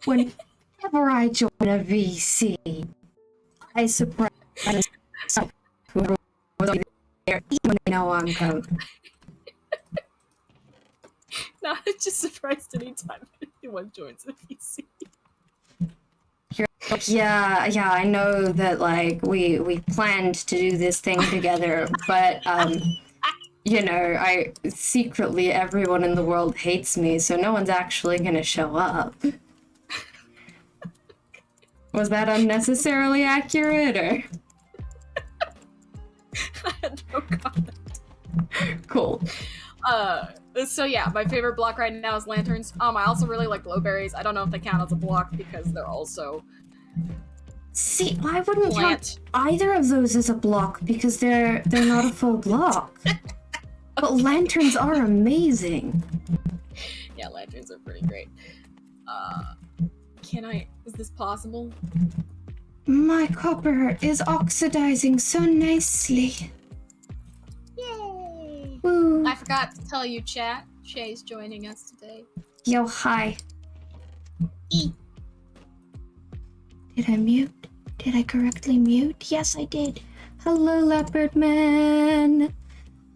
Whenever I join a VC, I surprise whoever was there, even when they know I'm coming. No, I'm just surprised anytime anyone joins a VC. You're like, yeah, I know that, like, we planned to do this thing together, but, you know, secretly everyone in the world hates me, so no one's actually gonna show up. Was that unnecessarily accurate, or? I had no comment. Cool. So yeah, my favorite block right now is lanterns. I also really like glowberries. I don't know if they count as a block because they're also... See, I wouldn't count either of those as a block because they're not a full block. But lanterns are amazing. Yeah, lanterns are pretty great. Is this possible? My copper is oxidizing so nicely. Yay! Woo. I forgot to tell you, chat. Shay's joining us today. Yo, hi. E. Did I mute? Did I correctly mute? Yes, I did. Hello, Leopard Man.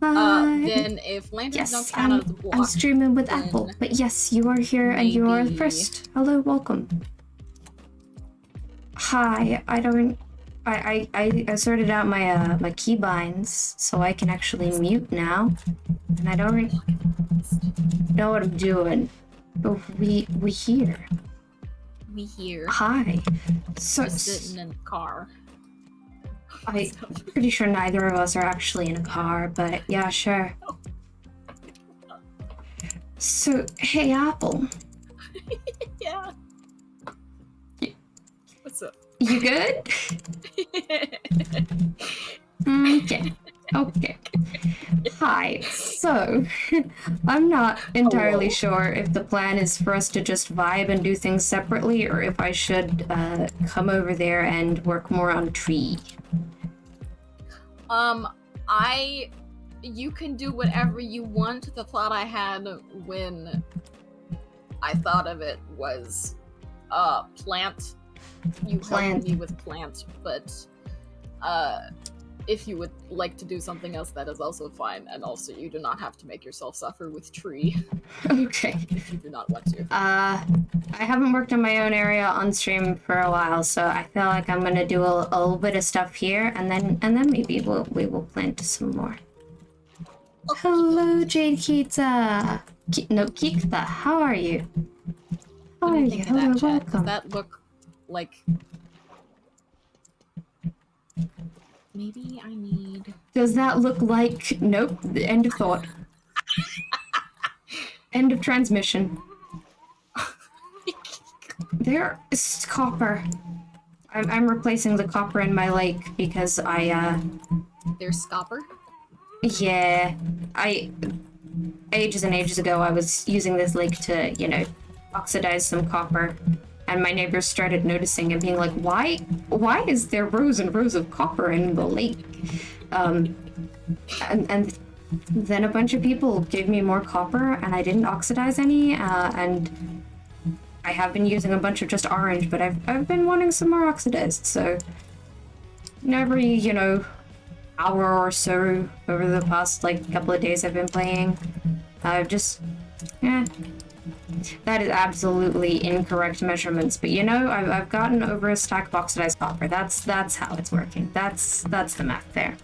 Hi. Then if lanterns don't count as a block, I'm streaming with Apple, but yes, you are here and you are the first. Hello, welcome. Hi, I sorted out my my keybinds so I can actually mute now, and I don't know what I'm doing, but we here. We here. Hi. So sitting in the car. I'm pretty sure neither of us are actually in a car, but yeah, sure. So, hey, Apple. Yeah. What's up? You good? Okay. Hi. So, I'm not entirely sure if the plan is for us to just vibe and do things separately, or if I should come over there and work more on tree. You can do whatever you want. The thought I had when I thought of it was, plant. You helped me with plant, but, if you would like to do something else, that is also fine, and also you do not have to make yourself suffer with tree. Okay. If you do not want to. I haven't worked in my own area on stream for a while, so I feel like I'm gonna do a little bit of stuff here, and then maybe we will plant some more. Okay. Hello, Jade Kita. Kita, how are you? How are you? Hello, welcome. Does that look like... Maybe I need... Does that look like... Nope. End of thought. End of transmission. There is copper. I'm replacing the copper in my lake because There's copper? Yeah. Ages and ages ago, I was using this lake to, you know, oxidize some copper. And my neighbors started noticing and being like, why is there rows and rows of copper in the lake? And then a bunch of people gave me more copper and I didn't oxidize any, and I have been using a bunch of just orange, but I've been wanting some more oxidized, so every, you know, hour or so over the past, like, couple of days I've been playing, that is absolutely incorrect measurements, but you know, I've gotten over a stack of oxidized copper. That's how it's working. That's the math there.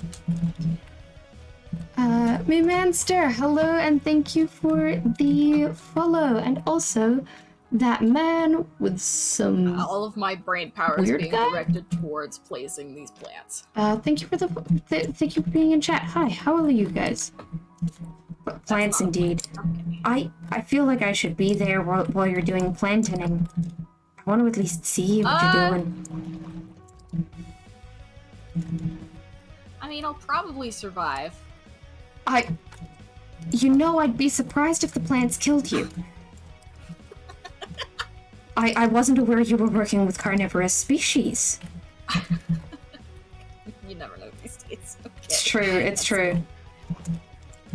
Memanster, hello, and thank you for the follow, and also that man with some... all of my brain power is being directed towards placing these plants. Thank you for thank you for being in chat. Hi, how are you guys? Plants indeed. Okay. I feel like I should be there while you're doing planting. I want to at least see what you're doing. I mean, I'll probably survive. You know, I'd be surprised if the plants killed you. I wasn't aware you were working with carnivorous species. You never know these days. Okay. It's true, it's true.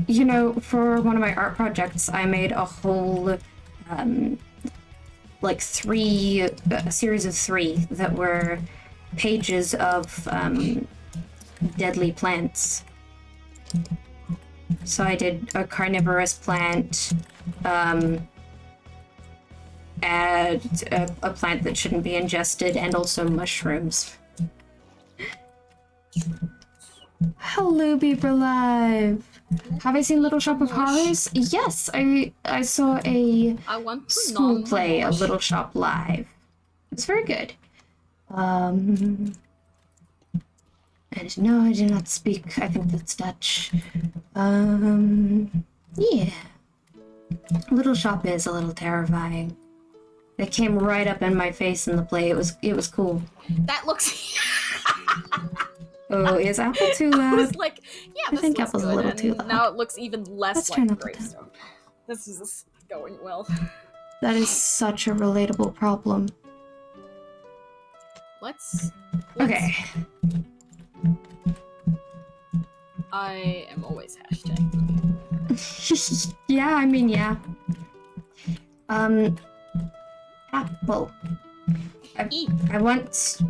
You know, for one of my art projects, I made a whole, like a series of 3 that were pages of deadly plants. So I did a carnivorous plant, and a plant that shouldn't be ingested, and also mushrooms. Hello, Beaver Live! Have I seen Little Shop of Horrors? Yes, I saw a school play of Little Shop live. It's very good. And no, I do not speak. I think that's Dutch. Yeah. Little Shop is a little terrifying. They came right up in my face in the play. It was cool. That looks. Oh, is Apple too loud? I was like, yeah, I think Apple's a little too loud. Now it looks even less Let's like turn up the Gravestone. This is going well. That is such a relatable problem. Let's Okay. I am always hashtagging. Yeah, I mean, yeah. Apple. I want,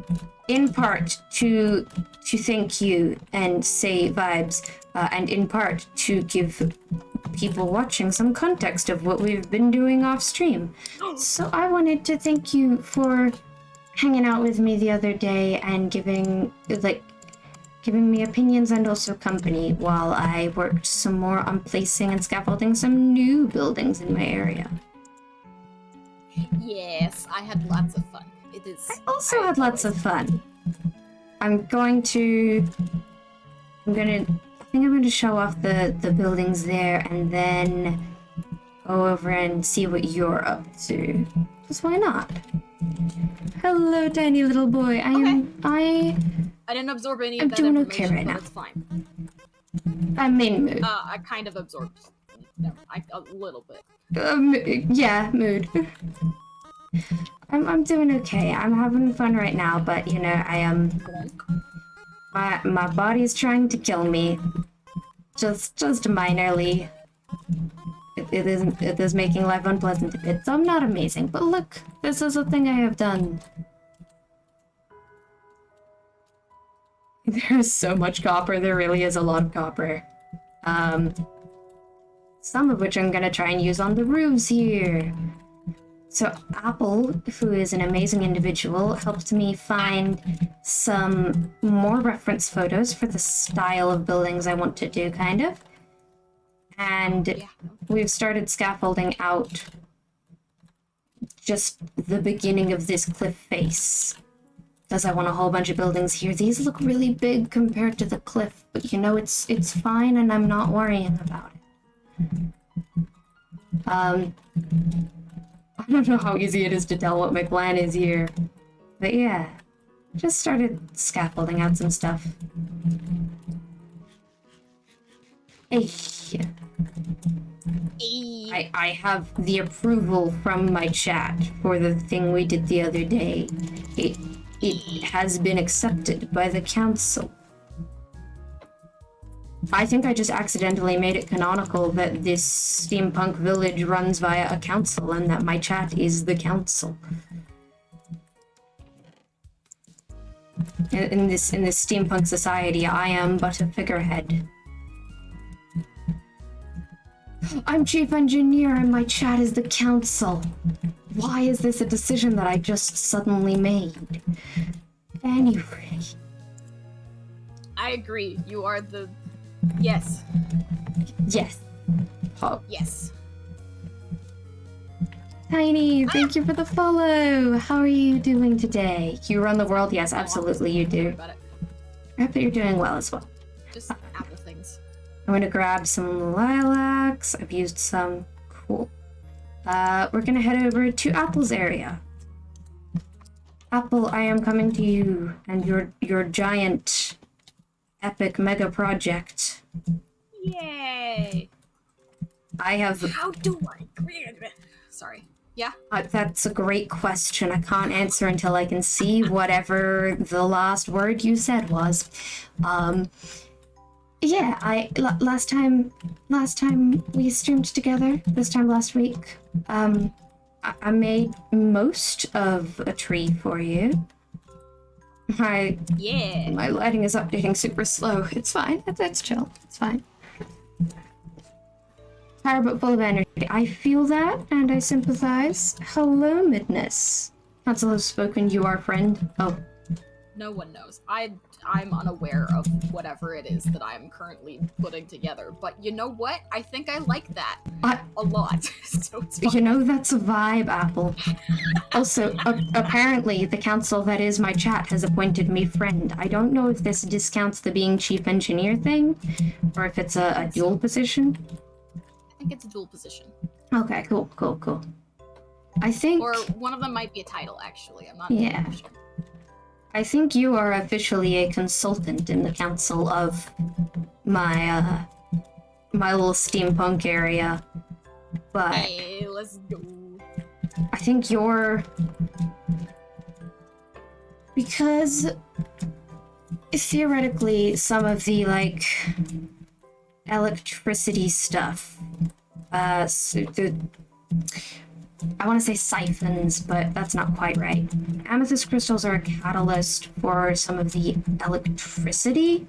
in part, to thank you and say vibes, and in part to give people watching some context of what we've been doing off stream. So I wanted to thank you for hanging out with me the other day and giving me opinions and also company while I worked some more on placing and scaffolding some new buildings in my area. Yes, I had lots of fun. I also had lots of fun. I think I'm going to show off the buildings there and then go over and see what you're up to. Because why not? Hello, tiny little boy. I didn't absorb any I'm of that doing information, okay right but now. it's fine. I'm in mood. I kind of absorbed a little bit. Yeah, mood. I'm doing okay. I'm having fun right now, but you know, I am. My body's trying to kill me. Just minorly. It is making life unpleasant a bit. So I'm not amazing, but look, this is a thing I have done. There's so much copper. There really is a lot of copper. Some of which I'm gonna try and use on the roofs here. So Apple, who is an amazing individual, helped me find some more reference photos for the style of buildings I want to do, kind of. And we've started scaffolding out just the beginning of this cliff face. Because I want a whole bunch of buildings here. These look really big compared to the cliff, but you know, it's fine and I'm not worrying about it. I don't know how easy it is to tell what my plan is here. But yeah, just started scaffolding out some stuff. Hey. I have the approval from my chat for the thing we did the other day. It has been accepted by the council. I think I just accidentally made it canonical that this steampunk village runs via a council and that my chat is the council. In this steampunk society, I am but a figurehead. I'm chief engineer and my chat is the council. Why is this a decision that I just suddenly made? Anyway. I agree. You are the... Yes. Yes. Oh. Yes. Tiny, thank you for the follow. How are you doing today? You run the world? Yes, absolutely you do. I hope that you're doing well as well. Just apple things. I'm gonna grab some lilacs. I've used some. Cool. We're gonna head over to Apple's area. Apple, I am coming to you and your giant, epic mega project. Yay! I have. How do I? Sorry. Yeah. That's a great question. I can't answer until I can see whatever the last word you said was. Yeah, last time we streamed together, this time last week, I I made most of a tree for you. My lighting is updating super slow. It's fine. It's chill. It's fine. Tired but full of energy. I feel that, and I sympathize. Hello, Midness. Council has spoken. You are friend. Oh. No one knows. I'm unaware of whatever it is that I'm currently putting together. But you know what? I think I like that a lot. So it's fine. You know, that's a vibe, Apple. Also, apparently, the council that is my chat has appointed me friend. I don't know if this discounts the being chief engineer thing, or if it's a dual position. I think it's a dual position. Okay, cool. I think... Or one of them might be a title, actually. I'm not entirely sure. I think you are officially a consultant in the council of my little steampunk area. But hey, let's go. I think you're... Because theoretically some of the, like, electricity stuff, I want to say siphons, but that's not quite right. Amethyst crystals are a catalyst for some of the electricity,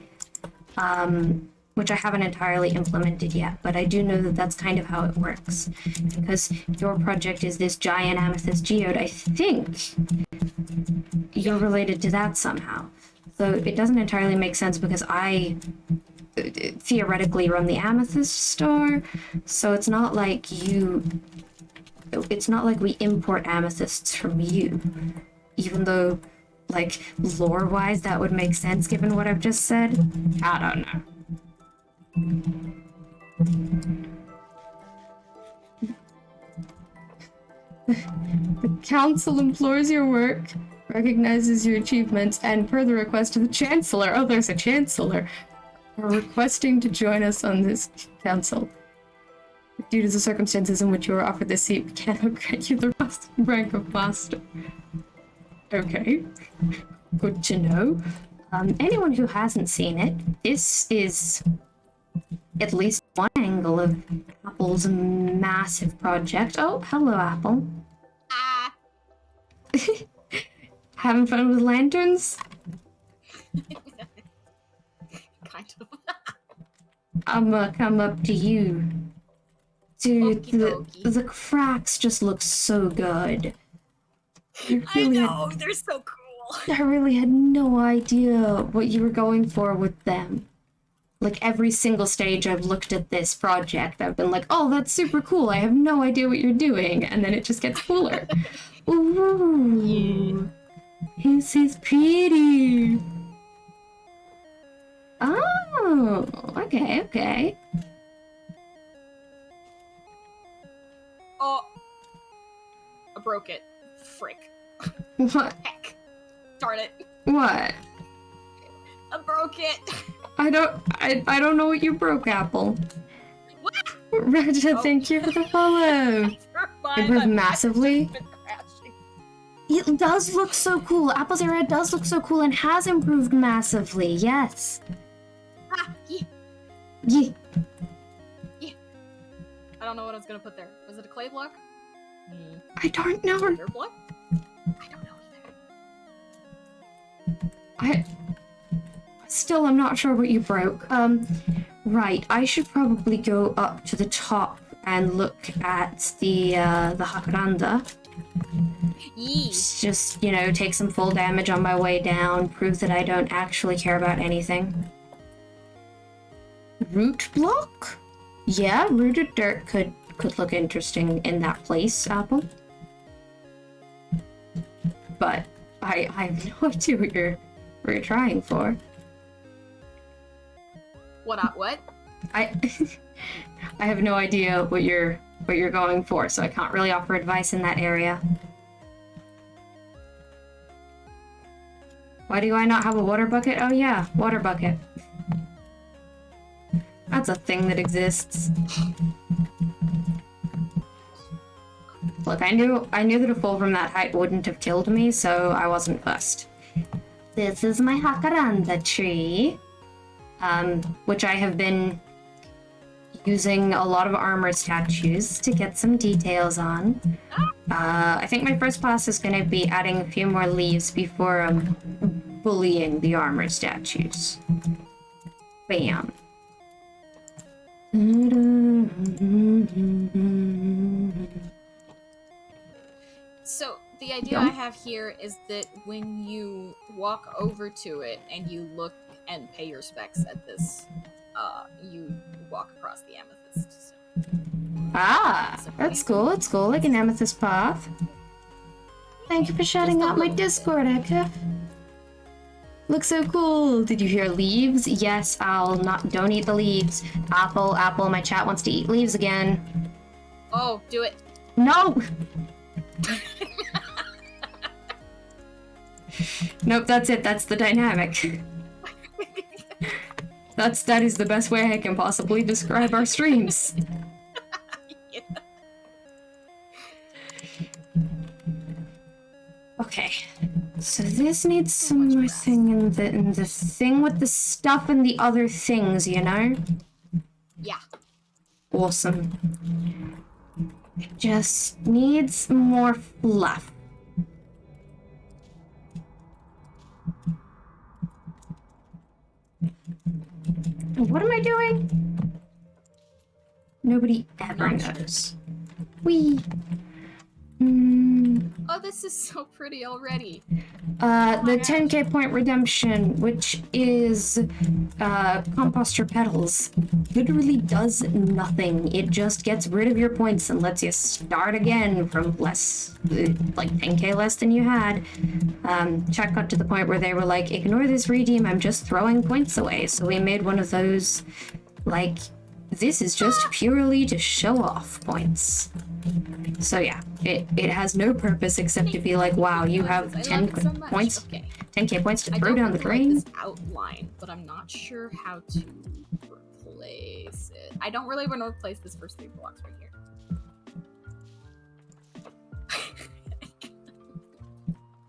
which I haven't entirely implemented yet, but I do know that that's kind of how it works. Because your project is this giant amethyst geode, I think you're related to that somehow. So it doesn't entirely make sense because I theoretically run the amethyst store, so it's not like we import amethysts from you, even though, like, lore-wise that would make sense given what I've just said. I don't know. The council implores your work, recognizes your achievements, and per the request of the chancellor, oh, there's a chancellor, are requesting to join us on this council. Due to the circumstances in which you were offered this seat, we cannot grant you the rank of master. Okay, good to know. Anyone who hasn't seen it, this is at least one angle of Apple's massive project. Oh, hello, Apple. Having fun with lanterns? Kind of. I'ma come up to you. Dude, the cracks just look so good. I know, they're so cool. I really had no idea what you were going for with them. Like, every single stage I've looked at this project, I've been like, oh, that's super cool, I have no idea what you're doing, and then it just gets cooler. Ooh, this is pretty. Oh, okay. Oh, I broke it. Frick. What? Heck. Darn it. What? I broke it. I don't know what you broke, Apple. What? Raja, thank you for the follow. Improved massively. It does look so cool. Apple's area does look so cool and has improved massively. Yes. Yeah. I don't know what I was gonna put there. Was it a clay block? I don't know. Cinder block? I don't know either. Still, I'm not sure what you broke. Right. I should probably go up to the top and look at the Jacaranda. Just, you know, take some full damage on my way down, prove that I don't actually care about anything. Root block? Yeah, rooted dirt could look interesting in that place, Apple. But I have no idea what you're trying for. What? I have no idea what you're going for, so I can't really offer advice in that area. Why do I not have a water bucket? Oh yeah, water bucket. That's a thing that exists. Look, I knew that a fall from that height wouldn't have killed me, so I wasn't fussed. This is my Jacaranda tree, which I have been using a lot of armor statues to get some details on. I think my first pass is going to be adding a few more leaves before bullying the armor statues. Bam. So the idea I have here is that when you walk over to it and you look and pay your specs at this, you walk across the amethyst. So That's cool. It's cool, like an amethyst path. Thank you for shouting out my Discord, Eka. Looks so cool. Did you hear leaves? Yes, Owl. Don't eat the leaves. Apple. My chat wants to eat leaves again. Oh, do it. No. Nope, that's it. That's the dynamic. That is the best way I can possibly describe our streams. Yeah. Okay, so this needs some more thing in the thing with the stuff and the other things, you know? Yeah. Awesome. It just needs more fluff. What am I doing? Nobody ever knows. Wee. Oh, this is so pretty already. The 10k point redemption, which is composter petals, literally does nothing. It just gets rid of your points and lets you start again from less, like 10k less than you had. Chat got to the point where they were like, ignore this redeem, I'm just throwing points away. So we made one of those, like, this is just purely to show off points. So yeah, it has no purpose except to be like, wow, you have 10 points, Okay. 10k points to throw down the drain. I like this outline, but I'm not sure how to replace it. I don't really want to replace this first 3 blocks right here.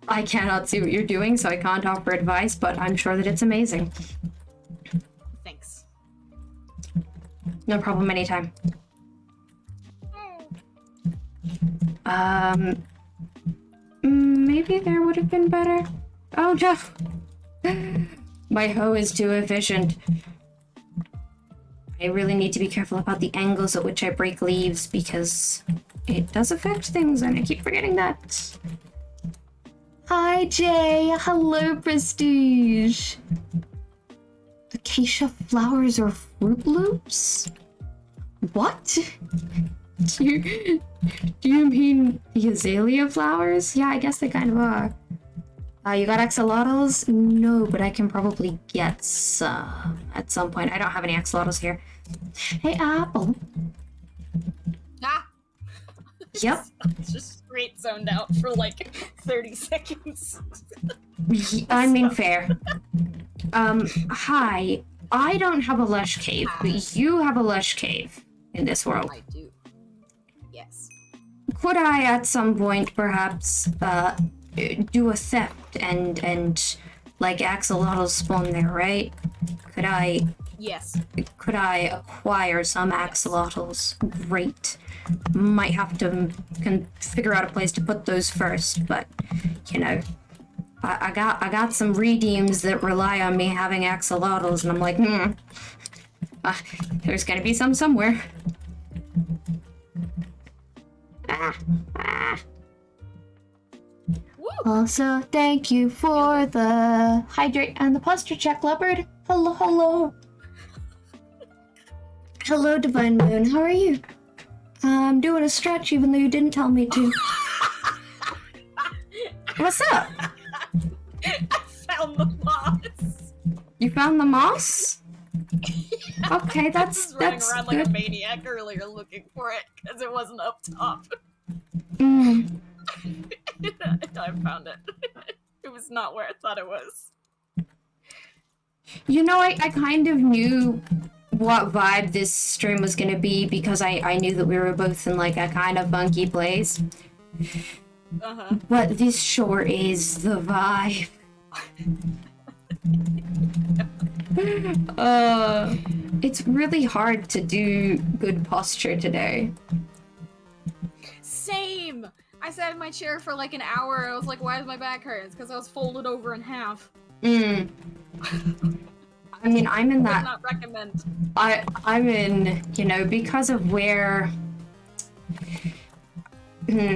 I cannot see what you're doing, so I can't offer advice, but I'm sure that it's amazing. Thanks. No problem, anytime. Maybe there would have been better. Oh no! My hoe is too efficient. I really need to be careful about the angles at which I break leaves because it does affect things and I keep forgetting that. Hi Jay! Hello Prestige! Acacia flowers or Fruit Loops? What? Do you mean the azalea flowers? Yeah, I guess they kind of are. You got axolotls? No, but I can probably get some at some point. I don't have any axolotls here. Hey, Apple. Ah! Yep. It's just straight zoned out for like 30 seconds. I mean, fair. Hi. I don't have a lush cave, but you have a lush cave in this world. I do. Yes. Could I, at some point, perhaps, do a theft and like axolotls spawn there, right? Could I Yes. acquire some axolotls? Great. Might have to figure out a place to put those first, but you know, I got some redeems that rely on me having axolotls, and I'm like, there's gonna be some somewhere. Woo! Also, thank you for the hydrate and the posture check, Leopard. Hello, hello. Hello, Divine Moon. How are you? I'm doing a stretch even though you didn't tell me to. What's up? I found the moss. You found the moss? Okay, I that's was running around like a good. maniac earlier looking for it because it wasn't up top. Mm. I found it. It was not where I thought it was. You know, I kind of knew what vibe this stream was gonna be because I knew that we were both in like a kind of funky place. Uh-huh. But this sure is the vibe. It's really hard to do good posture today. Same! I sat in my chair for like an hour and I was like, why is my back hurting? It's because I was folded over in half. I mean, I'm in that. Would not recommend. I'm in, you know, because of where.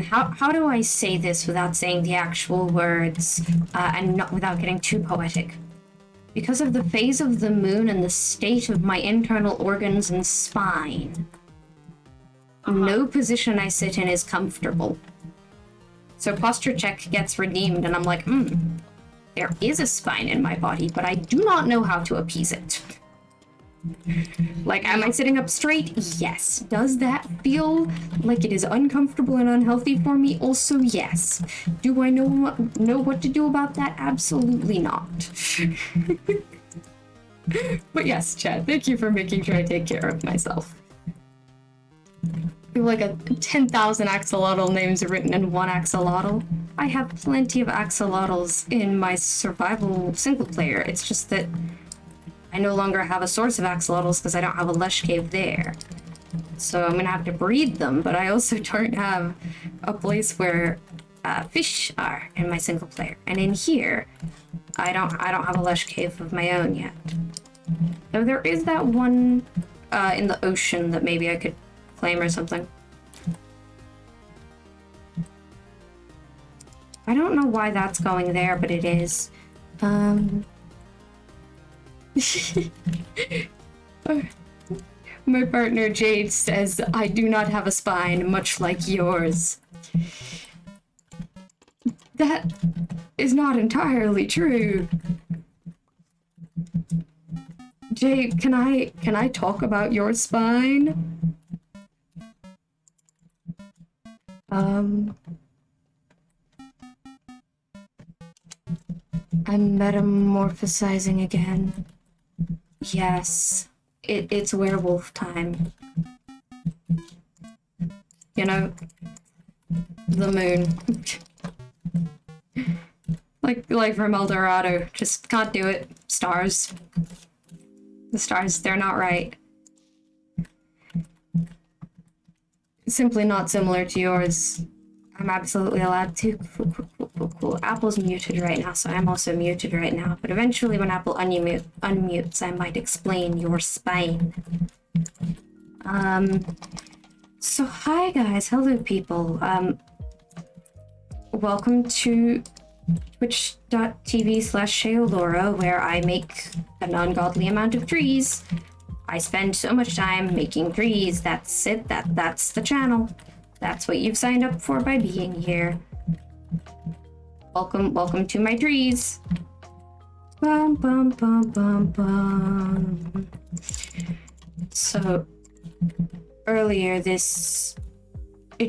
How do I say this without saying the actual words and not without getting too poetic? Because of the phase of the moon and the state of my internal organs and spine, no position I sit in is comfortable. So posture check gets redeemed, and I'm like, there is a spine in my body, but I do not know how to appease it. Like, am I sitting up straight? Yes. Does that feel like it is uncomfortable and unhealthy for me? Also, yes. Do I know what to do about that? Absolutely not. But yes, Chad, thank you for making sure I take care of myself. I feel like 10,000 axolotl names written in one axolotl. I have plenty of axolotls in my survival single player. It's just that I no longer have a source of axolotls because I don't have a lush cave there. So I'm gonna have to breed them, but I also don't have a place where fish are in my single player. And in here, I don't have a lush cave of my own yet. Though there is that one in the ocean that maybe I could claim or something. I don't know why that's going there, but it is. My partner Jade says, I do not have a spine, much like yours. That is not entirely true. Jade, can I talk about your spine? I'm metamorphosizing again. Yes, it's werewolf time. You know, the moon. like from El Dorado, just can't do it. Stars. The stars, they're not right. Simply not similar to yours. I'm absolutely allowed to. Cool. Apple's muted right now, so I'm also muted right now. But eventually when Apple unmutes, I might explain your spine. So hi guys, hello people. Welcome to twitch.tv/Sheolora, where I make an ungodly amount of trees. I spend so much time making trees. That's it. That's the channel. That's what you've signed up for by being here. Welcome to my trees. Bum bum bum bum bum. So earlier it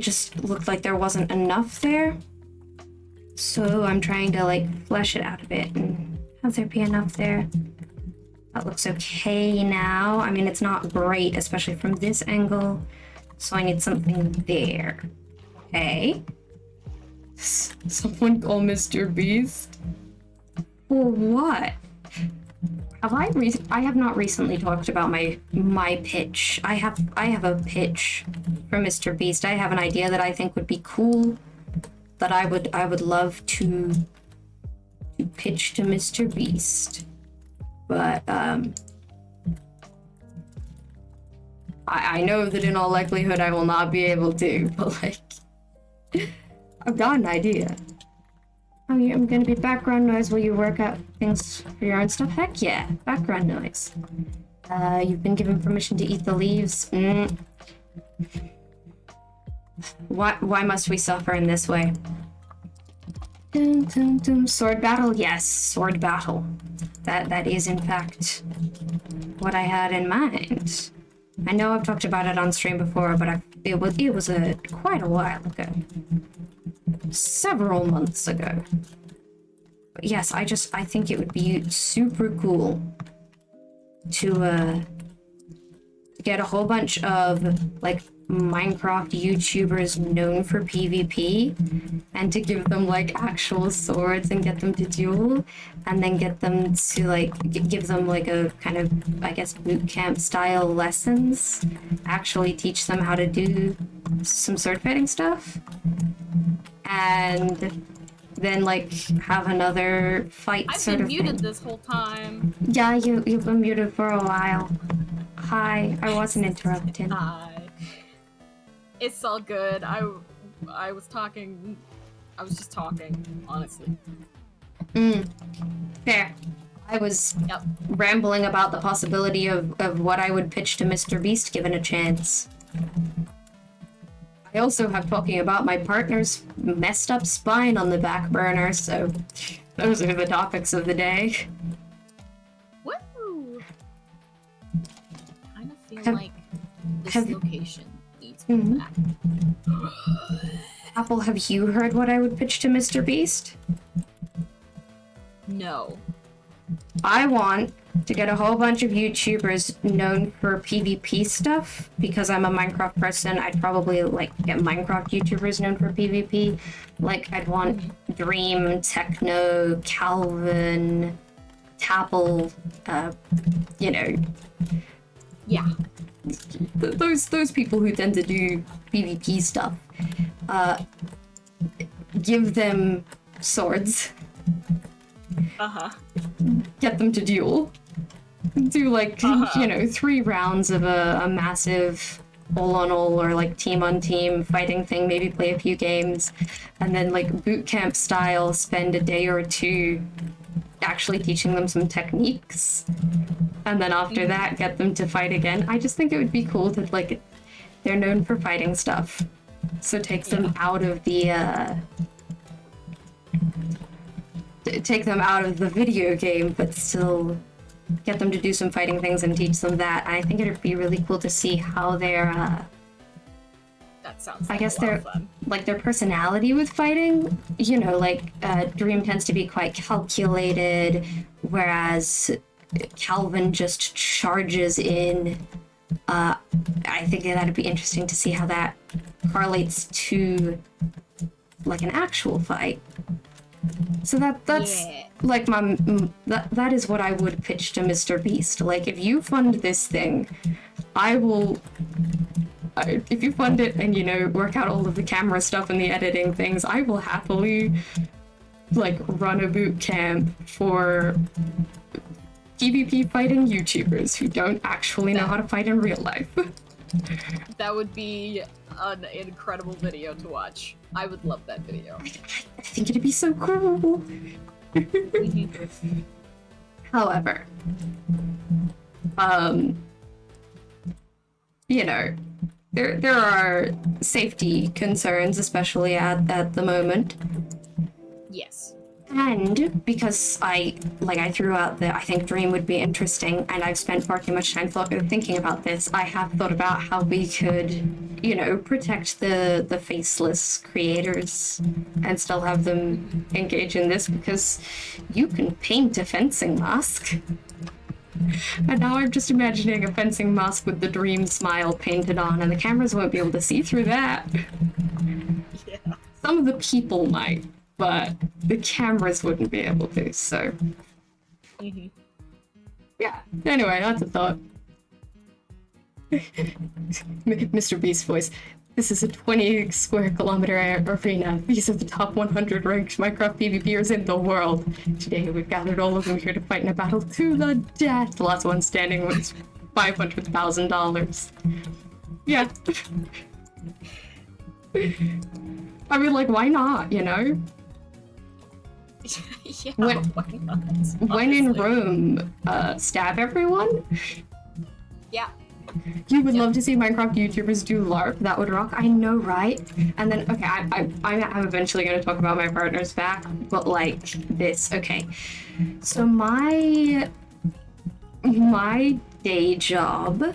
just looked like there wasn't enough there. So I'm trying to like flesh it out a bit and have there be enough there. That looks okay now. I mean, it's not great, especially from this angle. So I need something there. Okay. Someone call Mr. Beast? For what? I have not recently talked about my pitch. I have a pitch for Mr. Beast. I have an idea that I think would be cool, that I would love to pitch to Mr. Beast. But I know that in all likelihood I will not be able to, but like I've got an idea. Oh, yeah, I'm gonna be background noise while you work out things for your own stuff? Heck yeah, background noise. You've been given permission to eat the leaves. Why must we suffer in this way? Dun, dun, dun. Sword battle? Yes, sword battle. That is in fact what I had in mind. I know I've talked about it on stream before, but it was quite a while ago. Several months ago. But yes, I think it would be super cool to get a whole bunch of like Minecraft YouTubers known for PvP and to give them like actual swords and get them to duel and then get them to like give them like a kind of, I guess, boot camp style lessons, actually teach them how to do some sword fighting stuff, and then like have another fight I've sort been of muted thing. this whole time. Yeah, you've been muted for a while. Hi, I wasn't interrupting. Hi. It's all good. I was talking. I was just talking, honestly. Fair. I was Yep. rambling about the possibility of what I would pitch to Mr. Beast given a chance. I also have talking about my partner's messed up spine on the back burner, so those are the topics of the day. Woo! Kind of feel Have- like this have- location needs me back. Apple, have you heard what I would pitch to Mr. Beast? No. I want to get a whole bunch of YouTubers known for PvP stuff. Because I'm a Minecraft person, I'd probably like get Minecraft YouTubers known for PvP. Like, I'd want Dream, Techno, Calvin, Tapple, you know, Yeah. those people who tend to do PvP stuff. Give them swords. Uh-huh. Get them to duel. Do like, you know, 3 rounds of a massive all-on-all or like team-on-team fighting thing, maybe play a few games, and then like boot camp style spend a day or 2 actually teaching them some techniques, and then after that get them to fight again. I just think it would be cool that like they're known for fighting stuff, so it takes them out of the take them out of the video game, but still get them to do some fighting things and teach them that. I think it'd be really cool to see how their That sounds I like guess a lot they're of fun. like their personality with fighting. You know, like Dream tends to be quite calculated, whereas Calvin just charges in. I think that'd be interesting to see how that correlates to like an actual fight. So that's Yeah. like that is what I would pitch to Mr. Beast. Like, if you fund this thing, if you fund it and, you know, work out all of the camera stuff and the editing things, I will happily like run a boot camp for PvP fighting YouTubers who don't actually know how to fight in real life. That would be an incredible video to watch. I would love that video. I think it'd be so cool. However, you know, there are safety concerns, especially at the moment. Yes. And because I threw out that I think Dream would be interesting, and I've spent far too much time thinking about this, I have thought about how we could, you know, protect the faceless creators and still have them engage in this, because you can paint a fencing mask. And now I'm just imagining a fencing mask with the Dream smile painted on, and the cameras won't be able to see through that. Yeah. Some of the people might, but the cameras wouldn't be able to, so. Yeah, anyway, that's a thought. Mr. Beast voice. This is a 20 square kilometer arena. These are the top 100 ranked Minecraft PvPers in the world. Today we've gathered all of them here to fight in a battle to the death. The last one standing was $500,000. Yeah. I mean, like, why not, you know? Yeah, When- why not? When in Honestly. Rome, stab everyone? Yeah. You would love to see Minecraft YouTubers do LARP. That would rock. I know, right? And then, okay, I'm eventually going to talk about my partner's back, but like this. Okay, so my day job,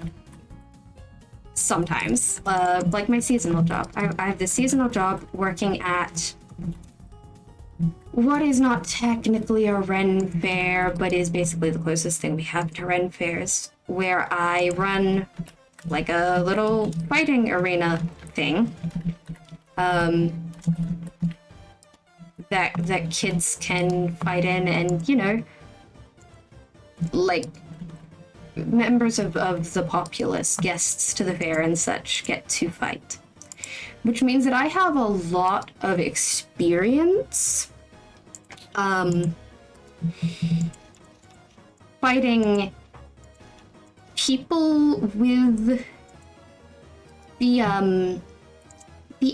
sometimes, like my seasonal job. I have this seasonal job working at what is not technically a Ren fair, but is basically the closest thing we have to Ren fairs, where I run like a little fighting arena thing. That kids can fight in, and, you know, like, members of the populace, guests to the fair and such, get to fight. Which means that I have a lot of experience fighting people with the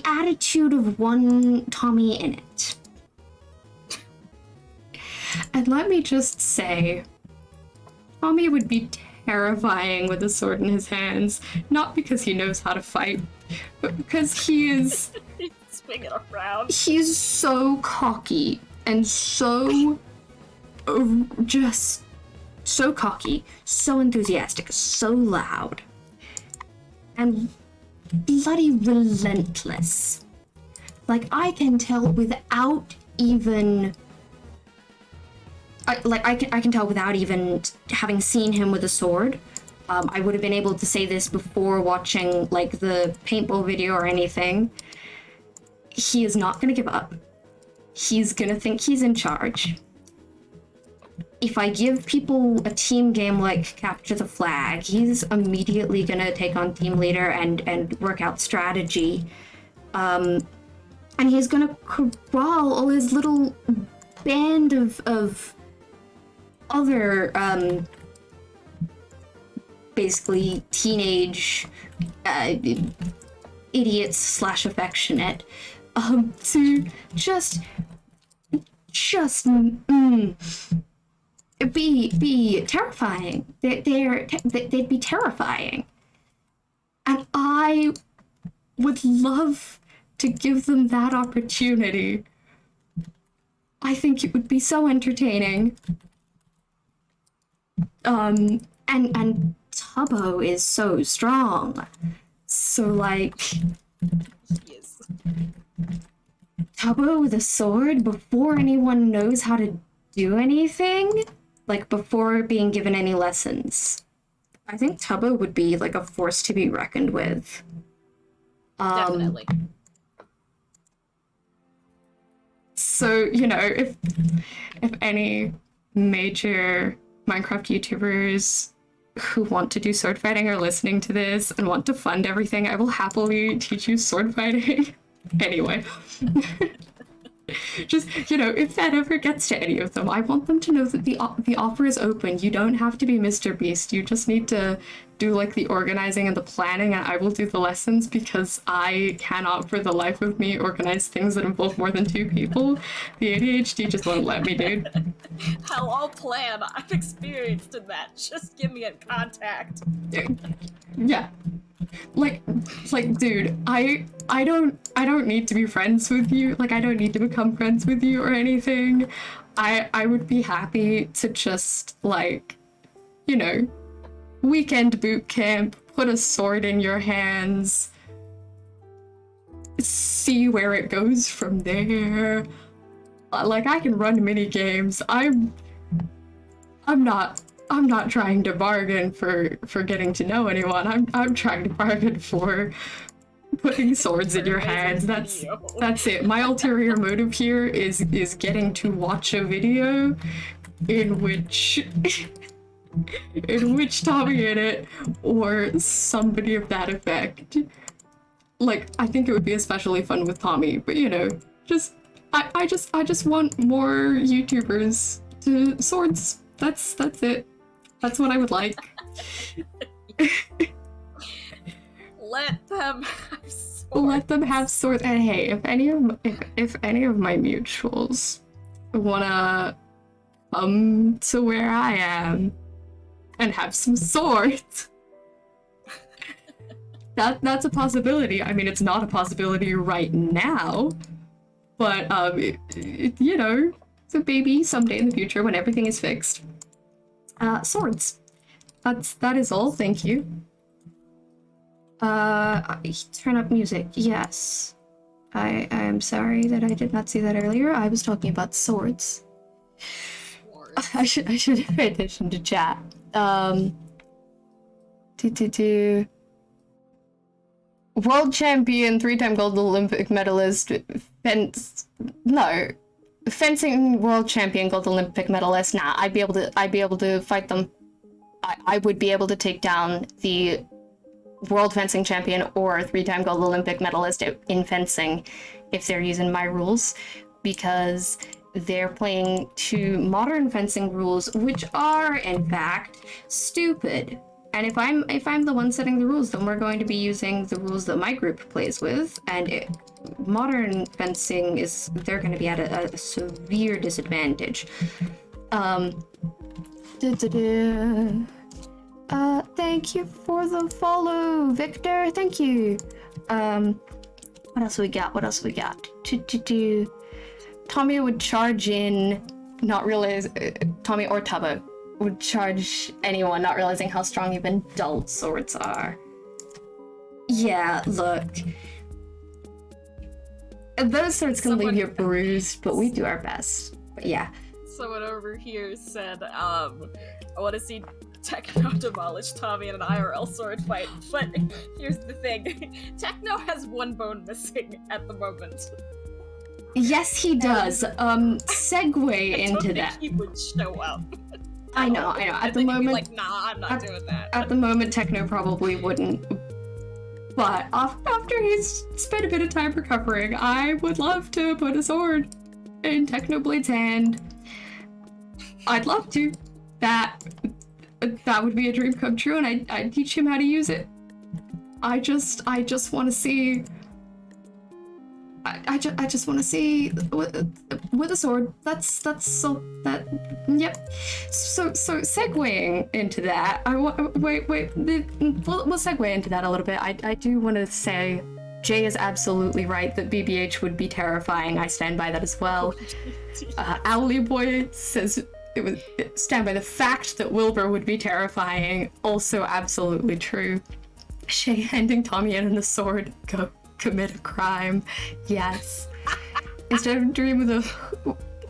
attitude of one Tommy in it. And let me just say, Tommy would be terrifying with a sword in his hands, not because he knows how to fight, but because he is... Swing it around. He's so cocky and so... just so cocky, so enthusiastic, so loud, and bloody relentless. Like, I can tell without even... I can tell without even having seen him with a sword. I would have been able to say this before watching, like, the paintball video or anything. He is not gonna give up. He's gonna think he's in charge. If I give people a team game like Capture the Flag, he's immediately gonna take on team leader and work out strategy. And he's gonna corral all his little band of other, basically teenage idiots slash affectionate, to just be terrifying. They'd be terrifying. And I would love to give them that opportunity. I think it would be so entertaining. And Tubbo is so strong. So, like, Yes. Tubbo with a sword before anyone knows how to do anything, like, before being given any lessons. I think Tubbo would be, like, a force to be reckoned with. Definitely. So, you know, if any major Minecraft YouTubers who want to do sword fighting are listening to this and want to fund everything, I will happily teach you sword fighting. Anyway. Just, you know, if that ever gets to any of them, I want them to know that the offer is open. You don't have to be Mr. Beast. You just need to do, like, the organizing and the planning, and I will do the lessons, because I cannot for the life of me organize things that involve more than 2 people. The ADHD just won't let me, dude. Hell, I'll plan. I've experienced in that. Just give me a contact. Yeah. Like, dude, I don't need to be friends with you. Like, I don't need to become friends with you or anything. I would be happy to just, like, you know, weekend boot camp, put a sword in your hands, see where it goes from there. Like, I can run mini games. I'm not trying to bargain for getting to know anyone. I'm trying to bargain for putting swords in your hands. That's it. My ulterior motive here is getting to watch a video in which Tommy in it or somebody of that effect. Like, I think it would be especially fun with Tommy, but, you know, I just want more YouTubers to swords. That's it. That's what I would like. Let them have swords. Let them have swords. And hey, if any of my mutuals wanna come to where I am and have some swords, that's a possibility. I mean, it's not a possibility right now, but you know, it's a baby someday in the future when everything is fixed. Swords. That is all, thank you. Turn up music, yes. I am sorry that I did not see that earlier. I was talking about swords. I should pay attention to chat. World champion, 3-time gold Olympic medalist, fencing world champion, gold Olympic medalist. Nah, I'd be able to fight them. I would be able to take down the world fencing champion or 3-time gold Olympic medalist in fencing if they're using my rules, because they're playing to modern fencing rules, which are in fact stupid. And if I'm the one setting the rules, then we're going to be using the rules that my group plays with, and modern fencing they're going to be at a severe disadvantage. Thank you for the follow, Victor. Thank you. What else we got? Tommy would charge in, not realize Tommy or Tubbo would charge anyone, not realizing how strong even dull swords are. Yeah, look. Those swords can leave you bruised, but we do our best. But yeah. Someone over here said, I want to see Techno demolish Tommy in an IRL sword fight, but here's the thing. Techno has one bone missing at the moment. Yes, he does. Segue into that. He would show up. I know. At the moment, like, nah, I'm not doing that. At the moment, Techno probably wouldn't. But after he's spent a bit of time recovering, I would love to put a sword in Technoblade's hand. I'd love to. That would be a dream come true, and I'd teach him how to use it. I just want to see. I just want to see with a sword. Yep. So segueing into that, we'll segue into that a little bit. I do want to say, Jay is absolutely right that BBH would be terrifying. I stand by that as well. Owly Boy says stand by the fact that Wilbur would be terrifying. Also absolutely true. Shay handing Tommy in the sword. Go commit a crime. Yes. Instead of dream with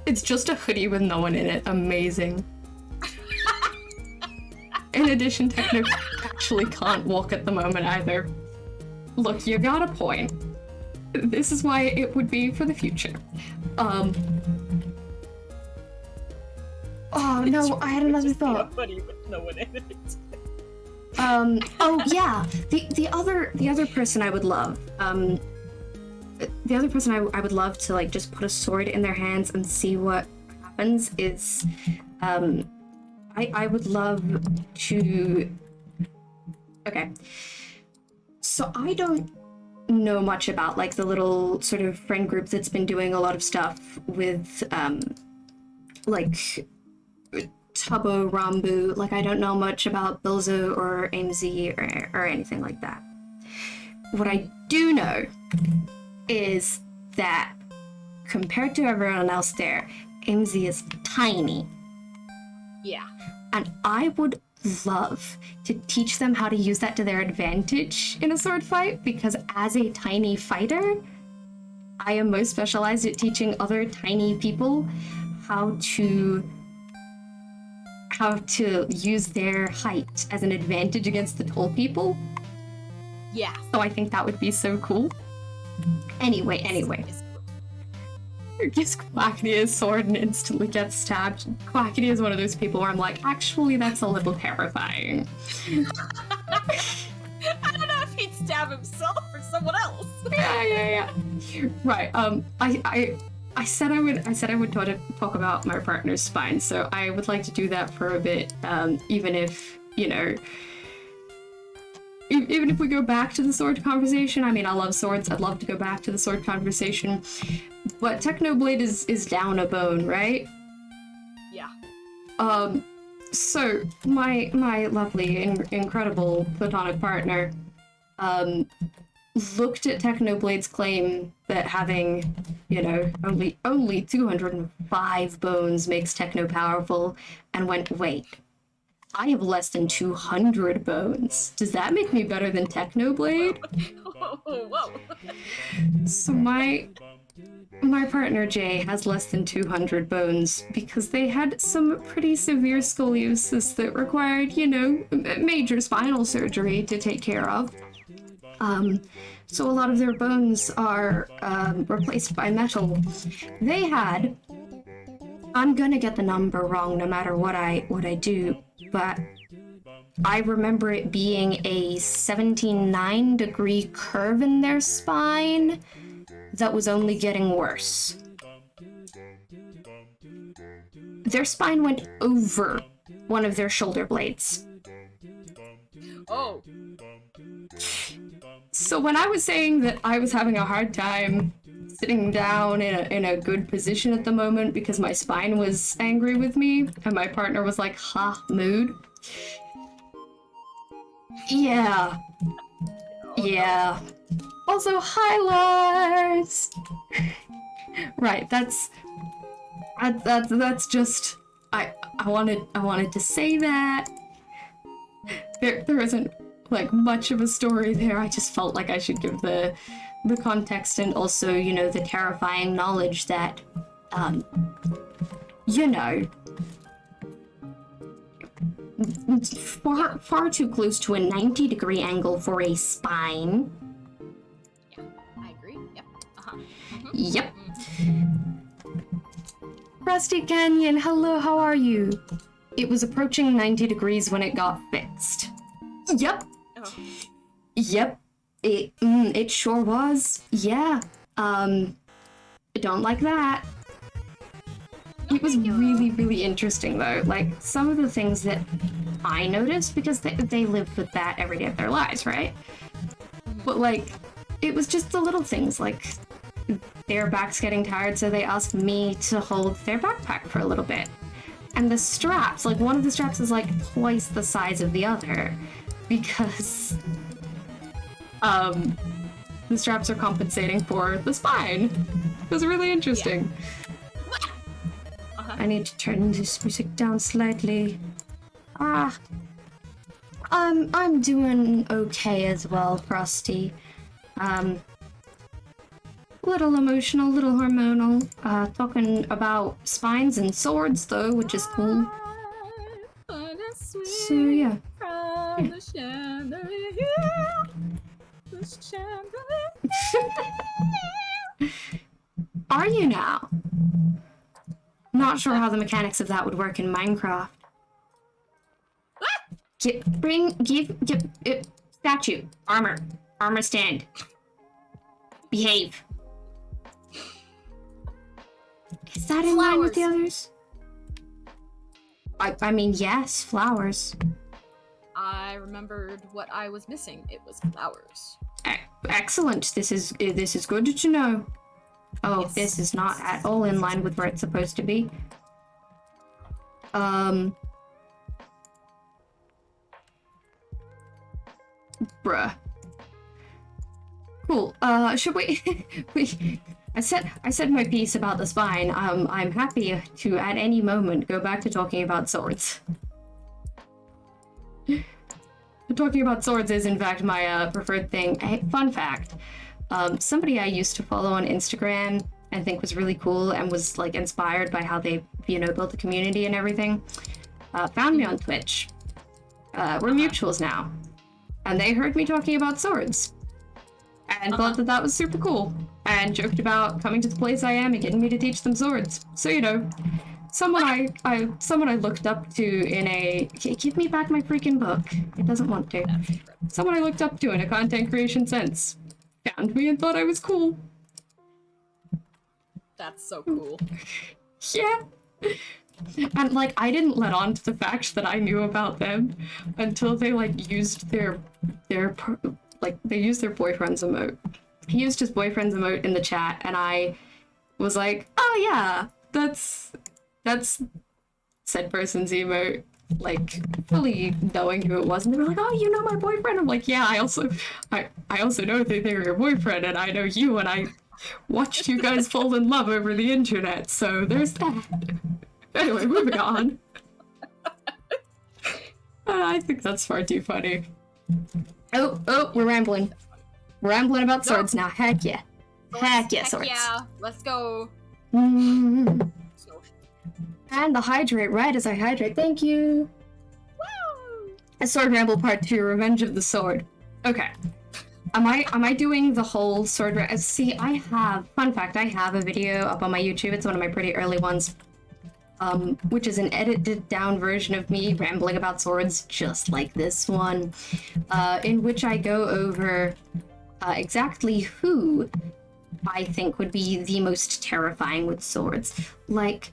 it's just a hoodie with no one in it. Amazing. In addition, Techno actually can't walk at the moment either. Look, you got a point. This is why it would be for the future. Oh no, I had another thought. A hoodie with no one in it. Oh yeah, the other person I would love, the other person I would love to like just put a sword in their hands and see what happens is, I would love to, okay, so I don't know much about like the little sort of friend group that's been doing a lot of stuff with, like, Tubbo, Rambu, like I don't know much about Bilzo or AMZ or anything like that. What I do know is that compared to everyone else there, AMZ is tiny. Yeah. And I would love to teach them how to use that to their advantage in a sword fight, because as a tiny fighter, I am most specialized at teaching other tiny people how to use their height as an advantage against the tall people. Yeah. So I think that would be so cool. Anyway. Gives Quackity his sword and instantly gets stabbed. Quackity is one of those people where I'm like, actually, that's a little terrifying. I don't know if he'd stab himself or someone else. Yeah. Right. I said I would talk about my partner's spine, so I would like to do that for a bit, even if, you know, even if we go back to the sword conversation. I mean, I love swords, I'd love to go back to the sword conversation, but Technoblade is down a bone, right? Yeah. So my lovely, incredible platonic partner, looked at Technoblade's claim that having, you know, only 205 bones makes Techno powerful, and went, wait, I have less than 200 bones. Does that make me better than Technoblade? Whoa. So my partner Jay has less than 200 bones because they had some pretty severe scoliosis that required, you know, major spinal surgery to take care of. So a lot of their bones are replaced by metal. They had, I'm gonna get the number wrong no matter what I do, but I remember it being a 79-degree curve in their spine that was only getting worse. Their spine went over one of their shoulder blades. Oh. So when I was saying that I was having a hard time sitting down in a good position at the moment because my spine was angry with me, and my partner was like, ha, mood. Yeah. Yeah. Also, hi, Lars! Right, that's just, I wanted to say that. There isn't, like, much of a story there. I just felt like I should give the context, and also, you know, the terrifying knowledge that, you know, far too close to a 90-degree angle for a spine. Yeah, I agree. Yep. Mm-hmm. Yep. Rusty Canyon, hello, how are you? It was approaching 90 degrees when it got fixed. Yep. Oh. Yep. It sure was. Yeah. I don't like that. It was really, really interesting, though. Like, some of the things that I noticed, because they lived with that every day of their lives, right? But, like, it was just the little things, like, their back's getting tired, so they asked me to hold their backpack for a little bit. And the straps, like, one of the straps is, like, twice the size of the other, because, the straps are compensating for the spine. It was really interesting. Yeah. I need to turn this music down slightly. I'm doing okay as well, Frosty. Little emotional, little hormonal. Talking about spines and swords, though, which is cool. So, yeah. Are you now? Not sure how the mechanics of that would work in Minecraft. Give, statue, armor stand. Behave. Is that in line with the others? I mean, yes, flowers. I remembered what I was missing. It was flowers. Excellent. This is good to know. Oh, Yes. This is not at all in line with where it's supposed to be. Bruh. Cool. Should we? I said my piece about the spine. I'm happy to at any moment go back to talking about swords. Talking about swords is in fact my preferred thing. Hey, fun fact. Somebody I used to follow on Instagram and think was really cool and was like inspired by how they, you know, built the community and everything, found me on Twitch. We're mutuals now. And they heard me talking about swords and thought that was super cool and joked about coming to the place I am and getting me to teach them swords. So, you know, someone I looked up to in a... Give me back my freaking book. It doesn't want to. Someone I looked up to in a content creation sense found me and thought I was cool. That's so cool. Yeah. And, like, I didn't let on to the fact that I knew about them until they, like, used their they used their boyfriend's emote. He used his boyfriend's emote in the chat, and I was like, oh yeah, that's said person's emote, like, fully knowing who it was, and they were like, oh, you know my boyfriend? I'm like, yeah, I also know that they were your boyfriend, and I know you, and I watched you guys fall in love over the internet, so there's that. Anyway, moving on. I think that's far too funny. Oh, we're rambling. We're rambling about swords now. Heck yeah. Heck yeah, swords. Yeah, let's go. And the hydrate, right as I hydrate. Thank you. Woo! A sword ramble part 2, Revenge of the Sword. Okay. Am I doing the whole sword? See, fun fact, I have a video up on my YouTube. It's one of my pretty early ones, which is an edited down version of me rambling about swords, just like this one, in which I go over exactly who I think would be the most terrifying with swords. Like,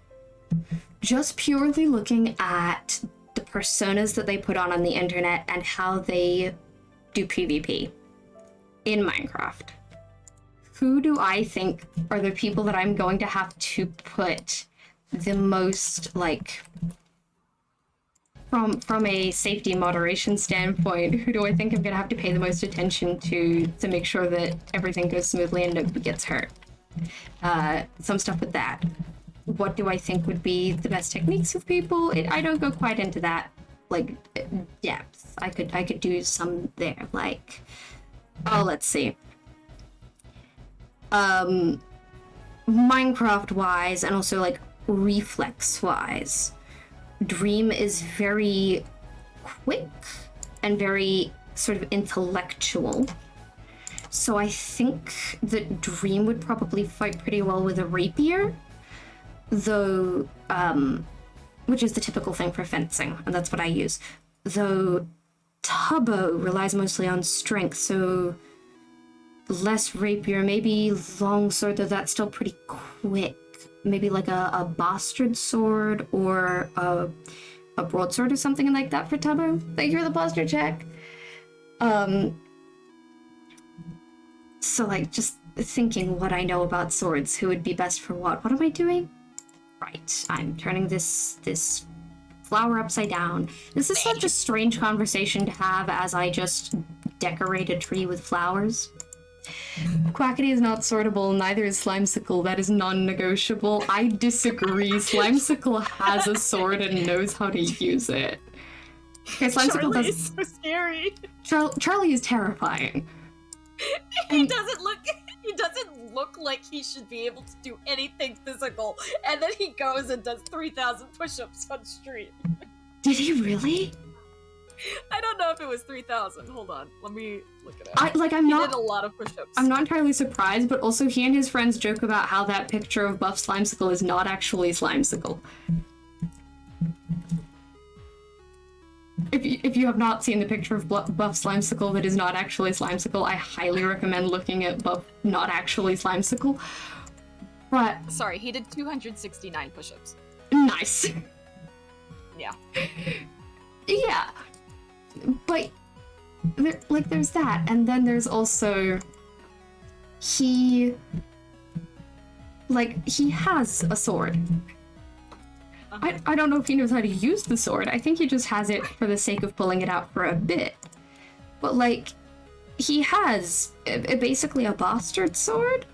just purely looking at the personas that they put on the internet and how they do PvP in Minecraft. Who do I think are the people that I'm going to have to put the most, like, from a safety moderation standpoint, who do I think I'm gonna have to pay the most attention to make sure that everything goes smoothly and nobody gets hurt? Some stuff with that. What do I think would be the best techniques with people? I don't go quite into that, like, depth. I could do some there, like, oh, let's see. Minecraft-wise, and also, like, reflex-wise, Dream is very quick and very sort of intellectual. So I think that Dream would probably fight pretty well with a rapier, though, which is the typical thing for fencing, and that's what I use. Though Tubbo relies mostly on strength, so less rapier, maybe longsword, though that's still pretty quick. Maybe like a bastard sword or a broadsword or something like that for Tubbo. Thank you for the posture check. So like just thinking what I know about swords, who would be best for what. What am I doing? Right, I'm turning this flower upside down. This is such a strange conversation to have as I just decorate a tree with flowers. Quackity is not sortable, neither is Slimesicle. That is non-negotiable. I disagree. Slimesicle has a sword and knows how to use it. Okay, Slimesicle Charlie is so scary. Charlie is terrifying. He doesn't look like he should be able to do anything physical, and then he goes and does 3,000 push-ups on stream. Did he really? I don't know if it was 3,000. Hold on, let me look it up. He did a lot of push-ups. I'm not entirely surprised, but also he and his friends joke about how that picture of Buff Slimesicle is not actually Slimesicle. If you have not seen the picture of Buff Slimesicle that is not actually Slimesicle, I highly recommend looking at Buff not actually Slimesicle. But sorry, he did 269 push-ups. Nice. Yeah. Yeah. But there's that, and then there's also he has a sword. I don't know if he knows how to use the sword. I think he just has it for the sake of pulling it out for a bit. But like, he has basically a bastard sword,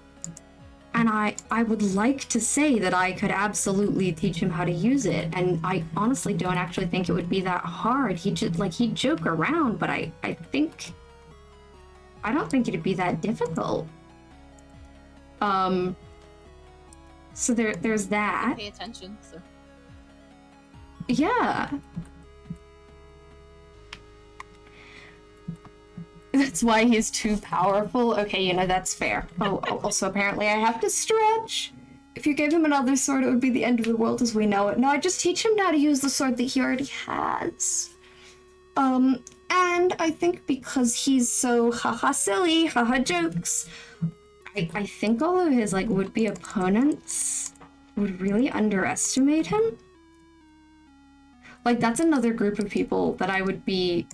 and I would like to say that I could absolutely teach him how to use it, and I honestly don't actually think it would be that hard. He'd joke around, but I don't think it'd be that difficult. So there's that. Pay attention, so. Yeah. That's why he's too powerful. Okay, that's fair. Oh, also apparently I have to stretch. If you gave him another sword, it would be the end of the world as we know it. No, I just teach him how to use the sword that he already has. And I think because he's so haha silly, haha jokes, I think all of his would-be opponents would really underestimate him. That's another group of people that I would be,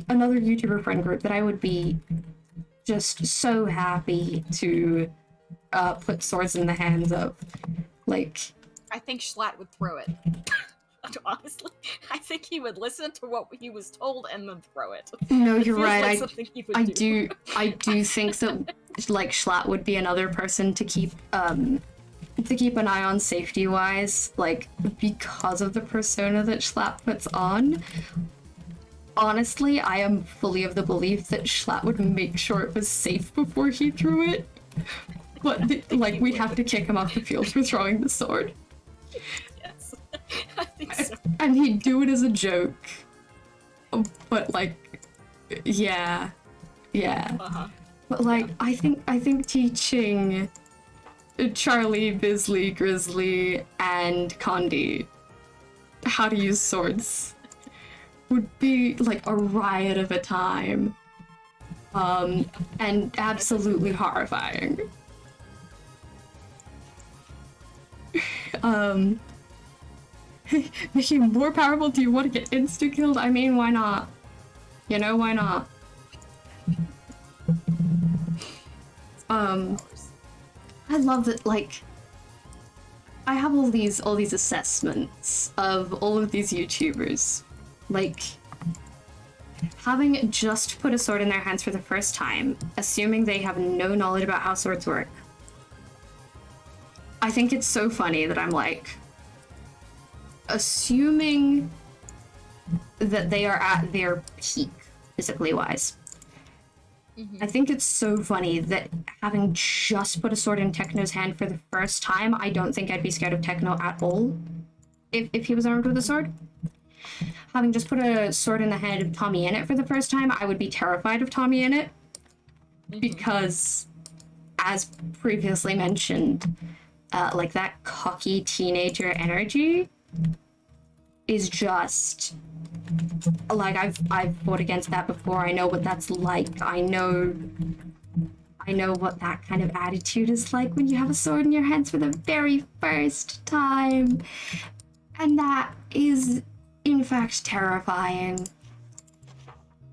another YouTuber friend group that I would be just so happy to put swords in the hands of. I think Schlatt would throw it. Honestly, I think he would listen to what he was told and then throw it. No, you're right. I do think that Schlatt would be another person to keep an eye on safety-wise, because of the persona that Schlatt puts on. Honestly, I am fully of the belief that Schlatt would make sure it was safe before he threw it. But, we'd have to kick him off the field for throwing the sword. Yes, I think so. And he'd do it as a joke. But, yeah. Yeah. Uh-huh. But like, I think teaching Charlie, Bisley, Grizzly, and Condi how to use swords would be like a riot of a time. And absolutely horrifying. Make you more powerful? Do you want to get insta-killed? I mean, why not? You know, why not? I love that, like, I have all these assessments of all of these YouTubers. Like, having just put a sword in their hands for the first time, assuming they have no knowledge about how swords work. I think it's so funny that I'm like, assuming that they are at their peak, physically wise. I think it's so funny that having just put a sword in Techno's hand for the first time, I don't think I'd be scared of Techno at all if he was armed with a sword. Having just put a sword in the hand of Tommy Innit for the first time, I would be terrified of Tommy Innit. Because, as previously mentioned, like that cocky teenager energy is just... Like, I've fought against that before. I know what that's like. I know what that kind of attitude is like when you have a sword in your hands for the very first time. And that is, in fact, terrifying.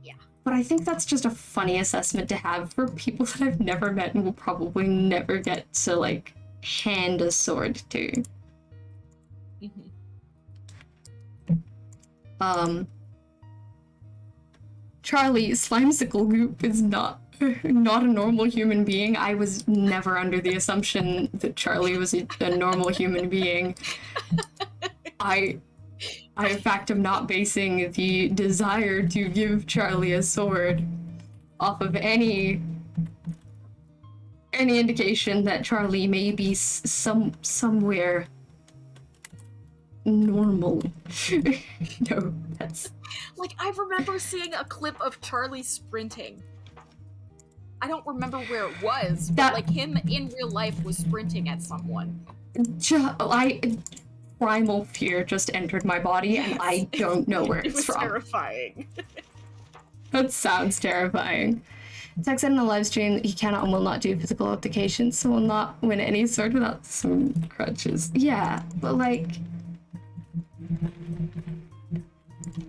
Yeah. But I think that's just a funny assessment to have for people that I've never met and will probably never get to, like, hand a sword to. Charlie, Slimesicle Goop is not a normal human being. I was never under the assumption that Charlie was a normal human being. I in fact am not basing the desire to give Charlie a sword off of any indication that Charlie may be somewhere normal. No, that's... Like, I remember seeing a clip of Charlie sprinting. I don't remember where it was, but like him in real life was sprinting at someone. Primal fear just entered my body, and I don't know where it's from. It was terrifying. That sounds terrifying. Tech said in the live stream that he cannot and will not do physical altercations, so will not win any sword without some crutches. Yeah, but like...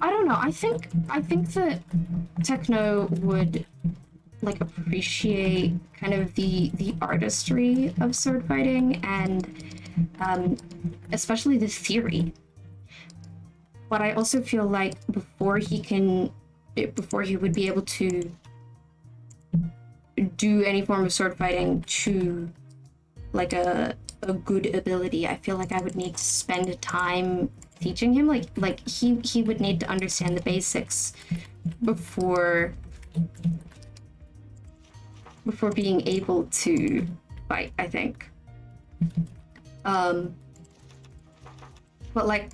I don't know. I think that Techno would like appreciate kind of the artistry of sword fighting and especially the theory. But I also feel like before he would be able to do any form of sword fighting to like a good ability, I feel like I would need to spend time teaching him. Like he would need to understand the basics before being able to fight, I think. But like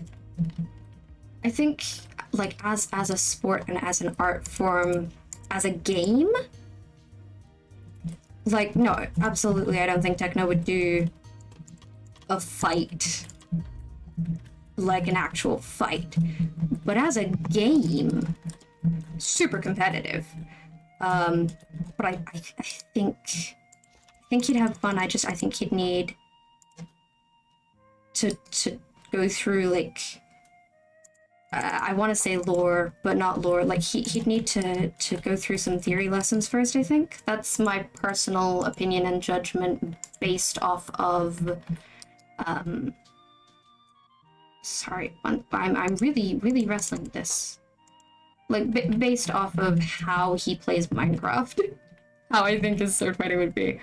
I think like as a sport and as an art form, as a game, like no, absolutely I don't think Techno would do a fight, like an actual fight. But as a game, super competitive. But I think he'd have fun. I think he'd need to go through like I want to say lore, but not lore. Like he'd need to go through some theory lessons first. I think that's my personal opinion and judgment based off of. Sorry, I'm really wrestling with this. Like based off of how he plays Minecraft, how I think his sword fighting would be.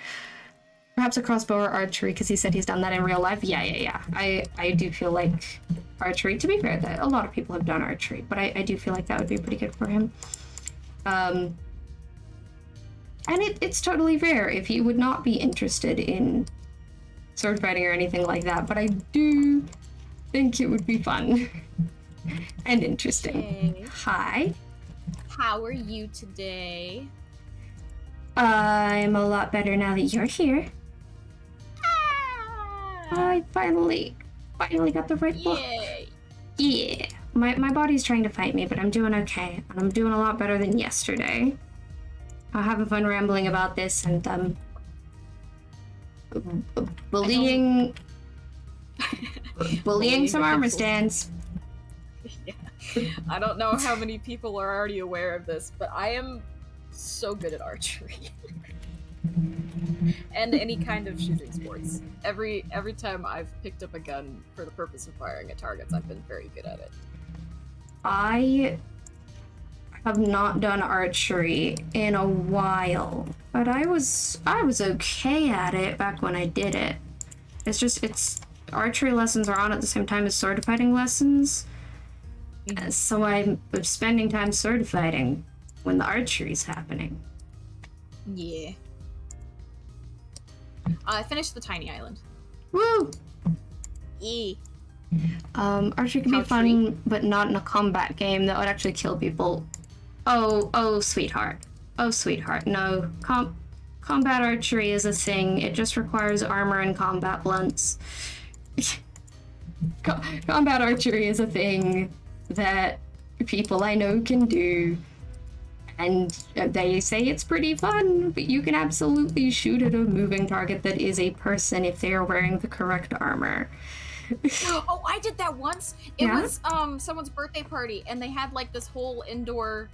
Perhaps a crossbow or archery, because he said he's done that in real life. Yeah. I do feel like archery, to be fair, that a lot of people have done archery, but I do feel like that would be pretty good for him. And it's totally fair if he would not be interested in sword fighting or anything like that, but I do think it would be fun and interesting. Hey. Hi. How are you today? I'm a lot better now that you're here. I finally got the right book. Yay! Yeah. My body's trying to fight me, but I'm doing okay. And I'm doing a lot better than yesterday. I'm having fun rambling about this and bullying some armor stands. Yeah. I don't know how many people are already aware of this, but I am so good at archery. And any kind of shooting sports. Every time I've picked up a gun for the purpose of firing at targets, I've been very good at it. I have not done archery in a while, but I was okay at it back when I did it. It's archery lessons are on at the same time as sword fighting lessons, so I'm spending time sword fighting when the archery's happening. Yeah. I finished the tiny island. Woo! Archery can be fun, but not in a combat game that would actually kill people. Oh, sweetheart. Oh, sweetheart. No, combat archery is a thing. It just requires armor and combat blunts. Combat archery is a thing that people I know can do. And they say it's pretty fun, but you can absolutely shoot at a moving target that is a person if they are wearing the correct armor. Oh, I did that once. It was someone's birthday party, and they had like this whole indoor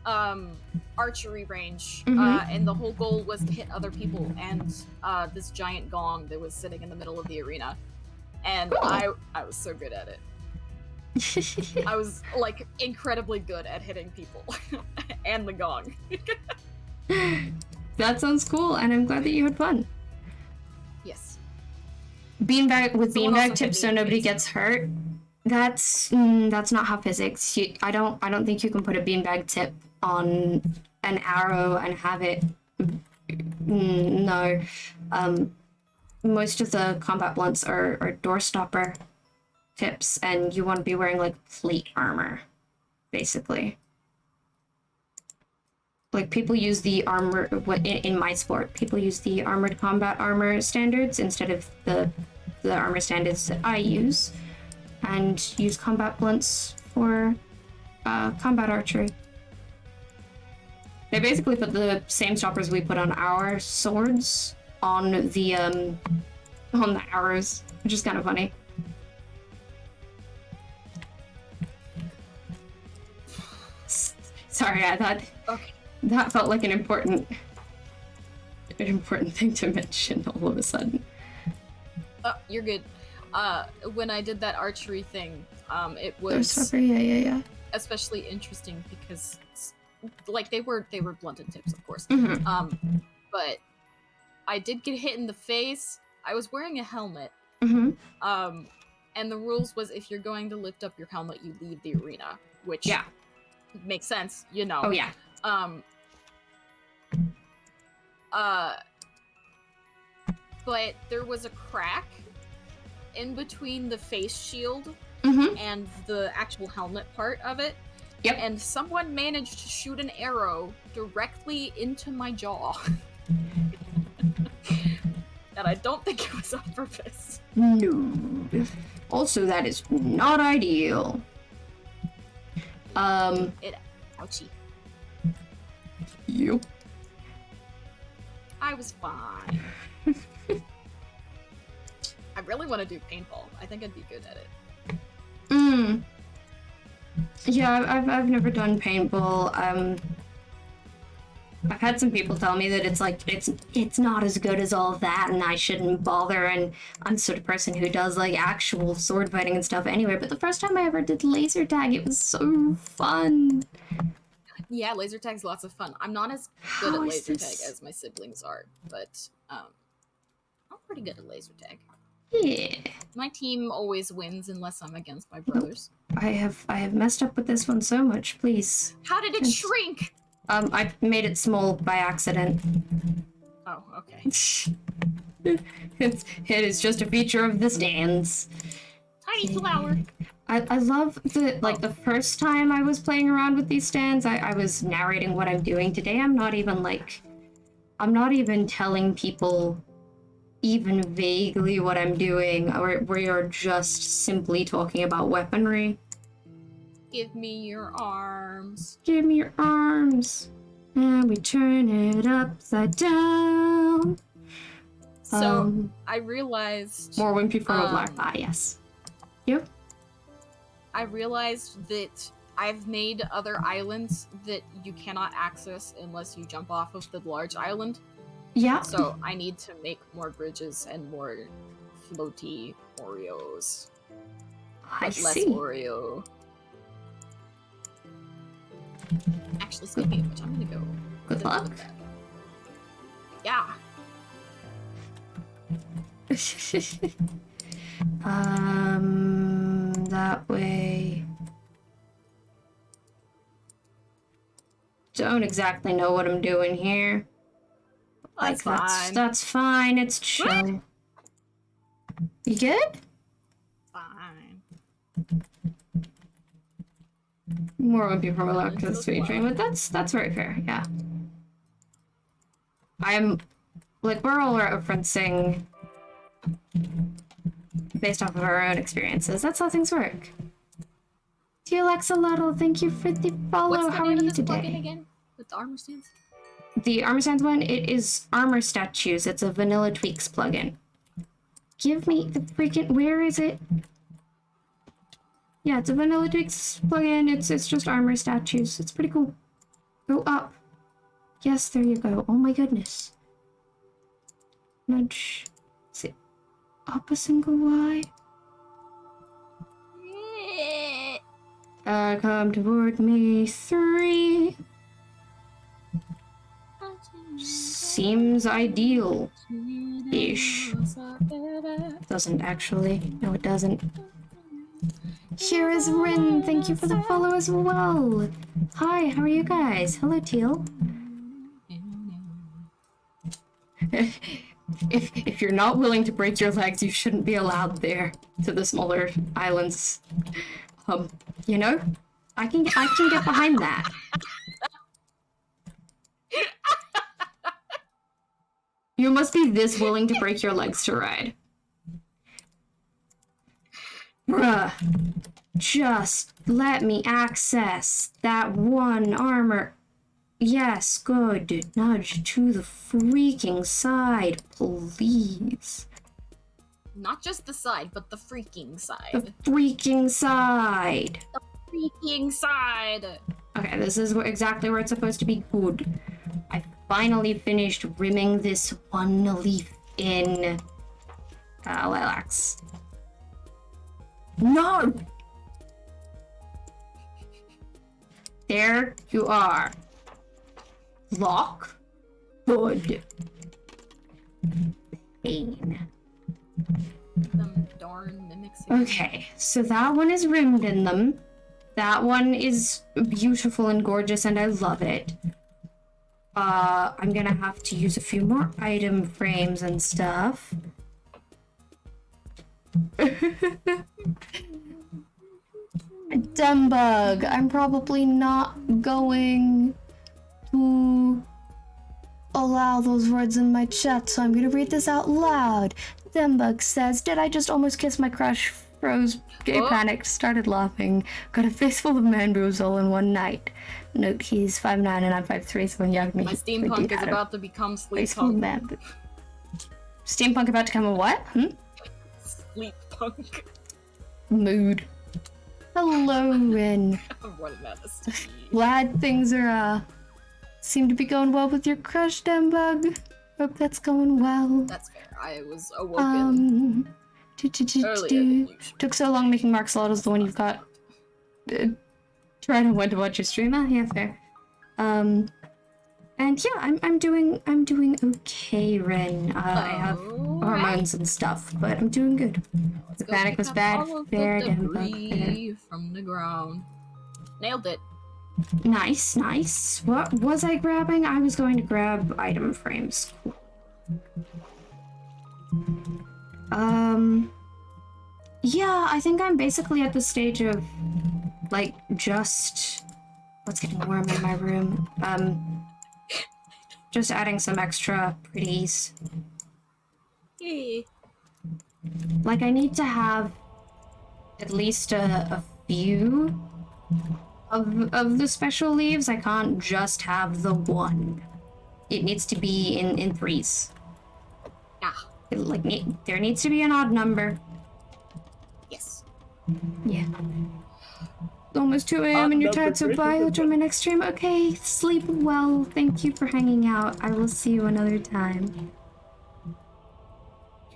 archery range, and the whole goal was to hit other people, and this giant gong that was sitting in the middle of the arena, and I was so good at it. I was like incredibly good at hitting people and the gong. That sounds cool, and I'm glad that you had fun. Yes. Beanbag tips so nobody gets hurt. That's not how physics. I don't think you can put a beanbag tip on an arrow and have it. No. Most of the combat blunts are door stopper tips, and you want to be wearing like plate armor, basically. Like people use the armor in my sport. People use the armored combat armor standards instead of the armor standards that I use, and use combat blunts for combat archery. They basically put the same stoppers we put on our swords on the arrows, which is kind of funny. Sorry, I thought that felt like an important thing to mention all of a sudden. You're good. When I did that archery thing, it was yeah. especially interesting because like they were blunted tips, of course. But I did get hit in the face. I was wearing a helmet. And the rules was if you're going to lift up your helmet, you leave the arena, which makes sense, you know. Oh yeah. But there was a crack in between the face shield and the actual helmet part of it. Yep. And someone managed to shoot an arrow directly into my jaw. And I don't think it was on purpose. No. Also, that is not ideal. Ouchie. Yep. I was fine. I really want to do paintball. I think I'd be good at it. Yeah, I've never done paintball. I've had some people tell me that it's like it's not as good as all that, and I shouldn't bother. And I'm the sort of person who does like actual sword fighting and stuff anyway. But the first time I ever did laser tag, it was so fun. Yeah, laser tag's lots of fun. I'm not as good at laser tag as my siblings are, but I'm pretty good at laser tag. Yeah. My team always wins unless I'm against my brothers. I have messed up with this one so much. Please. How did it shrink? I made it small by accident. Oh, okay. It is just a feature of the stands. Tiny flower. I love the the first time I was playing around with these stands, I was narrating what I'm doing. Today I'm not even I'm not even telling people even vaguely what I'm doing, or we are just simply talking about weaponry. Give me your arms. Give me your arms. And we turn it upside down. So, I realized... More wimpy form of life. Ah, yes. Yep. I realized that I've made other islands that you cannot access unless you jump off of the large island. Yeah. So I need to make more bridges and more floaty Oreos. I Less see. Oreo. Actually, speaking of which, I'm gonna go. Good luck. Yeah. That way. Don't exactly know what I'm doing here. That's fine. That's fine. It's chill. You good? Fine. More would be from Electra's sweet dream, but that's very fair. Yeah. I'm like we're all referencing based off of our own experiences. That's how things work. Dear Axolotl, thank you for the follow. What's the How name are you of this today? plugin again? With the armor stands? The Armor Stands one, it is Armor Statues. It's a Vanilla Tweaks plugin. Give me the freaking... Where is it? Yeah, it's a Vanilla Tweaks plugin. It's just Armor Statues. It's pretty cool. Go up. Yes, there you go. Oh my goodness. Nudge. Is it up a single Y? Come toward me, 3. Seems ideal-ish. Doesn't actually. No, it doesn't. Here is Rin. Thank you for the follow as well. Hi, how are you guys? Hello, Teal. If you're not willing to break your legs, you shouldn't be allowed there to the smaller islands. You know, I can get behind that. You must be this willing to break your legs to ride. Bruh. Just let me access that one armor. Yes, good. Nudge to the freaking side, please. Not just the side, but the freaking side. The freaking side. The freaking side. Okay, this is exactly where it's supposed to be. Good. I finally finished rimming this one leaf in lilacs. No! There you are. Lock. Good. Pain. Them darn mimics. Okay, so that one is rimmed in them. That one is beautiful and gorgeous, and I love it. I'm gonna have to use a few more item frames and stuff. Dumb bug. I'm probably not going to allow those words in my chat, so I'm gonna read this out loud. Dembug says, did I just almost kiss my crush? Froze, gay panicked, started laughing. Got a face full of man boobs all in one night. Note, he's 5'9" and I'm 5'3", so when you hugged me, my steampunk is about to become sleep punk. Man. Steampunk about to become a what? Sleep punk. Mood. Hello, Rin. I'm running out of steam. Glad things are, seem to be going well with your crush, Dembug. Hope that's going well. That's fair. I was awoken earlier. Took so long making Mark Slaughter's the one you've got. Trying to went to watch your stream. Yeah, fair. And yeah, I'm doing okay, Ren. I have hormones and stuff, but I'm doing good. The panic was bad. Fair, Dembug. From the ground. Nailed it. Nice, nice. What was I grabbing? I was going to grab item frames. Yeah, I think I'm basically at the stage of, like, just... What's getting warm in my room? Just adding some extra pretties. Yay. Like, I need to have at least a few of the special leaves. I can't just have the one. It needs to be in threes. Ah. There needs to be an odd number. Yes. Yeah. Almost 2 a.m. and you're tired, so bye. I'll join my next stream. Okay, sleep well. Thank you for hanging out. I will see you another time.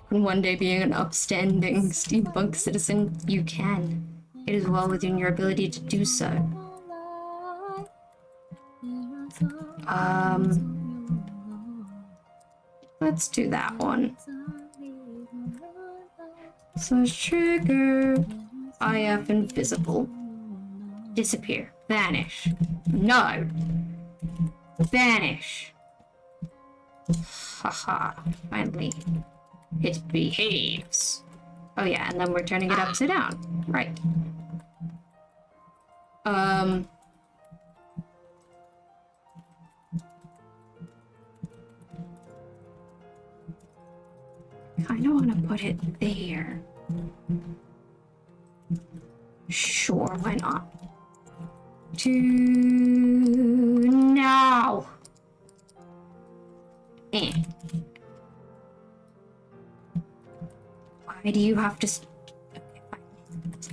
And one day being an upstanding steampunk citizen, you can. It is well within your ability to do so. Let's do that one. So trigger. IF invisible. Disappear. Vanish. No. Vanish. Haha. Finally. It behaves. Oh yeah, and then we're turning it upside down. Right. I don't want to put it there. Sure, why not? To now. Why do you have to?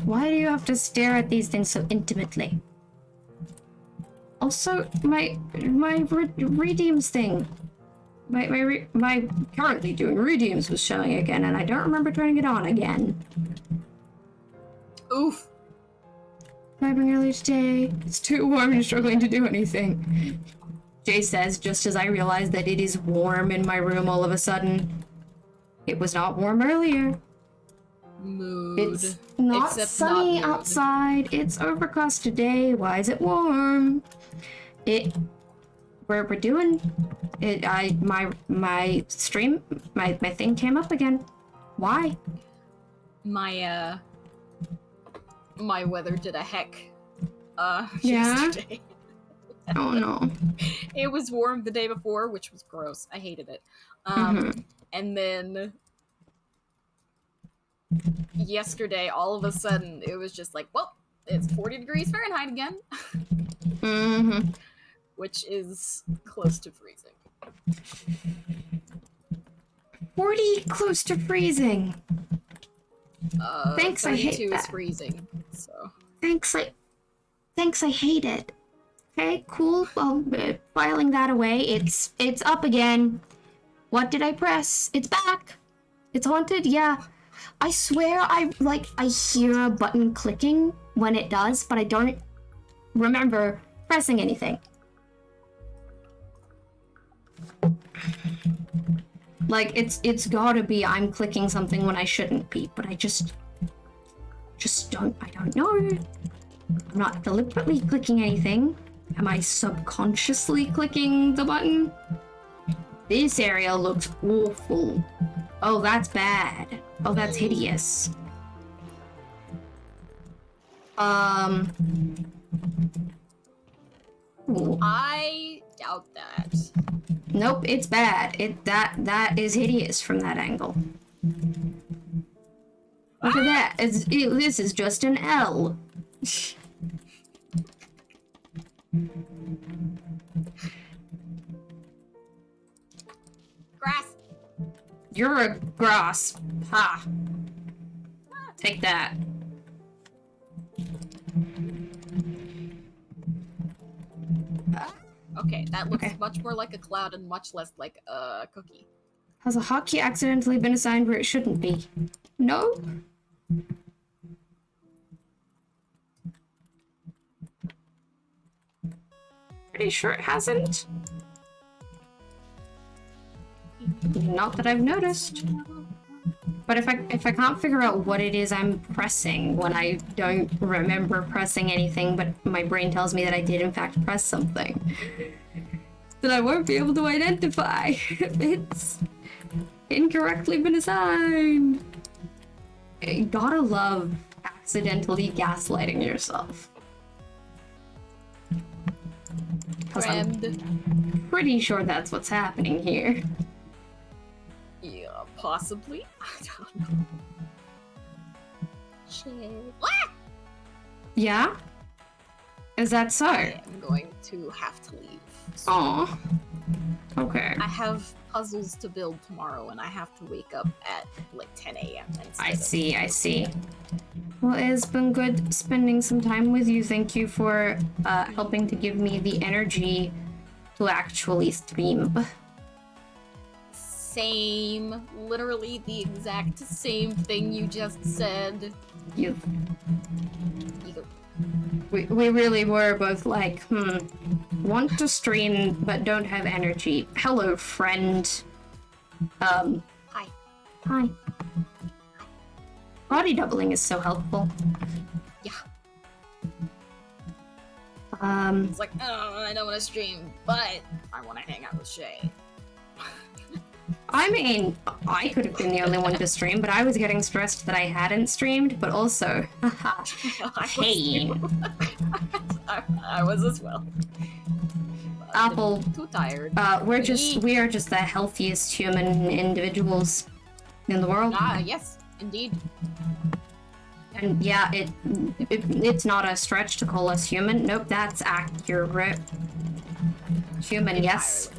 Why do you have to stare at these things so intimately? Also, my redeems thing. My currently doing redeems was showing again, and I don't remember turning it on again. Oof. Vibing early today. It's too warm and struggling to do anything. Jay says, just as I realize that it is warm in my room all of a sudden. It was not warm earlier. Mood. It's not Except sunny not mood. outside. It's overcast today. Why is it warm? We're doing it. My stream, my thing came up again. Why? My weather did a heck Yeah? yesterday. Oh no. It was warm the day before, which was gross. I hated it. And then yesterday, all of a sudden, it was just like, well, it's 40 degrees Fahrenheit again. Which is close to freezing. 40 close to freezing. Thanks, I hate 32 that. is freezing, so. Thanks, I hate it. Okay, cool. Well, filing that away. It's up again. What did I press? It's back. It's haunted. Yeah. I swear I hear a button clicking when it does, but I don't remember pressing anything. Like, it's gotta be I'm clicking something when I shouldn't be, but I just don't know. I'm not deliberately clicking anything. Am I subconsciously clicking the button? This area looks awful. Oh, that's bad. Oh, that's hideous. Ooh. I doubt that. Nope, it's bad. That is hideous from that angle. Look at that. This is just an L. Grass. You're a grass. Ha. Take that. Okay, that looks much more like a cloud and much less like a cookie. Has a hotkey accidentally been assigned where it shouldn't be? No? Pretty sure it hasn't. Not that I've noticed. But if I can't figure out what it is I'm pressing when I don't remember pressing anything, but my brain tells me that I did in fact press something, then I won't be able to identify if it's incorrectly been assigned. You gotta love accidentally gaslighting yourself. 'cause I'm friend. pretty sure that's what's happening here. Yeah, possibly. I don't know. Shit. Ah! Yeah? Is that so? I am going to have to leave. soon. Aw. Okay. I have puzzles to build tomorrow, and I have to wake up at like 10 a.m. I see. Well, it's been good spending some time with you. Thank you for helping to give me the energy to actually stream. Same, literally the exact same thing you just said. You. You- We really were both like, want to stream but don't have energy. Hello, friend. Hi. Hi. Body doubling is so helpful. Yeah. It's like, oh, I don't want to stream, but I want to hang out with Shay. I mean, I could have been the only one to stream, but I was getting stressed that I hadn't streamed, but also, haha, pain. I was as well. Apple, too tired. we are just the healthiest human individuals in the world. Yes, indeed. And yeah, it's not a stretch to call us human. Nope, that's accurate. Human, yes.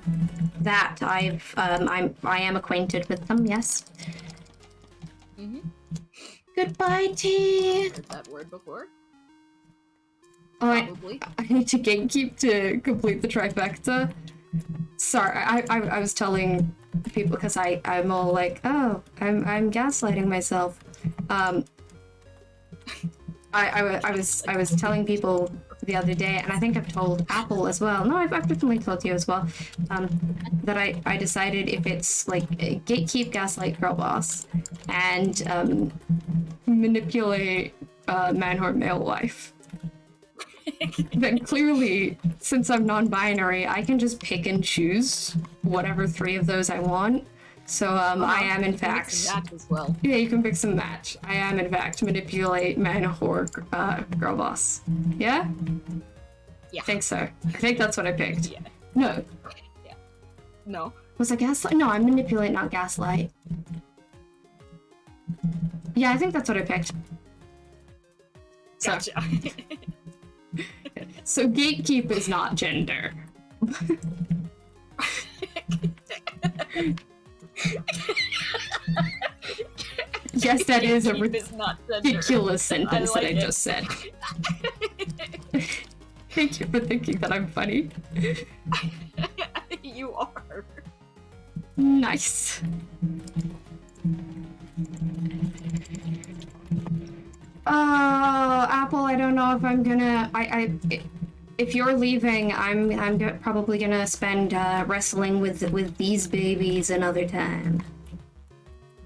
That I am acquainted with them, yes. Goodbye, tea. Heard that word before? Oh, Probably. I need to gatekeep to complete the trifecta. Sorry, I was telling people because I'm all like, oh, I'm gaslighting myself. I was telling people the other day, and I think I've told Apple as well. No, I've definitely told you as well. That I decided if it's like gatekeep, gaslight, girl boss, and manipulate man or male wife. Then clearly, since I'm non-binary, I can just pick and choose whatever 3 of those I want. So I am in fact. That as well. Yeah, you can mix and match. I am in fact manipulate man or girl boss. Yeah? Yeah. I think so. I think that's what I picked. Yeah. No. Yeah. No. Was I gaslight? No, I'm manipulate, not gaslight. Yeah, I think that's what I picked. So, Gotcha. so gatekeep is not gender. Yes, that is a ridiculous sentence that I just said. Thank you for thinking that I'm funny. You are. Nice. Apple, I don't know if I'm gonna. If you're leaving, I'm probably gonna spend wrestling with these babies another time.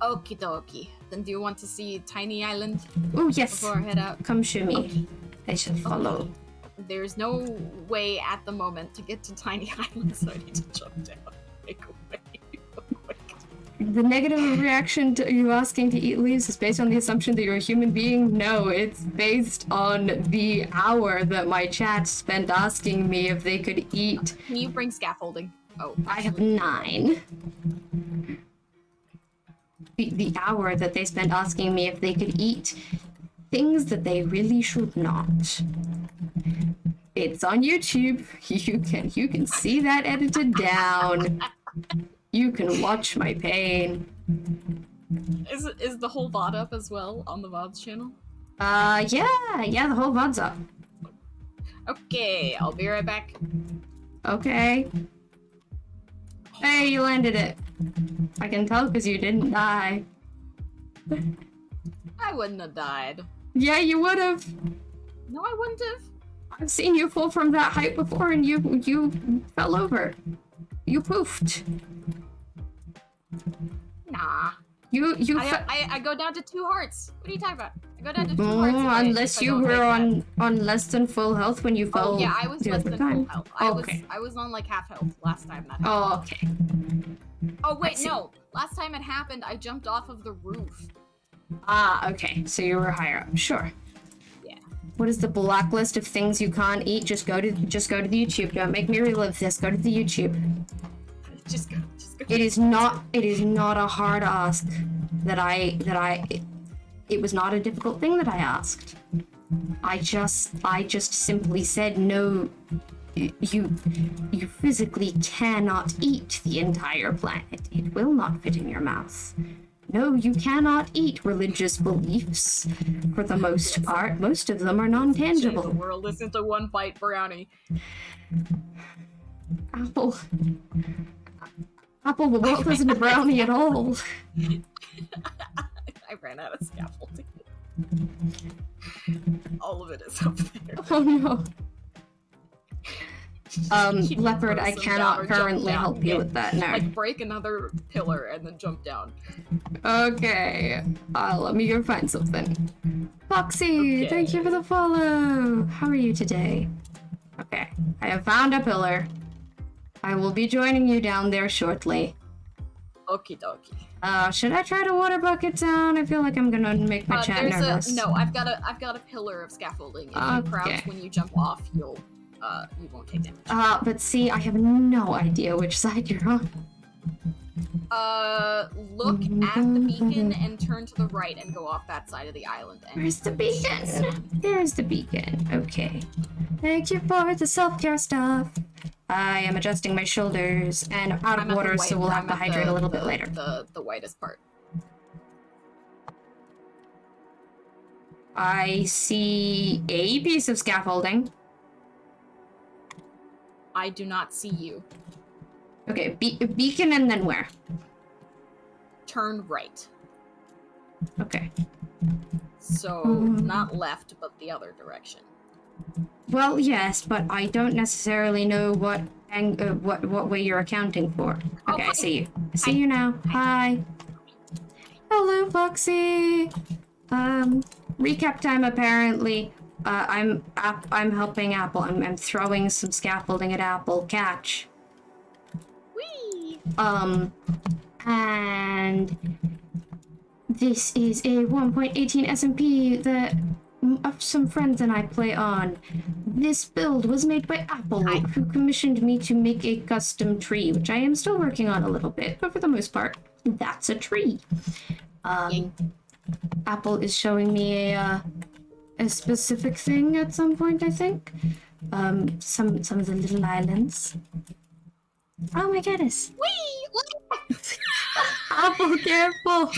Okie dokie. Then do you want to see Tiny Island? Oh yes. Before I head out. Come show me. Okay. I should follow. Okay. There's no way at the moment to get to Tiny Island, so I need to jump down. Make a way real quick. The negative reaction to you asking to eat leaves is based on the assumption that you're a human being? No, it's based on the hour that my chat spent asking me if they could eat. Can you bring scaffolding? Oh, I have 9. The hour that they spent asking me if they could eat things that they really should not. It's on YouTube. You can see that edited down. You can watch my pain. Is the whole VOD up as well on the VOD's channel? Yeah, the whole VOD's up. Okay, I'll be right back. Okay. Hey, you landed it. I can tell because you didn't die. I wouldn't have died. Yeah, you would have. No, I wouldn't have. I've seen you fall from that height before and you fell over. You poofed. Nah. I go down to 2 hearts. What are you talking about? I go down to 2 hearts. Unless you were on less than full health when you fell. Oh yeah, I was less than full health. Okay. I was on like half health last time that happened. Oh, okay. Oh wait, no. Last time it happened, I jumped off of the roof. Ah, okay. So you were higher up. Sure. Yeah. what is the blacklist of things you can't eat? Just go to the YouTube. Don't make me relive this. Go to the YouTube. Just go. It is not a hard ask it was not a difficult thing that I asked. I just simply said no. You physically cannot eat the entire planet. It will not fit in your mouth. No, you cannot eat religious beliefs. For the most part, most of them are non-tangible. The world isn't a one-bite brownie. Apple, the world isn't a brownie at all. I ran out of scaffolding. All of it is up there. Oh no. Leopard, I cannot currently help you with that, no. Like, break another pillar and then jump down. Okay. Let me go find something. Foxy, Okay. Thank you for the follow. How are you today? Okay. I have found a pillar. I will be joining you down there shortly. Okie dokie. Should I try to water bucket down? I feel like I'm gonna make my chat nervous. No, I've got a pillar of scaffolding. If you crouch when you jump off, you won't take damage. But see, I have no idea which side you're on. Look at the beacon and turn to the right and go off that side of the island. Where's the beacon? There's the beacon. Okay. Thank you for the self-care stuff. I am adjusting my shoulders and I'm out of water, so we'll have to hydrate a little bit later. The whitest part. I see a piece of scaffolding. I do not see you. Okay, beacon and then where? Turn right. Okay. So, not left, but the other direction. Well, yes, but I don't necessarily know what way you're accounting for. Okay, I see you. I see you now. Hi. Hello, Foxy. Recap time apparently. I'm helping Apple. I'm throwing some scaffolding at Apple. Catch. Whee! And this is a 1.18 SMP that some friends and I play on. This build was made by Apple, who commissioned me to make a custom tree, which I am still working on a little bit, but for the most part, that's a tree. Apple is showing me a specific thing at some point, I think. Some of the little islands. Oh my goodness. Whee! Apple, careful!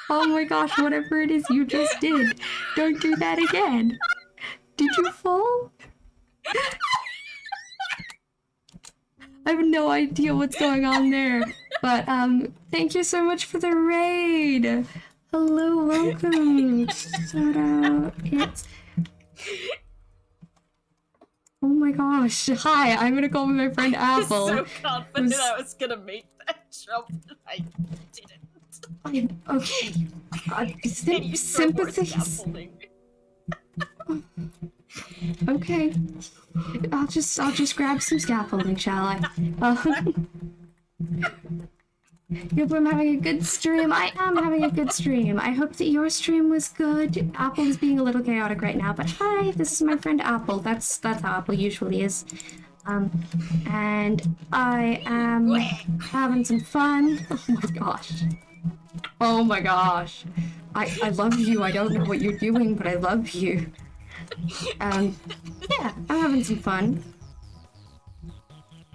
Oh my gosh, whatever it is you just did, don't do that again. Did you fall? I have no idea what's going on there, but thank you so much for the raid. Hello, welcome. Shout out. Oh my gosh. Hi, I'm gonna call my friend Apple. I was so confident I was gonna make that jump, and I didn't. Okay. Sympathies. Okay. I'll just grab some scaffolding, shall I? Yep, I'm having a good stream. I am having a good stream. I hope that your stream was good. Apple is being a little chaotic right now, but hi, this is my friend Apple. That's how Apple usually is. And I am having some fun. Oh my gosh. Oh my gosh. I love you. I don't know what you're doing, but I love you. Yeah, I'm having some fun.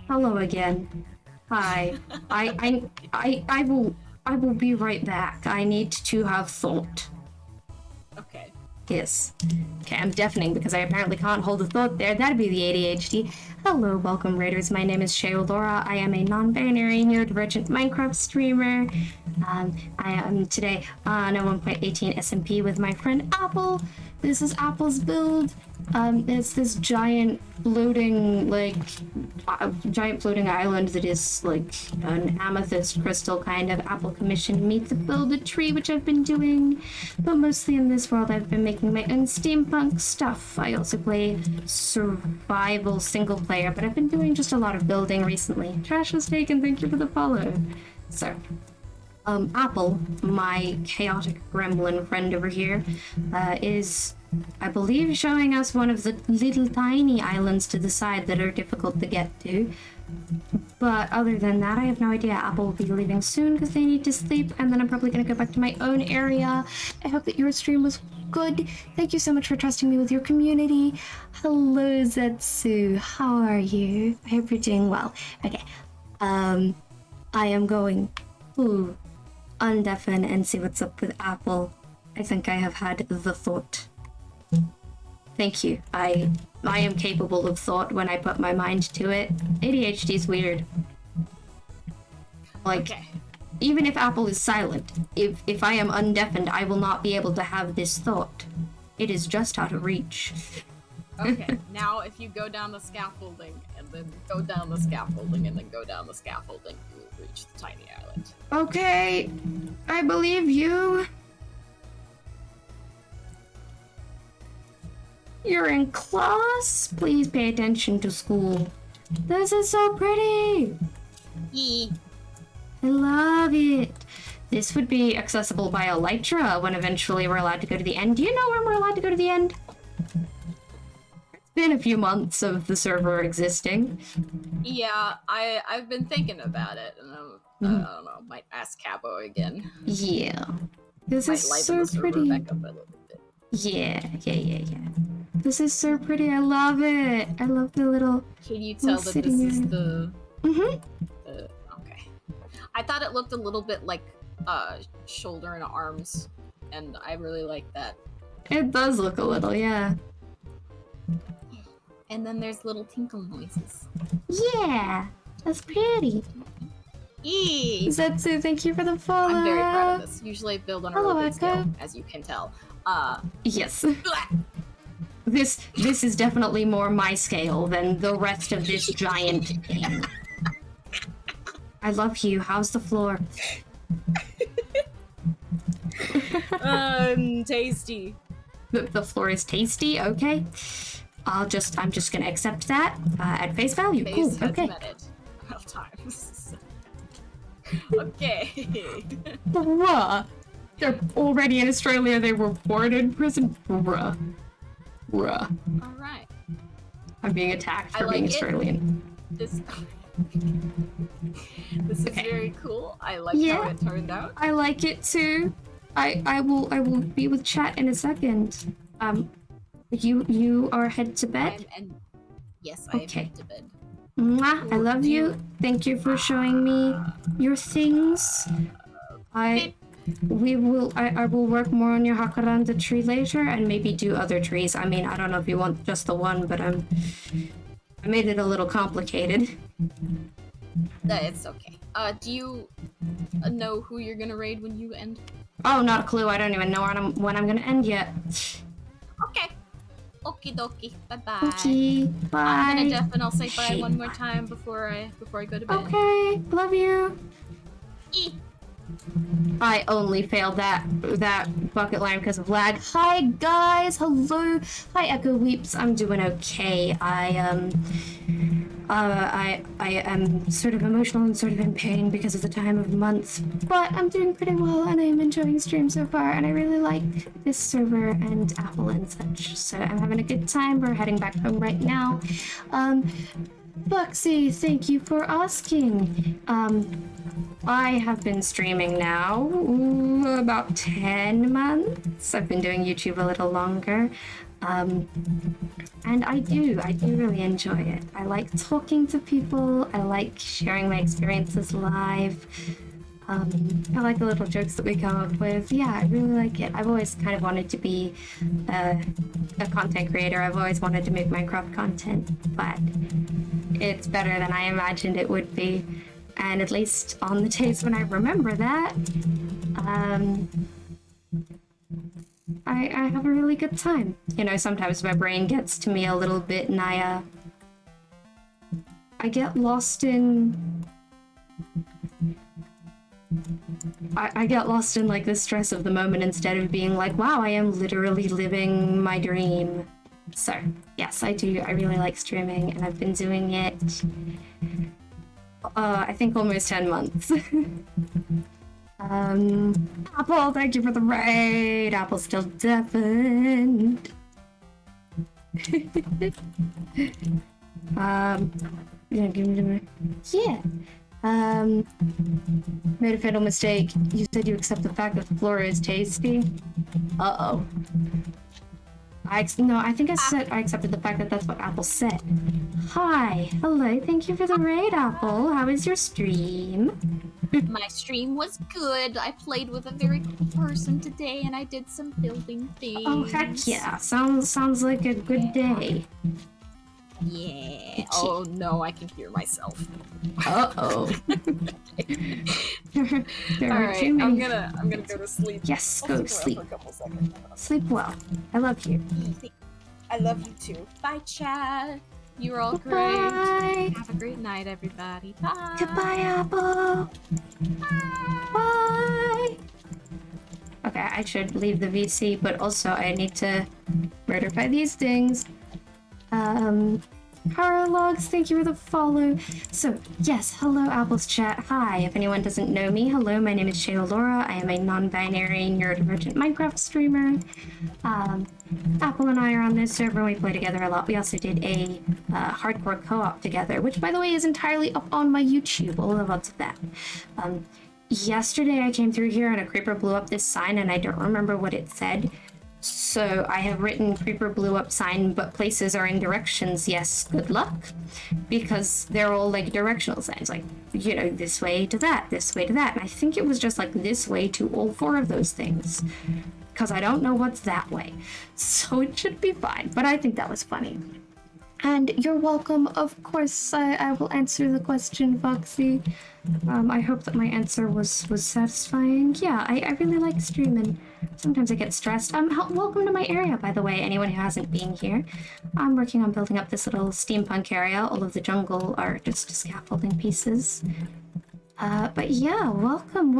Hello again. Hi. I will be right back. I need to have thought. Okay. Yes. Okay, I'm deafening because I apparently can't hold a thought there. That'd be the ADHD. Hello, welcome raiders. My name is Shayolora. I am a non-binary neurodivergent Minecraft streamer. I am today on a 1.18 SMP with my friend Apple. This is Apple's build. It's this giant floating island that is like an amethyst crystal kind of. Apple commissioned me to build a tree, which I've been doing, but mostly in this world I've been making my own steampunk stuff. I also play survival single player, but I've been doing just a lot of building recently. Trash was taken, thank you for the follow. So, Apple, my chaotic gremlin friend over here, is, I believe, showing us one of the little tiny islands to the side that are difficult to get to. But other than that, I have no idea. Apple will be leaving soon because they need to sleep, and then I'm probably going to go back to my own area. I hope that your stream was good. Thank you so much for trusting me with your community. Hello, Zetsu. How are you? I hope you're doing well. Okay. I am going to undeafen and see what's up with Apple. I think I have had the thought. Thank you. I am capable of thought when I put my mind to it. ADHD is weird. Like, Okay. even if Apple is silent, if I am undeafened, I will not be able to have this thought. It is just out of reach. Okay, now if you go down the scaffolding, and then go down the scaffolding, and then go down the scaffolding, you will reach the tiny island. Okay, I believe you. You're in class? Please pay attention to school. This is so pretty. Yee. I love it. This would be accessible by Elytra when eventually we're allowed to go to the end. Do you know when we're allowed to go to the end? It's been a few months of the server existing. Yeah, I've been thinking about it, and I don't know, might ask Cabo again. Yeah. This Might is liven so the server pretty. back up a little bit. Yeah. This is so pretty. I love it. I love the little... Can you tell that this is the... okay. I thought it looked a little bit like shoulder and arms, and I really like that. It does look a little, yeah. And then there's little tinkle noises. Yeah, that's pretty. Eee! Zetsu, thank you for the follow. I'm very proud of this. Usually I build on a Hello, really big Echo. scale, as you can tell. Yes. This is definitely more my scale than the rest of this giant thing. I love you. How's the floor? Tasty. The floor is tasty. Okay. I'm just gonna accept that at face value. Face Cool. has Okay. met it 12 times. Okay. Bruh. They're already in Australia. They were born in prison. Bruh. All right. I'm being attacked for I being like it. Australian. This is Okay. very cool. I like Yeah. how it turned out. I like it too. I will be with chat in a second. You are head to bed. Yes, I Okay. am to bed. Mwah, I love you. Thank you for showing me your things. I will work more on your Jacaranda tree later and maybe do other trees. I mean, I don't know if you want just the one, but I made it a little complicated. It's okay. Do you know who you're gonna raid when you end? Oh, not a clue. I don't even know when I'm gonna end yet. Okay. Okie dokie. Bye bye. Okay, bye. I'm gonna def and I'll say bye Shit. one more time before I go to bed. Okay, love you. Eee. I only failed that bucket line because of lag. Hi guys, hello. Hi Echo Weeps. I'm doing okay. I am sort of emotional and sort of in pain because of the time of month, but I'm doing pretty well and I'm enjoying stream so far and I really like this server and Apple and such. So I'm having a good time. We're heading back home right now. Buxy, thank you for asking. I have been streaming now about 10 months. I've been doing YouTube a little longer. And I do really enjoy it. I like talking to people. I like sharing my experiences live. I like the little jokes that we come up with. Yeah, I really like it. I've always kind of wanted to be a content creator. I've always wanted to make Minecraft content, but it's better than I imagined it would be. And at least on the days when I remember that, I have a really good time. You know, sometimes my brain gets to me a little bit and I get lost in... I get lost in like the stress of the moment instead of being like, wow, I am literally living my dream. So, yes, I do. I really like streaming and I've been doing it, I think almost 10 months. Apple, thank you for the raid. Apple's still deafened. Yeah. Made a fatal mistake. You said you accept the fact that the flora is tasty. Uh-oh. No, I think I said I accepted the fact that that's what Apple said. Hi. Hello. Thank you for the raid, Apple. How is your stream? My stream was good. I played with a very cool person today, and I did some building things. Oh, heck yeah. Sounds like a good day. Yeah. Oh, no, I can hear myself. Uh-oh. there are Alright, too many. I'm gonna go to sleep. Yes, go sleep. For a couple seconds. Sleep well. I love you. I love you too. Bye, Chad. You're all great. Bye. Have a great night, everybody. Bye. Goodbye, Apple. Bye. Okay, I should leave the VC, but also I need to murderify these things. Logs, thank you for the follow. So, yes, hello, Apple's chat. Hi, if anyone doesn't know me, hello, my name is Shayla Laura. I am a non-binary neurodivergent Minecraft streamer. Apple and I are on this server, we play together a lot. We also did a hardcore co-op together, which, by the way, is entirely up on my YouTube. We'll have lots of that. Yesterday I came through here and a creeper blew up this sign and I don't remember what it said. So I have written creeper blew up sign, but places are in directions. Yes, good luck. Because they're all like directional signs, like, you know, this way to that, this way to that. And I think it was just like this way to all four of those things. Because I don't know what's that way. So it should be fine, but I think that was funny. And you're welcome, of course. I will answer the question, Foxy. I hope that my answer was satisfying. Yeah, I really like streaming. Sometimes I get stressed. Welcome to my area, by the way, anyone who hasn't been here. I'm working on building up this little steampunk area. All of the jungle are just scaffolding pieces. But yeah, welcome.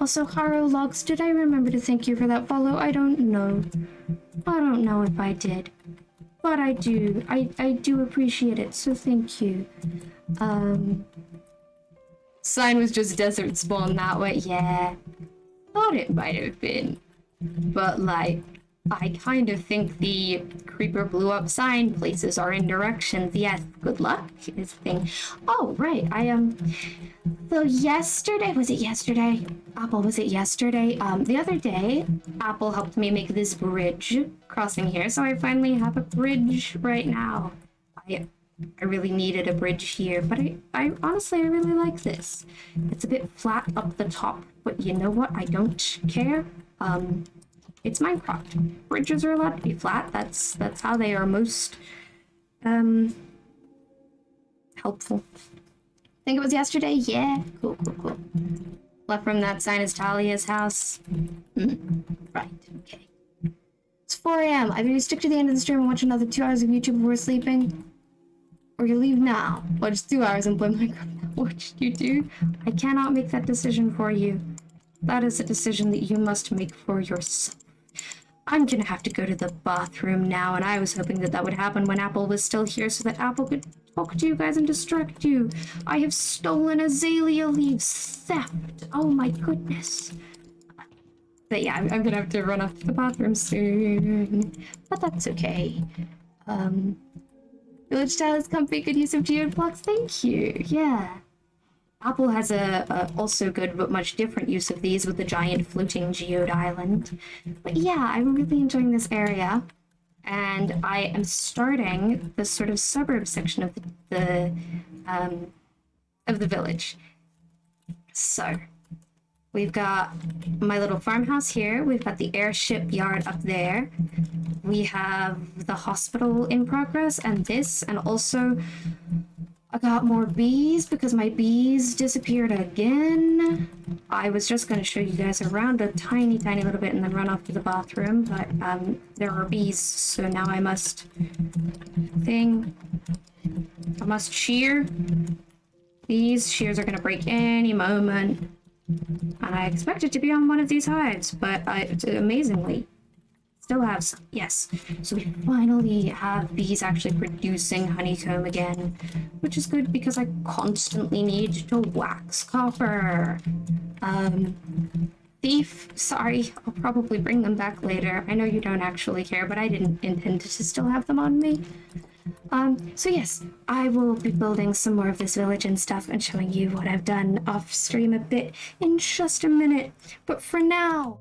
Also, Haro Logs, did I remember to thank you for that follow? I don't know. I don't know if I did. But I do. I do appreciate it, so thank you. Sign was just desert spawn that way. Yeah. Thought it might have been. But, like, I kind of think the creeper blew up sign places are in directions. Yes, good luck is the thing. Oh, right. So yesterday, was it yesterday? Apple, was it yesterday? The other day, Apple helped me make this bridge crossing here, so I finally have a bridge right now. I really needed a bridge here, but I honestly, I really like this. It's a bit flat up the top, but you know what? I don't care. It's Minecraft. Bridges are allowed to be flat. That's how they are most helpful. Think it was yesterday? Yeah. Cool. Left from that sign is Talia's house. Right. Okay. It's 4 a.m. Either you stick to the end of the stream and watch another 2 hours of YouTube before sleeping, or you leave now. Watch 2 hours and play Minecraft. What should you do? I cannot make that decision for you. That is a decision that you must make for yourself. I'm gonna have to go to the bathroom now, and I was hoping that would happen when Apple was still here so that Apple could talk to you guys and distract you. I have stolen azalea leaves. Theft. Oh my goodness. But yeah, I'm gonna have to run off to the bathroom soon. But that's okay. Village style is comfy, good use of geode blocks. Thank you. Yeah. Apple has a also good but much different use of these with the giant floating geode island. But yeah, I'm really enjoying this area, and I am starting the sort of suburb section of the village. So we've got my little farmhouse here. We've got the airship yard up there. We have the hospital in progress, and this, and also I got more bees because my bees disappeared again. I was just going to show you guys around a tiny little bit and then run off to the bathroom, but there are bees, so now I must shear. These shears are going to break any moment, and I expect it to be on one of these hives, but amazingly, Still have some, yes. So we finally have bees actually producing honeycomb again, which is good because I constantly need to wax copper. Thief, sorry, I'll probably bring them back later. I know you don't actually care, but I didn't intend to still have them on me. So yes, I will be building some more of this village and stuff and showing you what I've done off stream a bit in just a minute. But for now...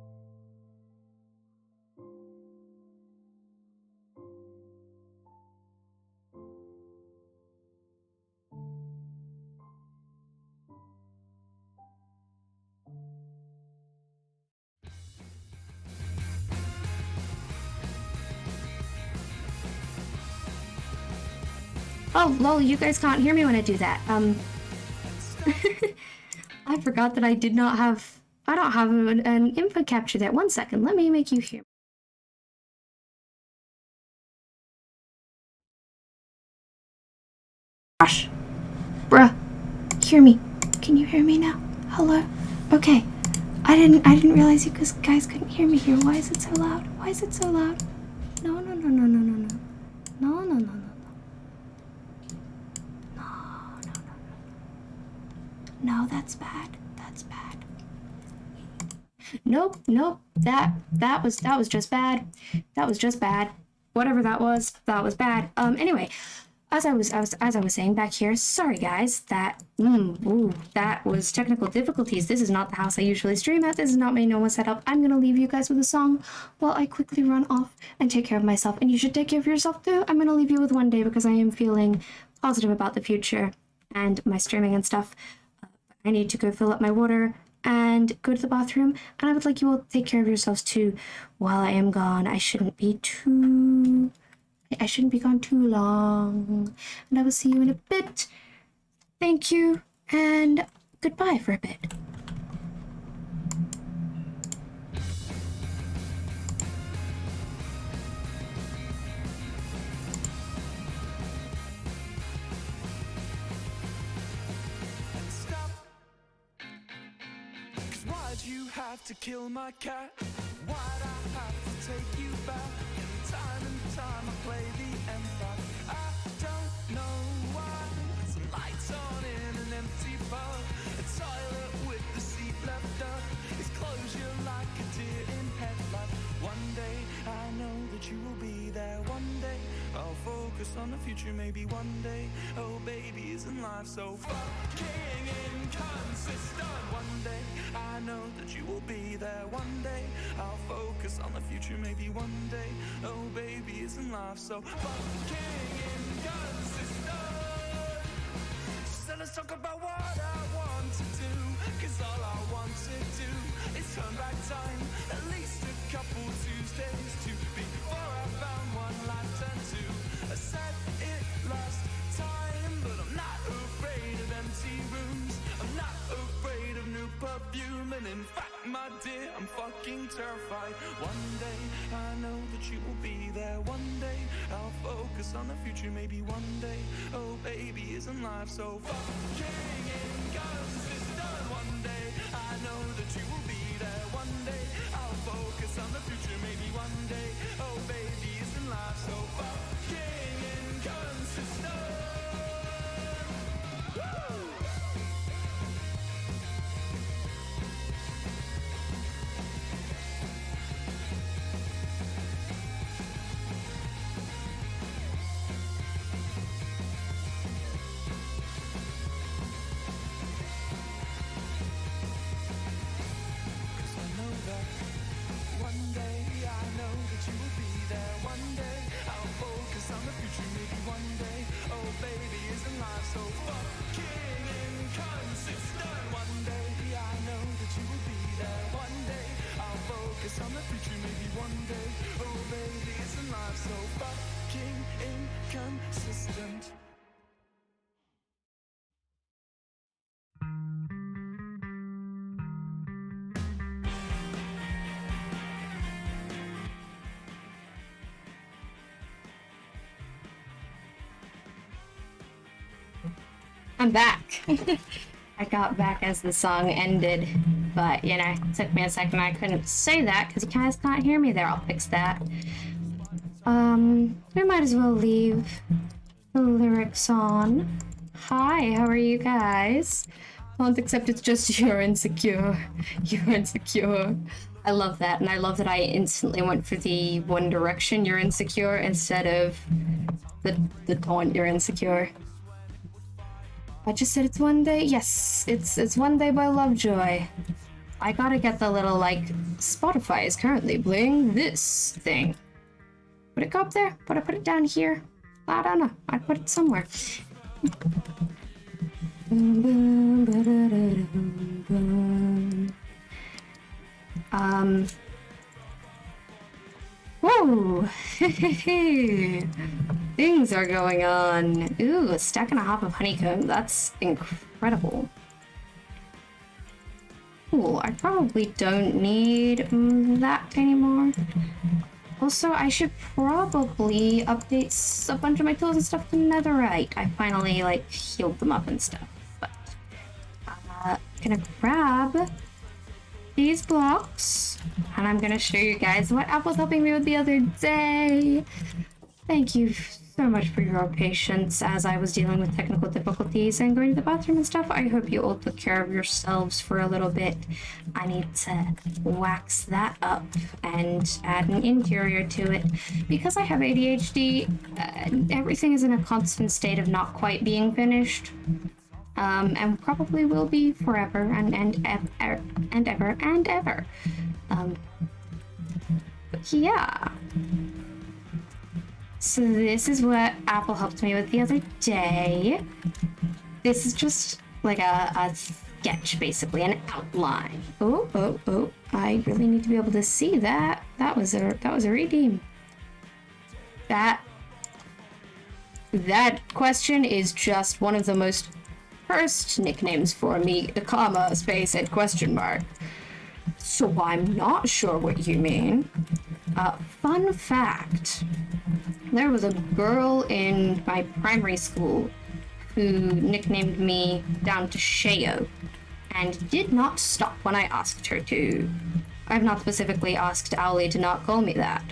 Oh, lol, you guys can't hear me when I do that. I forgot that I don't have an input capture there. 1 second, let me make you hear. Gosh. Bruh, hear me. Can you hear me now? Hello? Okay. I didn't realize you guys couldn't hear me here. Why is it so loud? Why is it so loud? No, no, no, no, no, no, no. No, no, no, no. No, that's bad. That's bad. Nope, nope. That was just bad. That was just bad. Whatever that was bad. Anyway, as I was saying back here, sorry guys, that was technical difficulties. This is not the house I usually stream at. This is not my normal setup. I'm gonna leave you guys with a song while I quickly run off and take care of myself. And you should take care of yourself too. I'm gonna leave you with one day because I am feeling positive about the future and my streaming and stuff. I need to go fill up my water and go to the bathroom, and I would like you all to take care of yourselves too while I am gone. I shouldn't be gone too long, and I will see you in a bit. Thank you, and goodbye for a bit. Why'd you have to kill my cat? Why'd I have to take you back? And time I play the empath. I don't know why. Some lights on in an empty bar, a toilet with the seat left up. It's closure like a deer in headlight. One day I know that you will be there. One day I'll focus on the future. Maybe one day, oh baby, isn't life so fucking inconsistent? One day I know that you will be there. One day I'll focus on the future. Maybe one day, oh baby, isn't life so fucking inconsistent? So let's talk about what I want to do, cause all I want to do is turn back time at least a couple Tuesdays to before I found one life turned to. I said it last time, but I'm not afraid of empty rooms. I'm not afraid of new perfume, and in fact, my dear, I'm fucking terrified. One day I know that you will be there. One day I'll focus on the future. Maybe one day, oh baby, isn't life so fucking inconsistent? One day I know that you will be there. One day I'll focus on the future. Maybe one day, oh baby, isn't life so fucking inconsistent? Woo! On the future, maybe one day, oh baby, isn't life so fucking inconsistent? I'm back. I got back as the song ended. but you know, it took me a second. I couldn't say that because you guys can't hear me there. I'll fix that. We might as well leave the lyrics on. Hi, how are you guys? Except it's just you're insecure. You're insecure. I love that, and I love that I instantly went for the One Direction you're insecure instead of the taunt you're insecure. I just said it's one day. Yes, it's One Day by Lovejoy. I gotta get the little like Spotify is currently playing this thing. Would it go up there? Would I put it down here? I don't know. I'd put it somewhere. Whoa! Things are going on. Ooh, a stack and a half of honeycomb. That's incredible. Cool. I probably don't need that anymore. Also, I should probably update a bunch of my tools and stuff to netherite. I finally, like, healed them up and stuff. But, gonna grab these blocks, and I'm gonna show you guys what Apple was helping me with the other day. Thank you so much for your patience as I was dealing with technical difficulties and going to the bathroom and stuff. I hope you all took care of yourselves for a little bit. I need to wax that up and add an interior to it. Because I have ADHD, everything is in a constant state of not quite being finished. And probably will be forever and ever. But yeah. So this is what Apple helped me with the other day. This is just like a sketch, basically, an outline. Oh, I really need to be able to see that. That was a redeem. That question is just one of the most cursed nicknames for me, the comma, space, and question mark. So I'm not sure what you mean. Fun fact. There was a girl in my primary school who nicknamed me down to Shayo and did not stop when I asked her to. I've not specifically asked Owly to not call me that.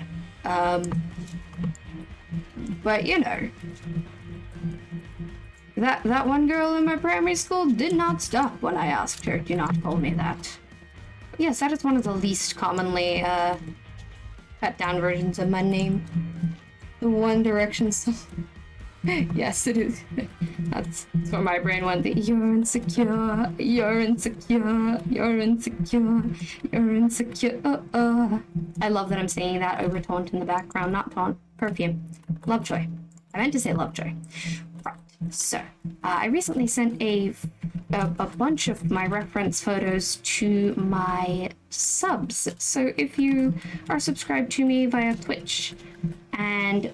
But you know, that one girl in my primary school did not stop when I asked her to not call me that. But yes, that is one of the least commonly cut down versions of my name. The One Direction song. Yes, it is. That's where my brain went. You're insecure, you're insecure, you're insecure, you're insecure. I love that I'm singing that over taunt in the background. Not taunt, perfume. Lovejoy. I meant to say Lovejoy. Right. So, I recently sent a bunch of my reference photos to my subs. So if you are subscribed to me via Twitch and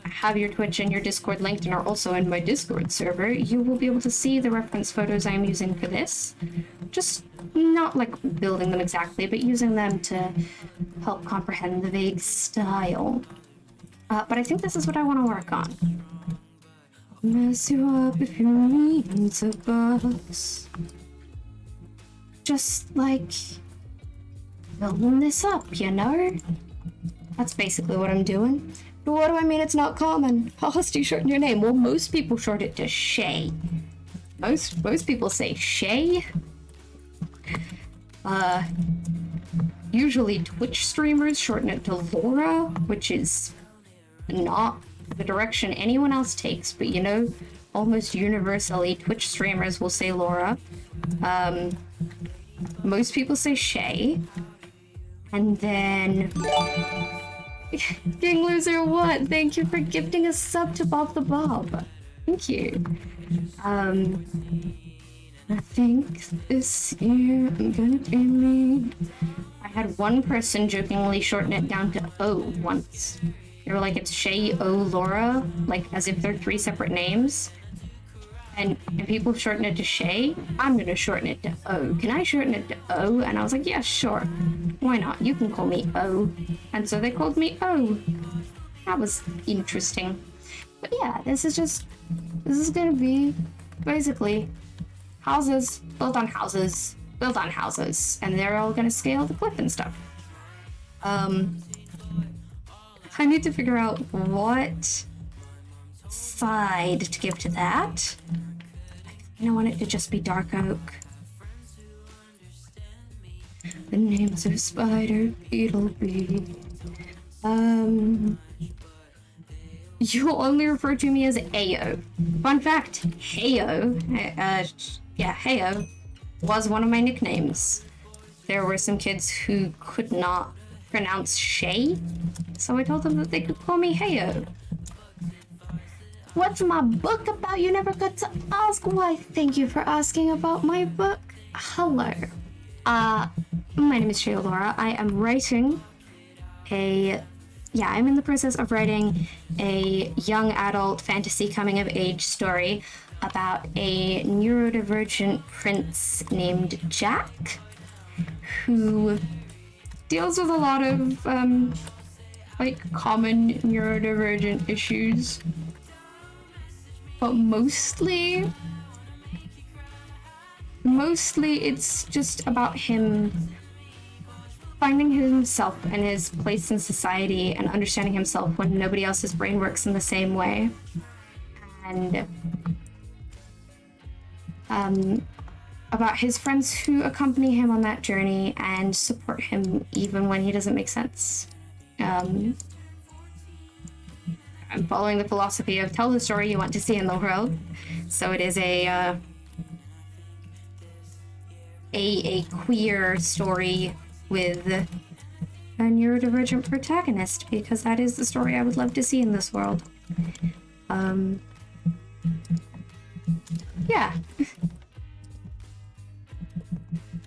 have your Twitch and your Discord linked and are also in my Discord server, you will be able to see the reference photos I'm using for this. Just not like building them exactly, but using them to help comprehend the vague style. But I think this is what I want to work on. Mess you up if you mean to bust. Just like building this up, you know? That's basically what I'm doing. But what do I mean it's not common? How else do you shorten your name? Well, most people short it to Shay. Most people say Shay. Usually Twitch streamers shorten it to Laura, which is not the direction anyone else takes, but you know, almost universally Twitch streamers will say Laura. Most people say Shay. And then King Loser what? Thank you for gifting a sub to Bob the Bob. Thank you. I think this year I'm gonna be me. I had one person jokingly shorten it down to O once. They were like, it's Shay O Laura, like as if they're three separate names. And people shorten it to Shay. I'm gonna shorten it to O. Can I shorten it to O? And I was like, yeah, sure. Why not? You can call me O. And so they called me O. That was interesting. But yeah, this is gonna be basically houses built on houses built on houses, and they're all gonna scale the cliff and stuff. I need to figure out what side to give to that. I don't want it to just be dark oak. The names of Spider, Beetlebee. You'll only refer to me as Ayo. Fun fact, Heyo, Heyo was one of my nicknames. There were some kids who could not pronounce Shay, so I told them that they could call me Heyo. What's my book about? You never got to ask. Why, thank you for asking about my book. Hello. My name is Shay Laura. I am writing I'm in the process of writing a young adult fantasy coming of age story about a neurodivergent prince named Jack, who deals with a lot of common neurodivergent issues, but mostly it's just about him finding himself and his place in society and understanding himself when nobody else's brain works in the same way. And about his friends who accompany him on that journey and support him even when he doesn't make sense. I'm following the philosophy of tell the story you want to see in the world. So it is a queer story with a neurodivergent protagonist, because that is the story I would love to see in this world. Yeah.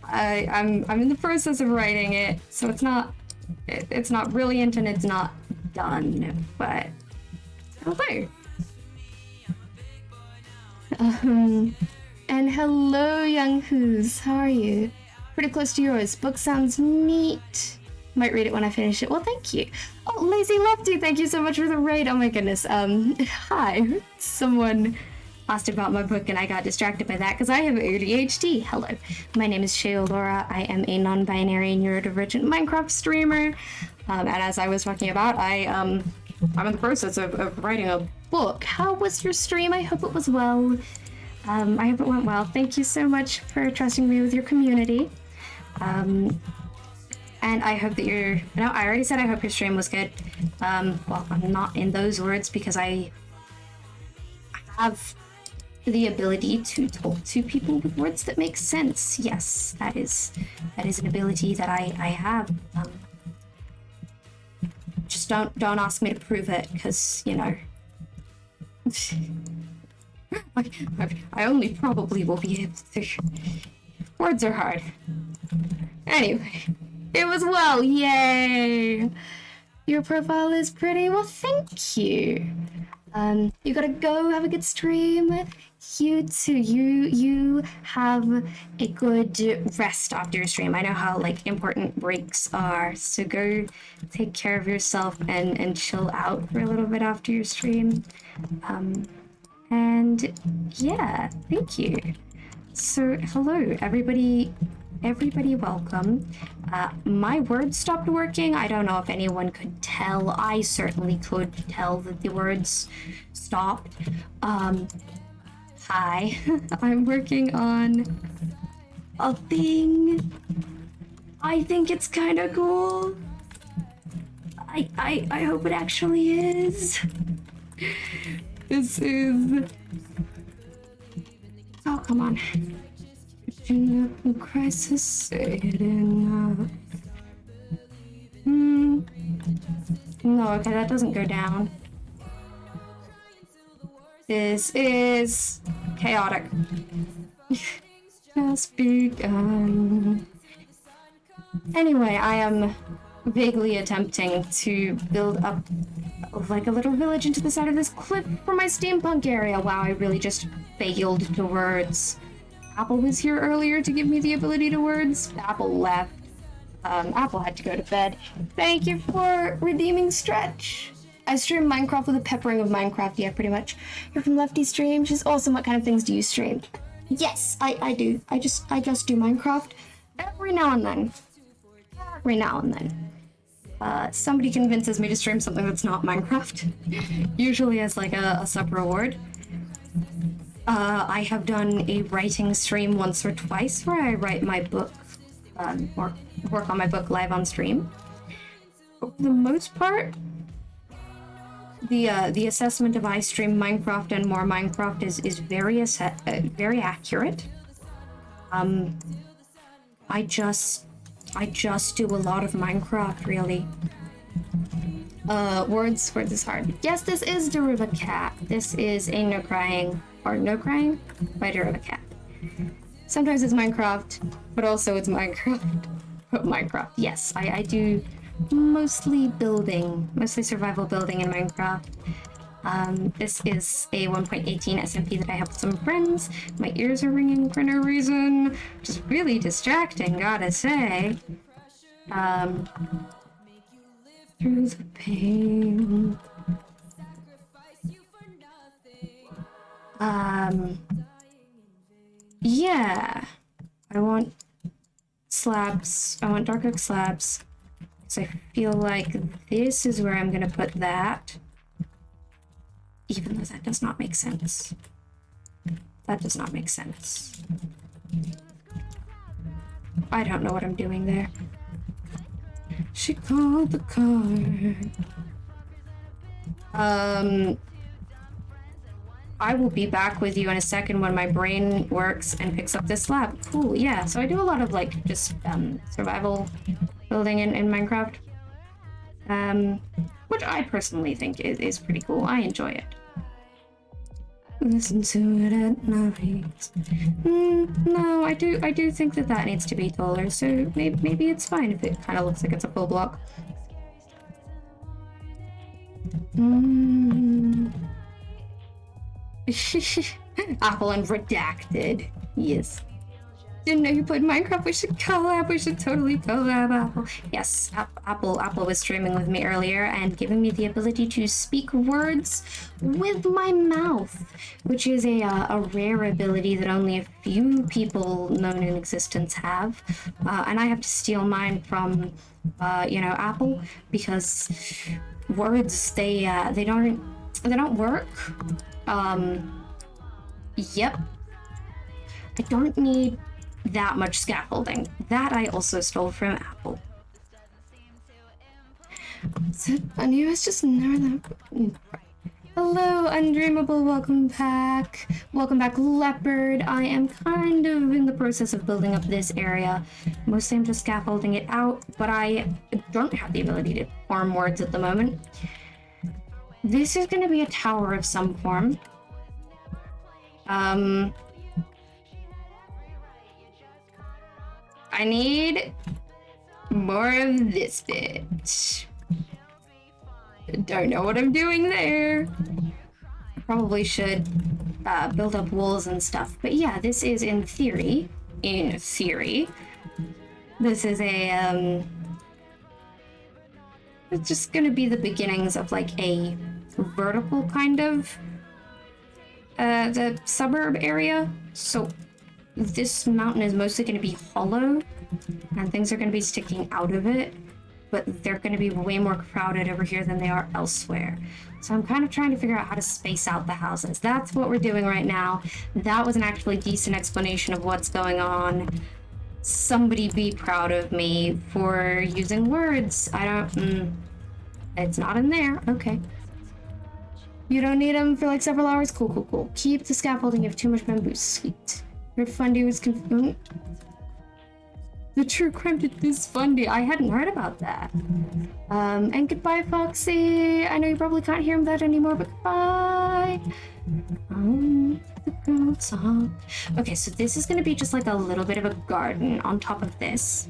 I'm in the process of writing it, so it's not brilliant and it's not done, but hello. And hello, young who's. How are you? Pretty close to yours. Book sounds neat. Might read it when I finish it. Well, thank you. Oh, Lazy Lefty, thank you so much for the raid. Oh my goodness. Hi. Someone asked about my book and I got distracted by that because I have ADHD. Hello. My name is Shay Laura. I am a non-binary neurodivergent Minecraft streamer. And as I was talking about, I'm in the process of writing a book. How was your stream? I hope it was well. I hope it went well. Thank you so much for trusting me with your community. And I hope that I already said I hope your stream was good. Well, I'm not in those words because I have the ability to talk to people with words that make sense. Yes, that is an ability that I have. Just don't ask me to prove it, because, you know, I only probably will be able to. Words are hard. Anyway, it was well, yay! Your profile is pretty. Well, thank you. You gotta go have a good stream. You too. You have a good rest after your stream. I know how important breaks are, so go take care of yourself and chill out for a little bit after your stream. And yeah, thank you. So hello, everybody, welcome. My words stopped working. I don't know if anyone could tell. I certainly could tell that the words stopped. Hi, I'm working on a thing. I think it's kind of cool. I hope it actually is. This is... Oh, come on. Crisis setting up. No, okay, that doesn't go down. This is chaotic. Just begun. Anyway, I am vaguely attempting to build up a little village into the side of this cliff for my steampunk area. Wow, I really just failed to words. Apple was here earlier to give me the ability to words. Apple left. Apple had to go to bed. Thank you for redeeming Stretch. I stream Minecraft with a peppering of Minecraft, yeah, pretty much. You're from Lefty Stream. She's awesome. What kind of things do you stream? Yes, I do. I just do Minecraft every now and then. Every now and then. Somebody convinces me to stream something that's not Minecraft, usually as like a sub reward. I have done a writing stream once or twice where I write my book, or work on my book live on stream. But for the most part, the assessment of I stream Minecraft and more Minecraft is very very accurate. I just do a lot of Minecraft, really. Words is hard. Yes, this is Deriva Cat. This is a no crying by Deriva Cat. Sometimes it's Minecraft, but also it's Minecraft. But Minecraft, yes, I do mostly survival building in Minecraft. This is a 1.18 SMP that I have with some friends. My ears are ringing for no reason, which is really distracting, gotta say. Through the pain. Yeah. I want slabs. I want dark oak slabs. So I feel like this is where I'm gonna put that. Even though that does not make sense. That does not make sense. I don't know what I'm doing there. She called the car. I will be back with you in a second when my brain works and picks up this slab. Cool, yeah. So I do a lot of like just survival building in Minecraft. Which I personally think is pretty cool. I enjoy it. Listen to it at night. No, I do think that needs to be taller, so maybe it's fine if it kind of looks like it's a full block. Apple and redacted. Yes. Didn't know you played Minecraft. We should collab. We should totally collab, Apple. Yes, Apple was streaming with me earlier and giving me the ability to speak words with my mouth, which is a rare ability that only a few people known in existence have. And I have to steal mine from, Apple, because words they don't work. Yep. I don't need that much scaffolding. That I also stole from Apple. So funny, I was just never that. Hello, Undreamable, welcome back. Welcome back, Leopard. I am kind of in the process of building up this area. Mostly I'm just scaffolding it out, but I don't have the ability to form words at the moment. This is gonna be a tower of some form. I need more of this bit. Don't know what I'm doing there. I probably should build up walls and stuff. But yeah, this is in theory, this is a, it's just gonna be the beginnings of like a vertical kind of, the suburb area. So this mountain is mostly going to be hollow, and things are going to be sticking out of it, but they're going to be way more crowded over here than they are elsewhere. So I'm kind of trying to figure out how to space out the houses. That's what we're doing right now. That was an actually decent explanation of what's going on. Somebody be proud of me for using words. It's not in there. Okay. You don't need them for like several hours? Cool. Keep the scaffolding. You have too much bamboo. Sweet. Your Fundy was confused. The true crime did this Fundy. I hadn't heard about that. And goodbye, Foxy. I know you probably can't hear that anymore, but goodbye. The girl talk. Okay, so this is gonna be just like a little bit of a garden on top of this.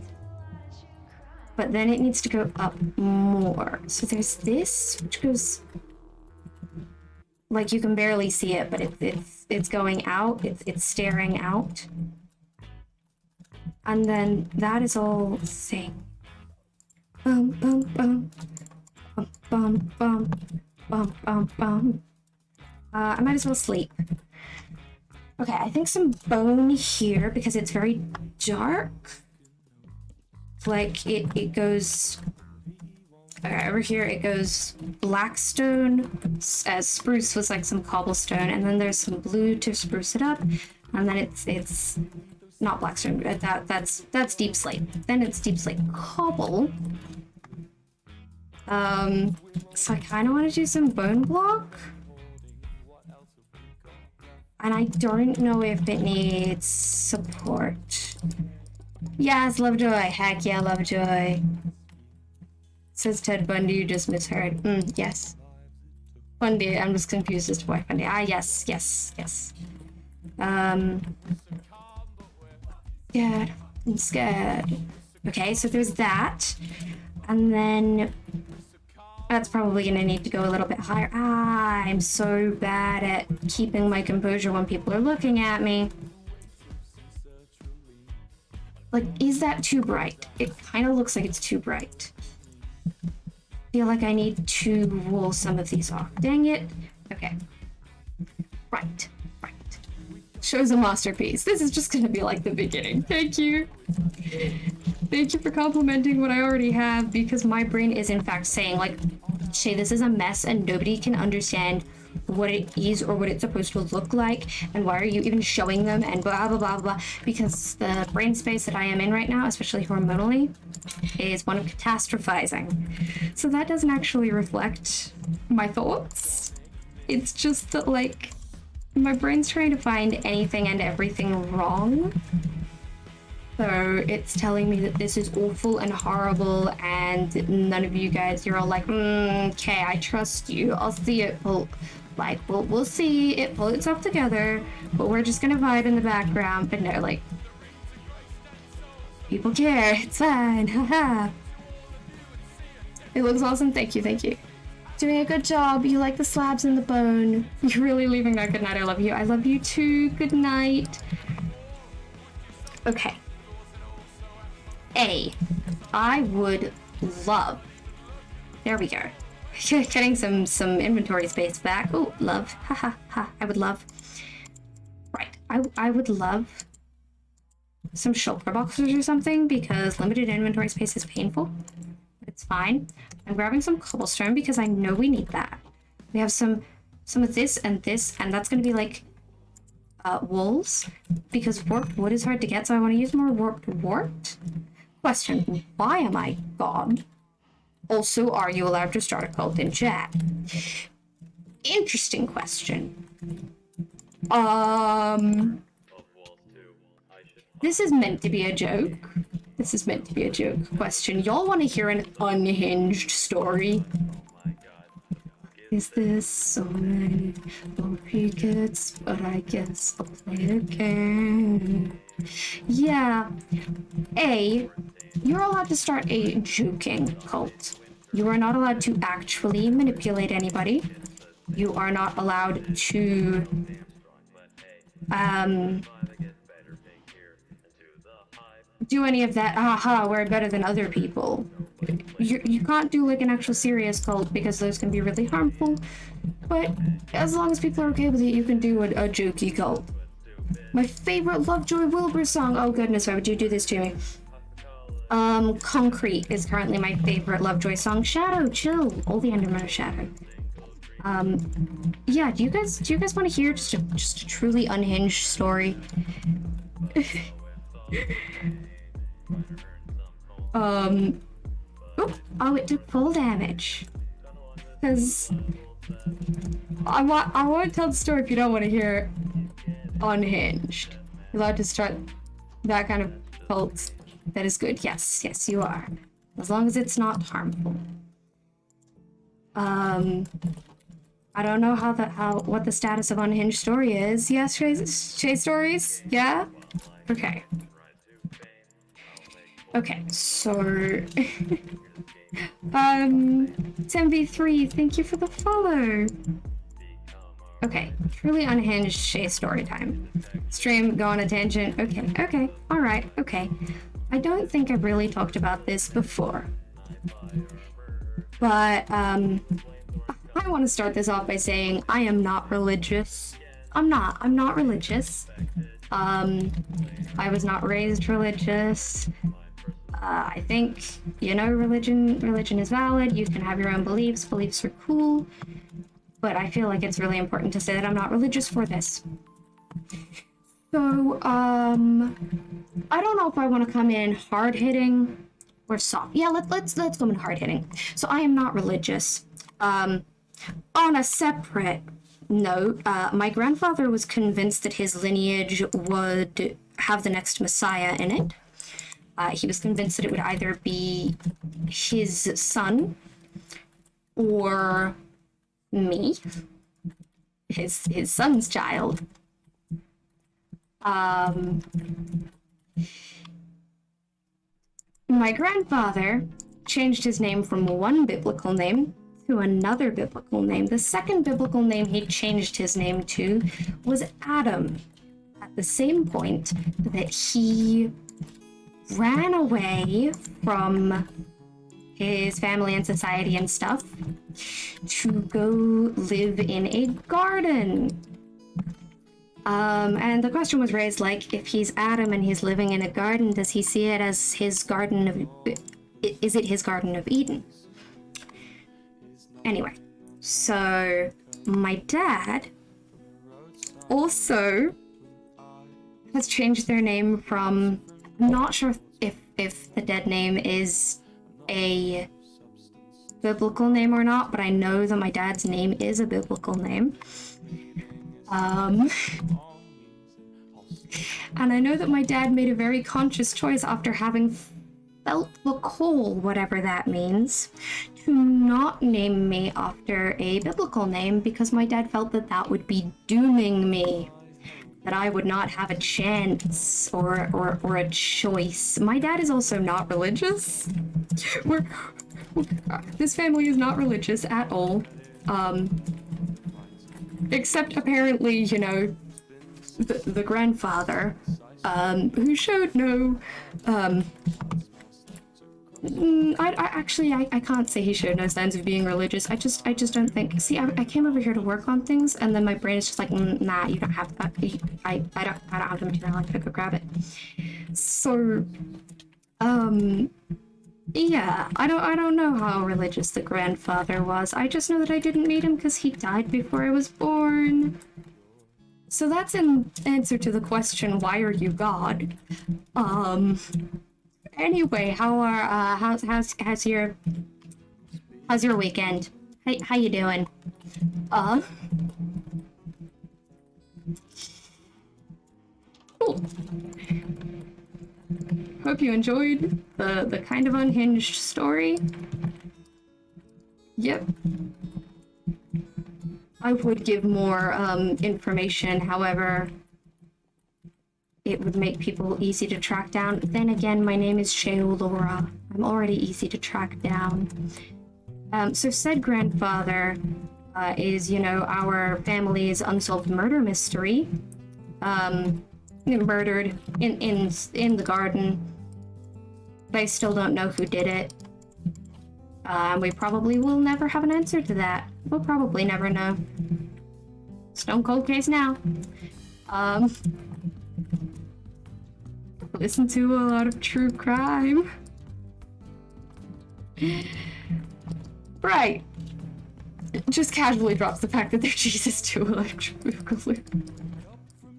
But then it needs to go up more. So there's this, which goes... Like, you can barely see it, but it's going out. It's staring out. And then that is all thing. Bum bum bum. Bum bum bum. Bum bum bum. I might as well sleep. Okay, I think some bone here because it's very dark. Like it goes. Okay, over here it goes blackstone, as spruce was like some cobblestone, and then there's some blue to spruce it up, and then it's not blackstone. That's deep slate. Then it's deep slate cobble. So I kind of want to do some bone block. And I don't know if it needs support. Yes, Lovejoy. Heck yeah, Lovejoy. Says Ted Bundy, you just misheard. Yes. Bundy, I'm just confused as to why Bundy. Ah, yes. Scared. I'm scared. Okay, so there's that. And then that's probably gonna need to go a little bit higher. Ah, I'm so bad at keeping my composure when people are looking at me. Like, is that too bright? It kind of looks like it's too bright. Feel like I need to roll some of these off. Dang it. Okay. Right. Show's a masterpiece. This is just gonna be like the beginning. Thank you. Thank you for complimenting what I already have, because my brain is in fact saying like, Shay, this is a mess and nobody can understand what it is or what it's supposed to look like, and why are you even showing them, and blah blah blah blah, because the brain space that I am in right now, especially hormonally, is one of catastrophizing. So that doesn't actually reflect my thoughts. It's just that like my brain's trying to find anything and everything wrong. So it's telling me that this is awful and horrible, and none of you guys, you're all like, okay, I trust you. I'll see it pull, like, we'll see it pull itself together, but we're just gonna vibe in the background. But no, like, people care. It's fine. Haha. It looks awesome. Thank you. Doing a good job. You like the slabs and the bone. You're really leaving that. Good night. I love you. I love you too. Good night. Okay. I would love. There we go. Getting some inventory space back. Oh, love. Ha. I would love. Right. I would love some shulker boxes or something, because limited inventory space is painful. It's fine. I'm grabbing some cobblestone because I know we need that. We have some of this, and that's gonna be like wolves, because warped wood is hard to get, so I want to use more warped. Question, why am I gone? Also, are you allowed to start a cult in chat? Interesting question. This is meant to be a joke. Question. Y'all want to hear an unhinged story? Is this so many repeats? But I guess I'll play again. Yeah. You're allowed to start a joking cult. You are not allowed to actually manipulate anybody. You are not allowed to do any of that. Aha, we're better than other people. You can't do like an actual serious cult, because those can be really harmful. But as long as people are okay with it, you can do a jokey cult. My favorite Lovejoy Wilbur song. Oh goodness, why would you do this to me? Concrete is currently my favorite Lovejoy song. Shadow, chill. All the Endermen are Shadow. Yeah. Do you guys want to hear just a truly unhinged story? Oh, it took full damage. Because I won't tell the story if you don't want to hear unhinged. You're allowed to start that kind of cult. That is good. Yes, you are. As long as it's not harmful. I don't know what the status of unhinged story is. Yes, Shay stories? Yeah? Okay. Okay, so 10v3, thank you for the follow. Okay, truly unhinged Shay story time. Stream, go on a tangent. Okay, alright, okay. I don't think I've really talked about this before. But I want to start this off by saying I am not religious. I'm not religious. I was not raised religious. I think, you know, religion is valid. You can have your own beliefs. Beliefs are cool. But I feel like it's really important to say that I'm not religious for this. So, I don't know if I want to come in hard-hitting or soft. Yeah, let's go in hard-hitting. So I am not religious. On a separate note, my grandfather was convinced that his lineage would have the next Messiah in it. He was convinced that it would either be his son or me, his son's child. My grandfather changed his name from one biblical name to another biblical name. The second biblical name he changed his name to was Adam. At the same point that he ran away from his family and society and stuff to go live in a garden. And the question was raised, like, if he's Adam and he's living in a garden, does he see it as his garden of... Is it his Garden of Eden? Anyway, so my dad also has changed their name from... I'm not sure if the dead name is a biblical name or not, but I know that my dad's name is a biblical name. And I know that my dad made a very conscious choice after having felt the call, whatever that means, to not name me after a biblical name because my dad felt that that would be dooming me, that I would not have a chance or a choice. My dad is also not religious. This family is not religious at all. Except apparently, you know, the grandfather, who showed no, I can't say he showed no signs of being religious. I just don't think. See, I came over here to work on things, and then my brain is just like, nah, you don't have that. I don't have the material. I gotta go grab it. So, yeah, I don't know how religious the grandfather was. I just know that I didn't meet him because he died before I was born. So that's an answer to the question, why are you God? Anyway, how's your weekend? How you doing? Cool. Hope you enjoyed the kind of unhinged story. Yep. I would give more information, however, it would make people easy to track down. Then again, my name is Sheolora. I'm already easy to track down. So said grandfather is, you know, our family's unsolved murder mystery. Murdered in the garden. They still don't know who did it. We probably will never have an answer to that. We'll probably never know. Stone cold case now. Listen to a lot of true crime. Right. Just casually drops the fact that they're Jesus to Electric Boogaloo.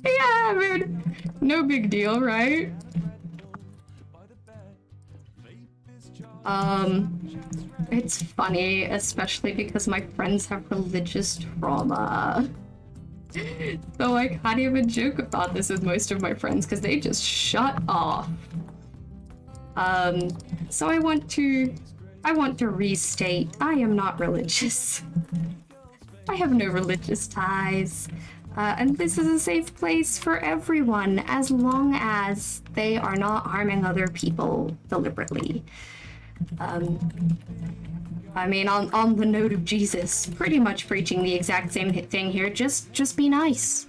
Yeah, man. No big deal, right? It's funny, especially because my friends have religious trauma. So I can't even joke about this with most of my friends because they just shut off. So I want to restate, I am not religious. I have no religious ties. And this is a safe place for everyone as long as they are not harming other people deliberately. I mean, on the note of Jesus, pretty much preaching the exact same thing here. Just be nice.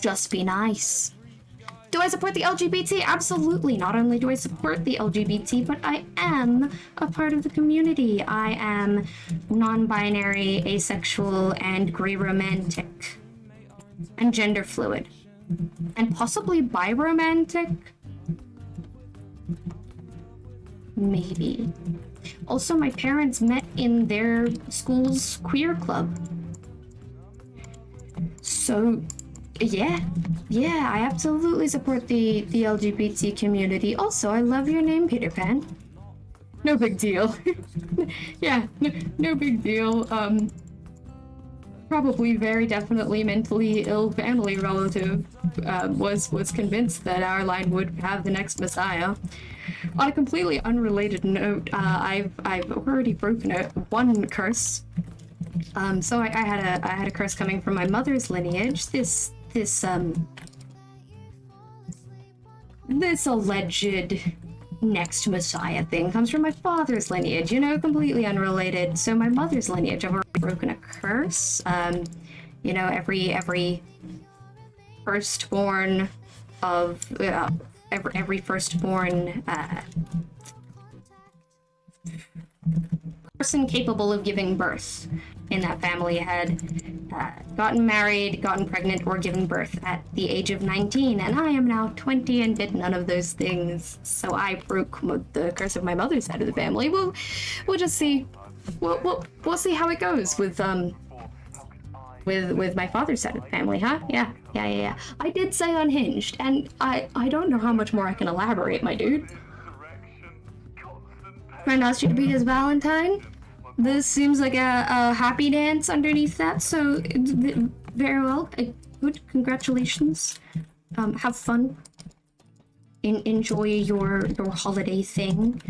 Just be nice. Do I support the LGBT? Absolutely. Not only do I support the LGBT, but I am a part of the community. I am non-binary, asexual, and gray romantic. and gender fluid. And possibly biromantic? Maybe. Also, my parents met in their school's queer club. So, yeah, I absolutely support the LGBT community. Also, I love your name, Peter Pan. No big deal. Yeah, no big deal. Probably very definitely mentally ill family relative was convinced that our line would have the next Messiah. On a completely unrelated note, I've already broken one curse. So I had a curse coming from my mother's lineage. This alleged next Messiah thing comes from my father's lineage, you know, completely unrelated. So my mother's lineage, I've already broken a curse. You know, every firstborn of every firstborn person capable of giving birth in that family had gotten married, gotten pregnant, or given birth at the age of 19, and I am now 20 and did none of those things. So I broke the curse of my mother's side of the family. We'll just see. We'll see how it goes with my father's side of the family, huh? Yeah. I did say unhinged, and I don't know how much more I can elaborate, my dude. Friend asked you to be his Valentine. This seems like a happy dance underneath that, so very well. Good, congratulations. Have fun. Enjoy your holiday thing.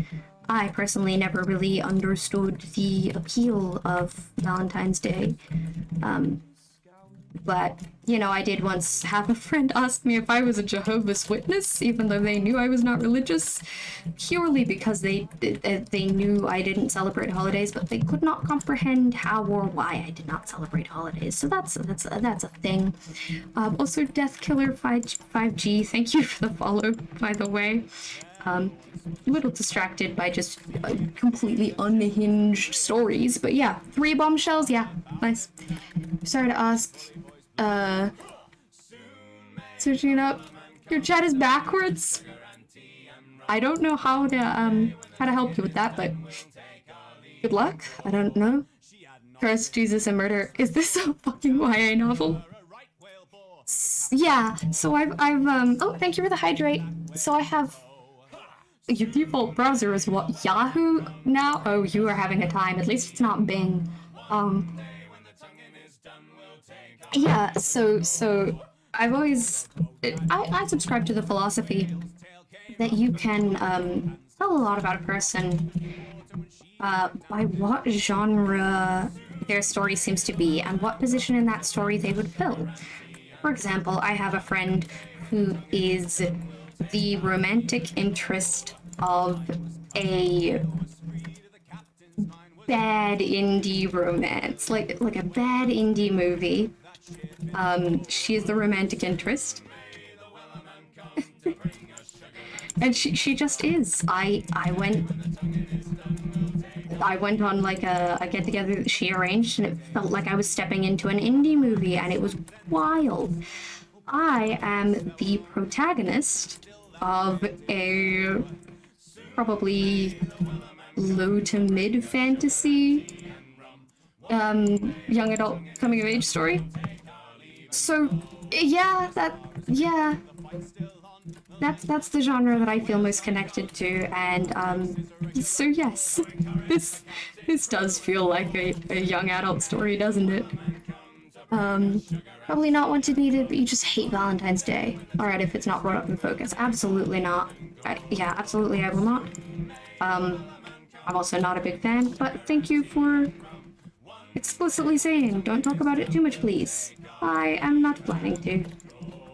I personally never really understood the appeal of Valentine's Day. But, you know, I did once have a friend ask me if I was a Jehovah's Witness, even though they knew I was not religious, purely because they knew I didn't celebrate holidays, but they could not comprehend how or why I did not celebrate holidays. So that's a thing. Also, Death Killer 5G, thank you for the follow, by the way. A little distracted by just completely unhinged stories, but yeah, 3 bombshells, yeah, nice. Sorry to ask, searching it up, your chat is backwards. I don't know how to help you with that, but good luck. I don't know. Curse, Jesus, and murder. Is this a fucking YA novel? Yeah, so I've oh, thank you for the hydrate. So I have. Your default browser is what, Yahoo now? Oh, you are having a time. At least it's not Bing. Yeah, so I've always... I subscribe to the philosophy that you can tell a lot about a person by what genre their story seems to be and what position in that story they would fill. For example, I have a friend who is the romantic interest of a bad indie romance, like a bad indie movie. She is the romantic interest. And she just is. I went on like a get together that she arranged, and it felt like I was stepping into an indie movie, and it was wild. I am the protagonist of a probably low to mid fantasy young adult coming of age story. So yeah, that's the genre that I feel most connected to, and so yes, this does feel like a young adult story, doesn't it? Probably not one to need it, but you just hate Valentine's Day. Alright, if it's not brought up in focus. Absolutely not. Yeah, absolutely I will not. I'm also not a big fan, but thank you for explicitly saying, don't talk about it too much, please. I am not planning to.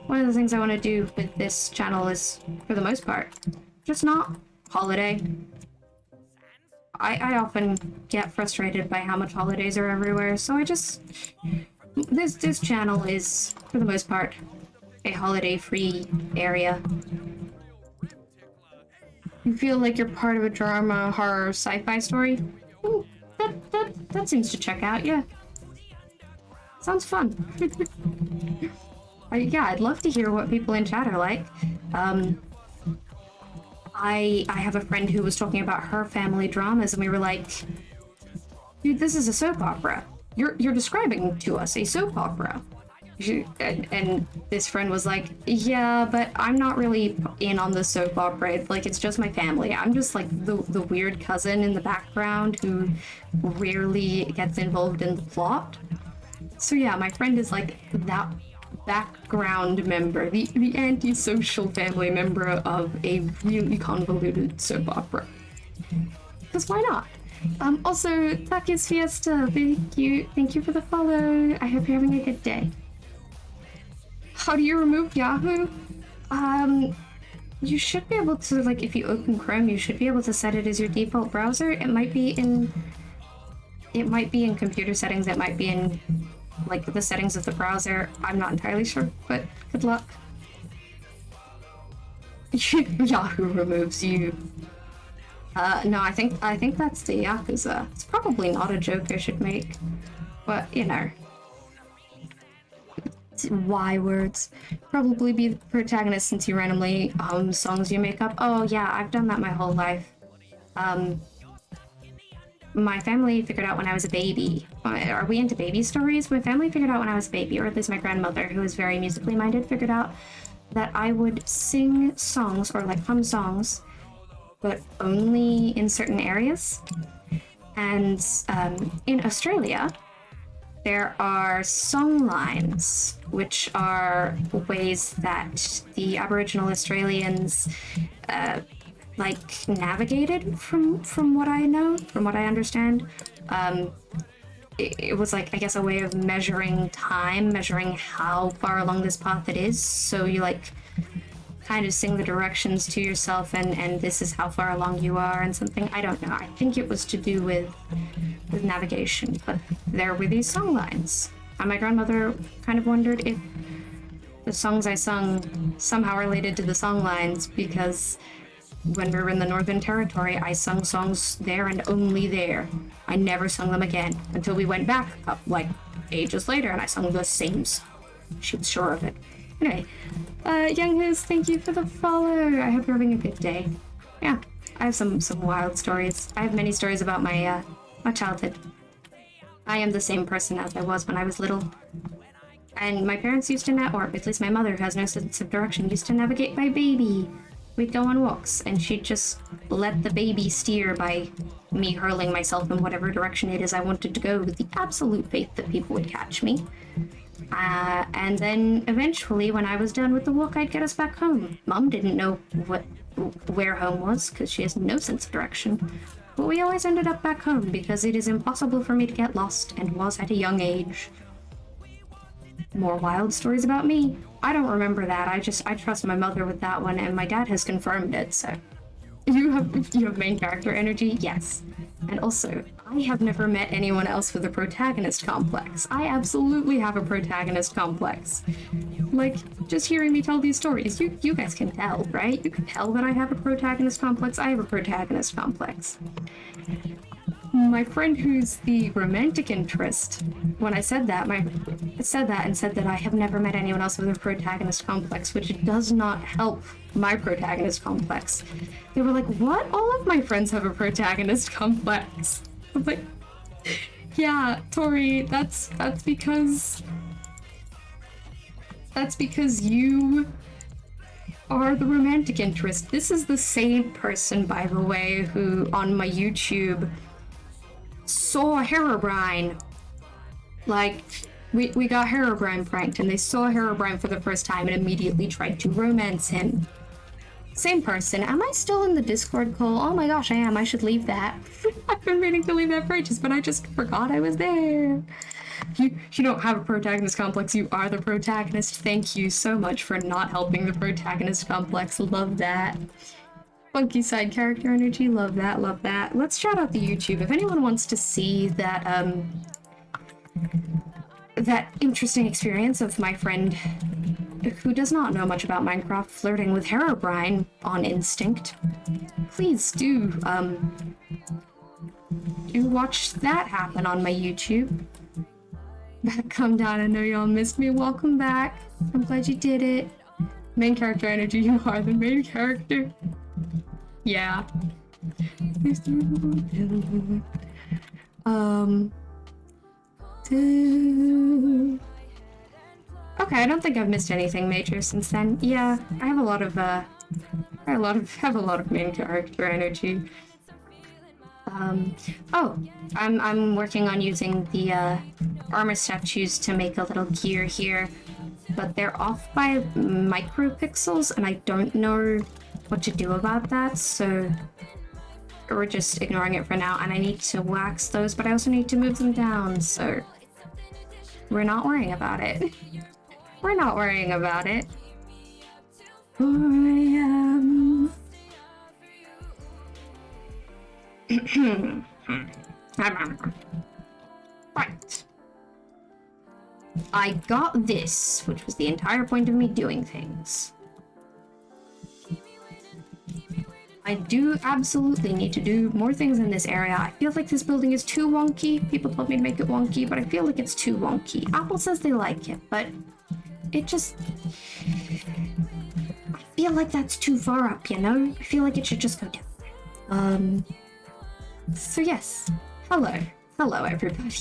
One of the things I want to do with this channel is, for the most part, just not holiday. I often get frustrated by how much holidays are everywhere, so I just... This channel is, for the most part, a holiday-free area. You feel like you're part of a drama, horror, sci-fi story? Ooh, that seems to check out, yeah. Sounds fun. yeah, I'd love to hear what people in chat are like. I have a friend who was talking about her family dramas, and we were like, dude, this is a soap opera. You're describing to us a soap opera. And this friend was like, yeah, but I'm not really in on the soap opera. Like, it's just my family. I'm just like the weird cousin in the background who rarely gets involved in the plot. So yeah, my friend is like that background member, the antisocial family member of a really convoluted soap opera. Because why not? Also, Takis Fiesta, thank you for the follow. I hope you're having a good day. How do you remove Yahoo? You should be able to, like, if you open Chrome, you should be able to set it as your default browser. It might be in computer settings, it might be in, like, the settings of the browser. I'm not entirely sure, but good luck. Yahoo removes you. No, I think that's the Yakuza. It's probably not a joke I should make, but, you know. Y words. Probably be the protagonist since you randomly songs you make up. Oh yeah, I've done that my whole life. My family figured out when I was a baby. Are we into baby stories? My family figured out when I was a baby, or at least my grandmother, who is very musically minded, figured out that I would sing songs or like hum songs, but only in certain areas. And in Australia, there are song lines, which are ways that the Aboriginal Australians like navigated from what I know, from what I understand. It was like, I guess, a way of measuring time, measuring how far along this path it is. So you like kind of sing the directions to yourself, and this is how far along you are and something. I don't know. I think it was to do with navigation, but there were these song lines. And my grandmother kind of wondered if the songs I sung somehow related to the song lines, because when we were in the Northern Territory, I sung songs there and only there. I never sung them again until we went back up, like, ages later, and I sung the same song. She was sure of it. Anyway, Young Who's, thank you for the follow. I hope you're having a good day. Yeah, I have some wild stories. I have many stories about my childhood. I am the same person as I was when I was little. And my parents used to or at least my mother, who has no sense of direction, used to navigate by baby. We'd go on walks, and she'd just let the baby steer by me hurling myself in whatever direction it is I wanted to go, with the absolute faith that people would catch me. And then eventually, when I was done with the walk, I'd get us back home. Mom didn't know where home was, because she has no sense of direction. But we always ended up back home, because it is impossible for me to get lost, and was at a young age. More wild stories about me. I don't remember that. I trust my mother with that one, and my dad has confirmed it, so. You have main character energy? Yes. And also, I have never met anyone else with a protagonist complex. I absolutely have a protagonist complex. Like, just hearing me tell these stories, you guys can tell, right? You can tell that I have a protagonist complex. I have a protagonist complex. My friend who's the romantic interest, when I said that, said that I have never met anyone else with a protagonist complex, which does not help my protagonist complex. They were like, what? All of my friends have a protagonist complex. I'm like, yeah, Tori, that's because you are the romantic interest. This is the same person, by the way, who on my YouTube saw Herobrine. Like, we got Herobrine pranked, and they saw Herobrine for the first time and immediately tried to romance him. Same person. Am I still in the Discord call? Oh my gosh, I am. I should leave that. I've been meaning to leave that for ages, but I just forgot I was there. You don't have a protagonist complex, you are the protagonist. Thank you so much for not helping the protagonist complex. Love that. Funky side character energy, love that, love that. Let's shout out the YouTube. If anyone wants to see that, that interesting experience of my friend who does not know much about Minecraft flirting with Herobrine on instinct, please do watch that happen on my YouTube. back. Calm down. I know y'all missed me. Welcome back. I'm glad you did it. Main character energy. You are the main character. Yeah. Okay, I don't think I've missed anything major since then. Yeah, I have a lot of have a lot of main character energy. Oh, I'm working on using the armor statues to make a little gear here, but they're off by micropixels, and I don't know what to do about that, so we're just ignoring it for now. And I need to wax those, but I also need to move them down, so we're not worrying about it. We're not worrying about it. Right. I got this, which was the entire point of me doing things. I do absolutely need to do more things in this area. I feel like this building is too wonky. People told me to make it wonky, but I feel like it's too wonky. Apple says they like it, but it just... I feel like that's too far up, you know? I feel like it should just go down. So yes. Hello. Hello, everybody.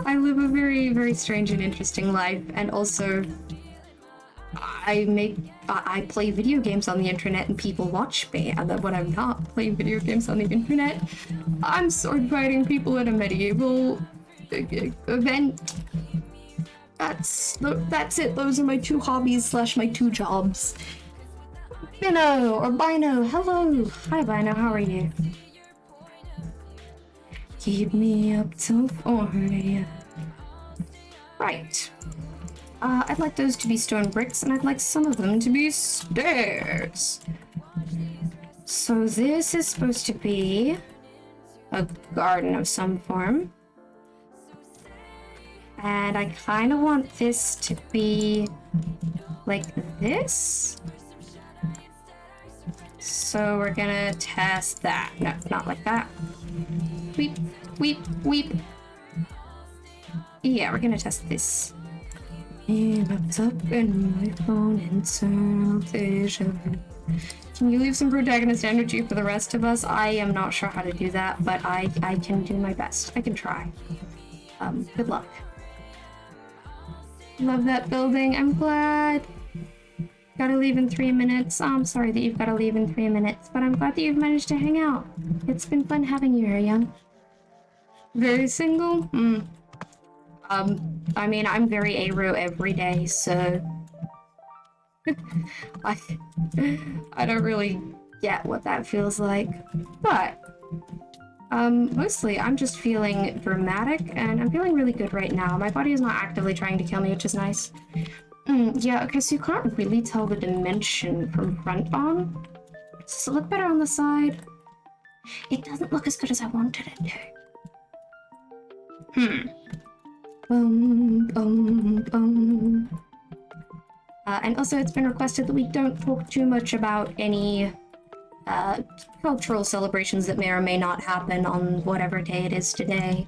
I live a very, very strange and interesting life, and also I play video games on the internet and people watch me, and then when I'm not playing video games on the internet, I'm sword fighting people at a medieval event. That's it. Those are my two hobbies / my two jobs. Bino or Bino, hello. Hi Bino, how are you? Keep me up till 4 a.m. Right. I'd like those to be stone bricks, and I'd like some of them to be stairs. So this is supposed to be a garden of some form. And I kind of want this to be like this. So we're gonna test that. No, not like that. Weep, weep, weep. Yeah, we're gonna test this. Up in my phone and television. Can you leave some protagonist energy for the rest of us? I am not sure how to do that, but I can do my best. I can try. Good luck. Love that building. I'm glad. Gotta leave in 3 minutes. Oh, I'm sorry that you've gotta leave in 3 minutes, but I'm glad that you've managed to hang out. It's been fun having you here, young. Very single? I mean, I'm very Aru every day, so... I don't really get what that feels like. But, mostly I'm just feeling dramatic, and I'm feeling really good right now. My body is not actively trying to kill me, which is nice. Yeah, okay, so you can't really tell the dimension from front on. Does it look better on the side? It doesn't look as good as I wanted it to. And also it's been requested that we don't talk too much about any cultural celebrations that may or may not happen on whatever day it is today.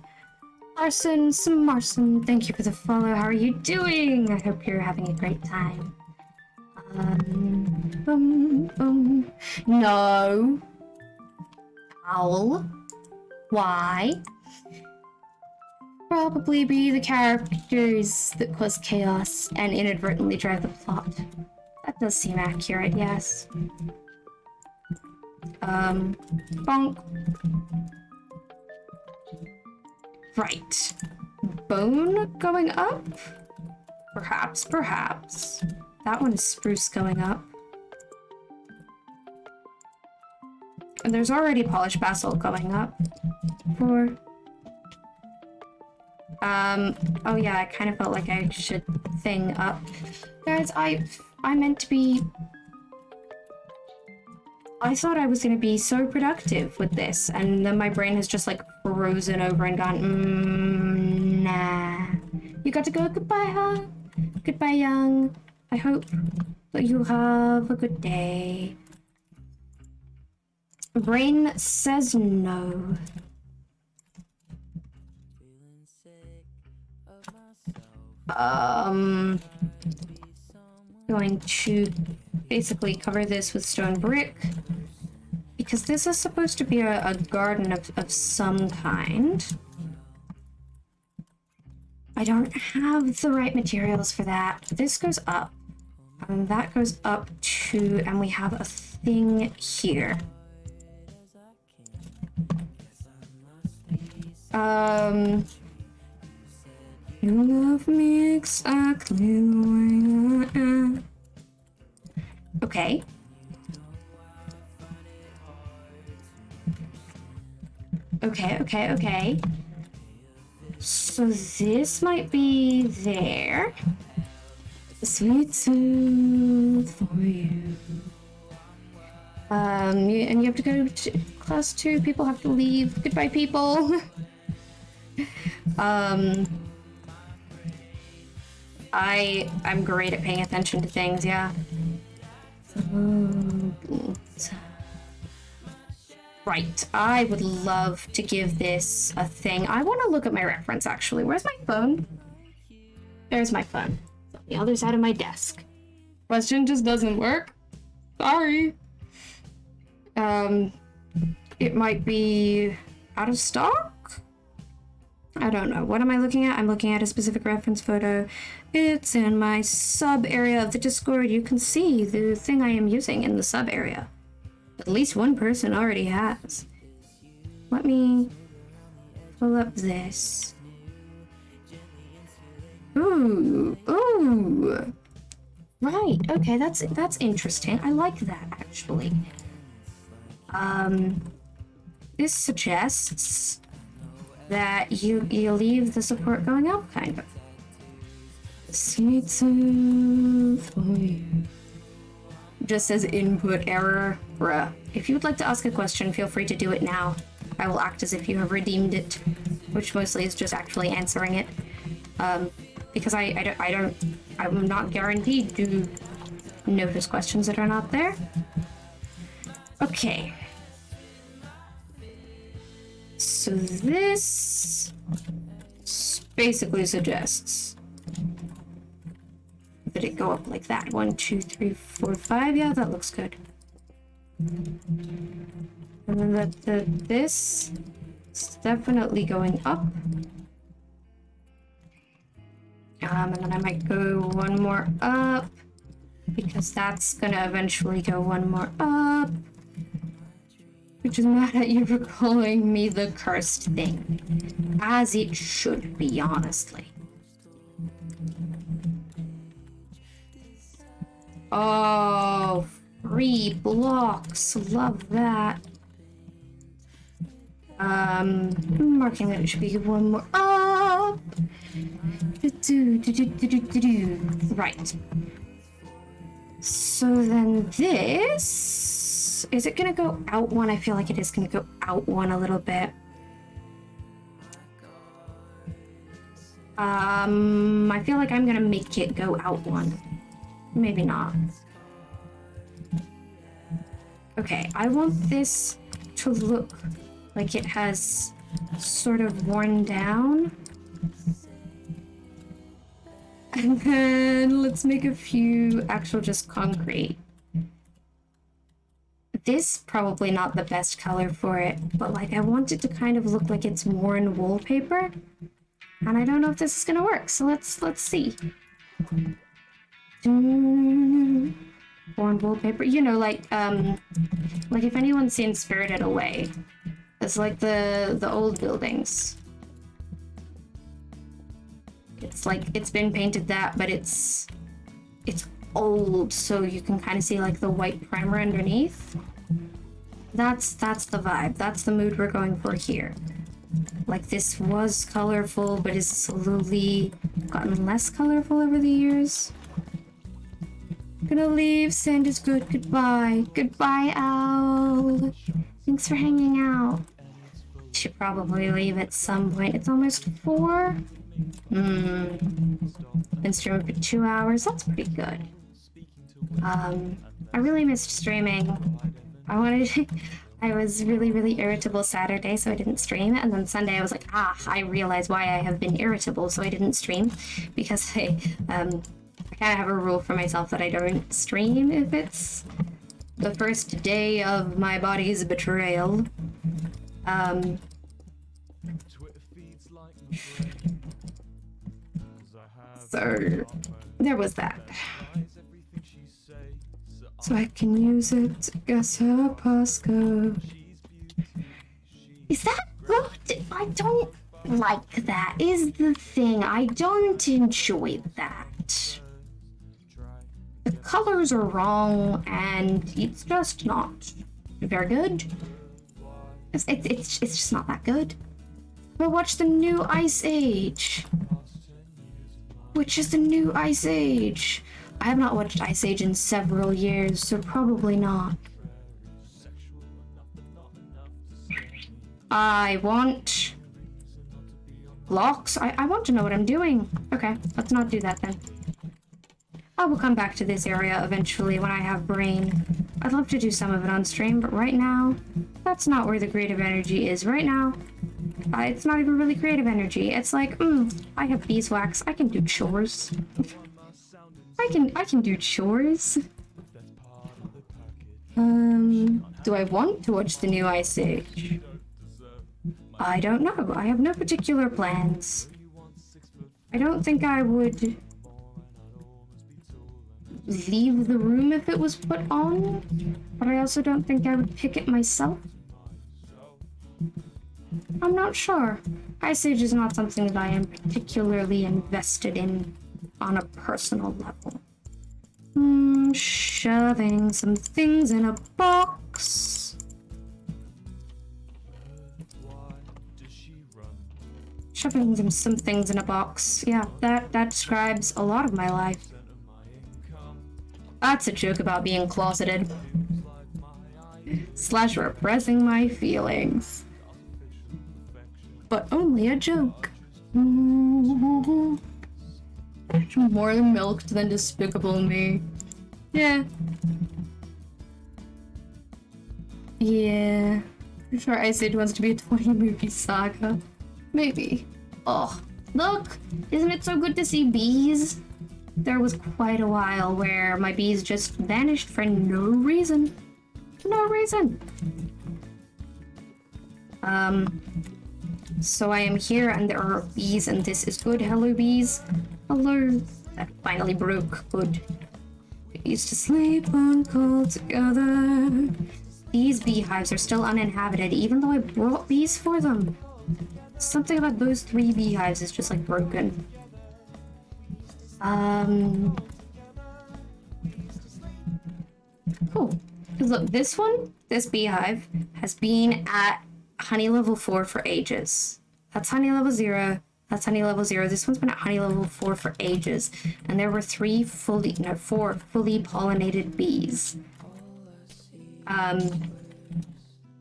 Marson, thank you for the follow. How are you doing? I hope you're having a great time. No. Owl. Why? Probably be the characters that cause chaos and inadvertently drive the plot. That does seem accurate, yes. Bonk. Right. Bone going up? Perhaps. That one is spruce going up. And there's already polished basalt going up. Oh yeah, I kind of felt like I should thing up. Guys, I meant to be... I thought I was gonna be so productive with this, and then my brain has just like frozen over and gone, nah. You got to go. Goodbye, huh? Goodbye, young. I hope that you have a good day. Brain says no. Going to basically cover this with stone brick because this is supposed to be a garden of some kind. I don't have the right materials for that. This goes up, and that goes up too, and we have a thing here. You love me exactly the way I am. Okay. Okay. So this might be there. Sweet tooth for you. And you have to go to class 2. People have to leave. Goodbye, people. I'm great at paying attention to things, yeah. Right, I would love to give this a thing. I want to look at my reference, actually. Where's my phone? There's my phone. On the other side of my desk. Question just doesn't work. Sorry. It might be out of stock? I don't know. What am I looking at? I'm looking at a specific reference photo. It's in my sub area of the Discord. You can see the thing I am using in the sub area. At least one person already has. Let me pull up this. Ooh. Right, okay, that's interesting. I like that, actually. This suggests that you leave the support going up, kind of. Sweet tooth for you. Just says input error. Bruh. If you would like to ask a question, feel free to do it now. I will act as if you have redeemed it, which mostly is just actually answering it. Because I'm not guaranteed to notice questions that are not there. Okay. So this basically suggests that it go up like that. 1, 2, 3, 4, 5. Yeah, that looks good. And then this is definitely going up. And then I might go one more up because that's gonna eventually go one more up. Which is mad at you for calling me the cursed thing. As it should be, honestly. Oh, 3 blocks. Love that. Marking that it should be one more up. Right. So then this... Is it gonna go out one? I feel like it is gonna go out one a little bit. I feel like I'm gonna make it go out one. Maybe not. Okay, I want this to look like it has sort of worn down. And then let's make a few actual just concrete. This probably not the best color for it, but like I want it to kind of look like it's worn wallpaper. And I don't know if this is gonna work, so let's see. Worn wallpaper, you know, like if anyone's seen Spirited Away, it's like the old buildings. It's like it's been painted that, but it's old, so you can kind of see like the white primer underneath. That's the vibe. That's the mood we're going for here. Like this was colorful, but has slowly gotten less colorful over the years. Gonna leave. Sand is good. Goodbye. Goodbye, Owl. Thanks for hanging out. Should probably leave at some point. It's almost 4. Been streaming for 2 hours. That's pretty good. I really missed streaming. I I was really, really irritable Saturday, so I didn't stream. And then Sunday I was like, I realize why I have been irritable, so I didn't stream. Because I kind of have a rule for myself that I don't stream if it's the first day of my body's betrayal. So there was that. So I can use it to guess her passcode. Is that good? I don't like that, is the thing. I don't enjoy that. The colors are wrong, and it's just not very good. It's just not that good. But watch the new Ice Age. Which is the new Ice Age? I have not watched Ice Age in several years, so probably not. I want blocks. I want to know what I'm doing. Okay, let's not do that then. I will come back to this area eventually when I have brain. I'd love to do some of it on stream, but right now, that's not where the creative energy is. Right now, it's not even really creative energy. It's like, I have beeswax. I can do chores. I can do chores. Do I want to watch the new Ice Age? I don't know. I have no particular plans. I don't think I would leave the room if it was put on, but I also don't think I would pick it myself. I'm not sure. Ice Age is not something that I am particularly invested in on a personal level. Shoving some things in a box. Shoving some things in a box. Yeah, that describes a lot of my life. That's a joke about being closeted. / repressing my feelings. But only a joke. More milked than Despicable Me. Yeah. Yeah. I'm sure Ice Age wants to be a 20-movie saga. Maybe. Oh, look! Isn't it so good to see bees? There was quite a while where my bees just vanished for no reason. No reason. So I am here and there are bees and this is good. Hello, bees. Hello. That finally broke. Good. We used to sleep on coal together. These beehives are still uninhabited even though I brought bees for them. Something about those 3 beehives is just like broken. Cool. Look, this beehive has been at honey level 4 for ages. That's honey level 0. That's honey level 0. This one's been at honey level 4 for ages. And there were 4 fully pollinated bees.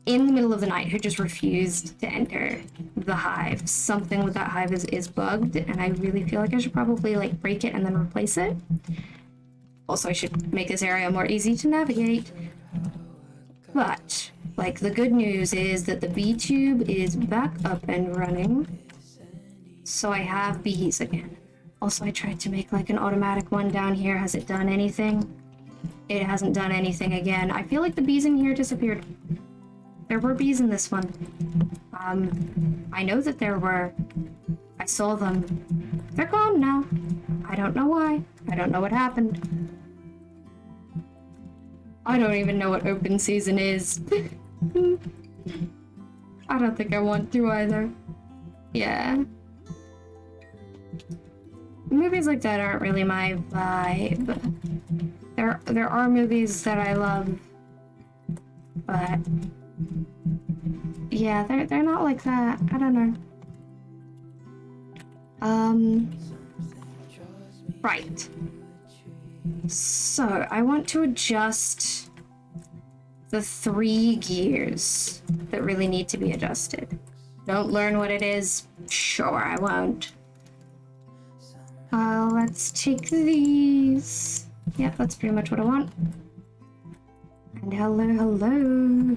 In the middle of the night who just refused to enter the hive. Something with that hive is bugged, and I really feel like I should probably like break it and then replace it. Also, I should make this area more easy to navigate. But, like, the good news is that the bee tube is back up and running. So I have bees again. Also, I tried to make like an automatic one down here. Has it done anything? It hasn't done anything again. I feel like the bees in here disappeared. There were bees in this one. I know that there were. I saw them. They're gone now. I don't know why. I don't know what happened. I don't even know what open season is. I don't think I want to either. Yeah. Movies like that aren't really my vibe. There are movies that I love, but yeah, they're not like that. I don't know. Right. So I want to adjust the 3 gears that really need to be adjusted. Don't learn what it is? Sure, I won't. Let's take these. Yep, that's pretty much what I want. And hello.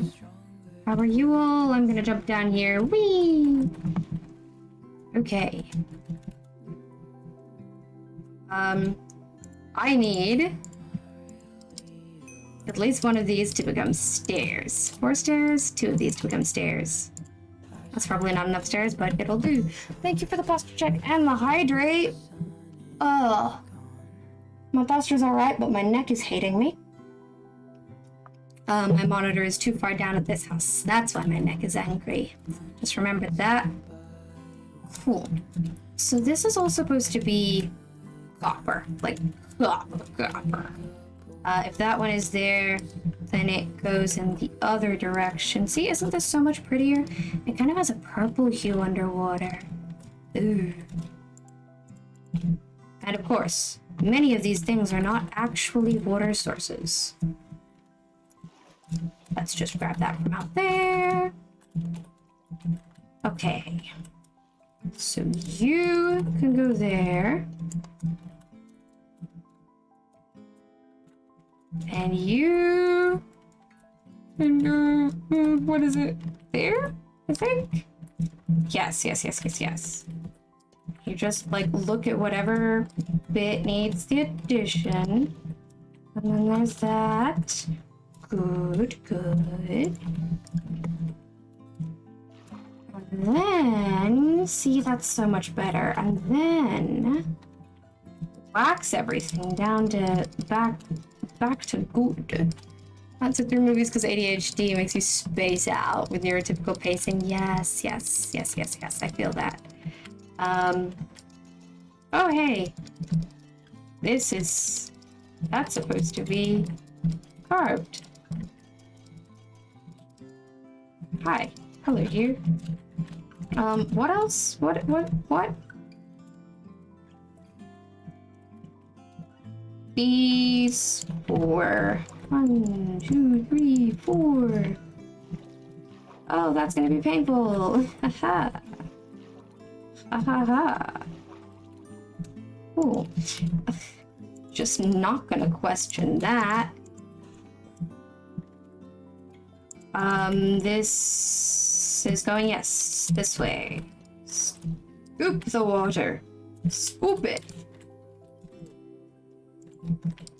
How are you all? I'm gonna jump down here. Whee! Okay. I need at least one of these to become stairs. 4 stairs, 2 of these to become stairs. That's probably not enough stairs, but it'll do. Thank you for the posture check and the hydrate. Ugh. My posture's alright, but my neck is hating me. My monitor is too far down at this house. That's why my neck is angry. Just remember that. Cool. So this is all supposed to be copper. Like, copper. If that one is there, then it goes in the other direction. See, isn't this so much prettier? It kind of has a purple hue underwater. Ooh. And of course, many of these things are not actually water sources. Let's just grab that from out there. Okay. So you can go there. And you can go, what is it? There, I think? Yes. You just, like, look at whatever bit needs the addition. And then there's that. Good. And then, see, that's so much better. And then, wax everything down to back to good. Can't sit through movies because ADHD makes you space out with your typical pacing. Yes, I feel that. Oh hey, that's supposed to be carved. Hi, hello you. What else? What? These 4. 1, 2, 3, 4. Oh, that's gonna be painful. Haha. Cool. Just not gonna question that. This is going, yes, this way. Scoop the water. Scoop it.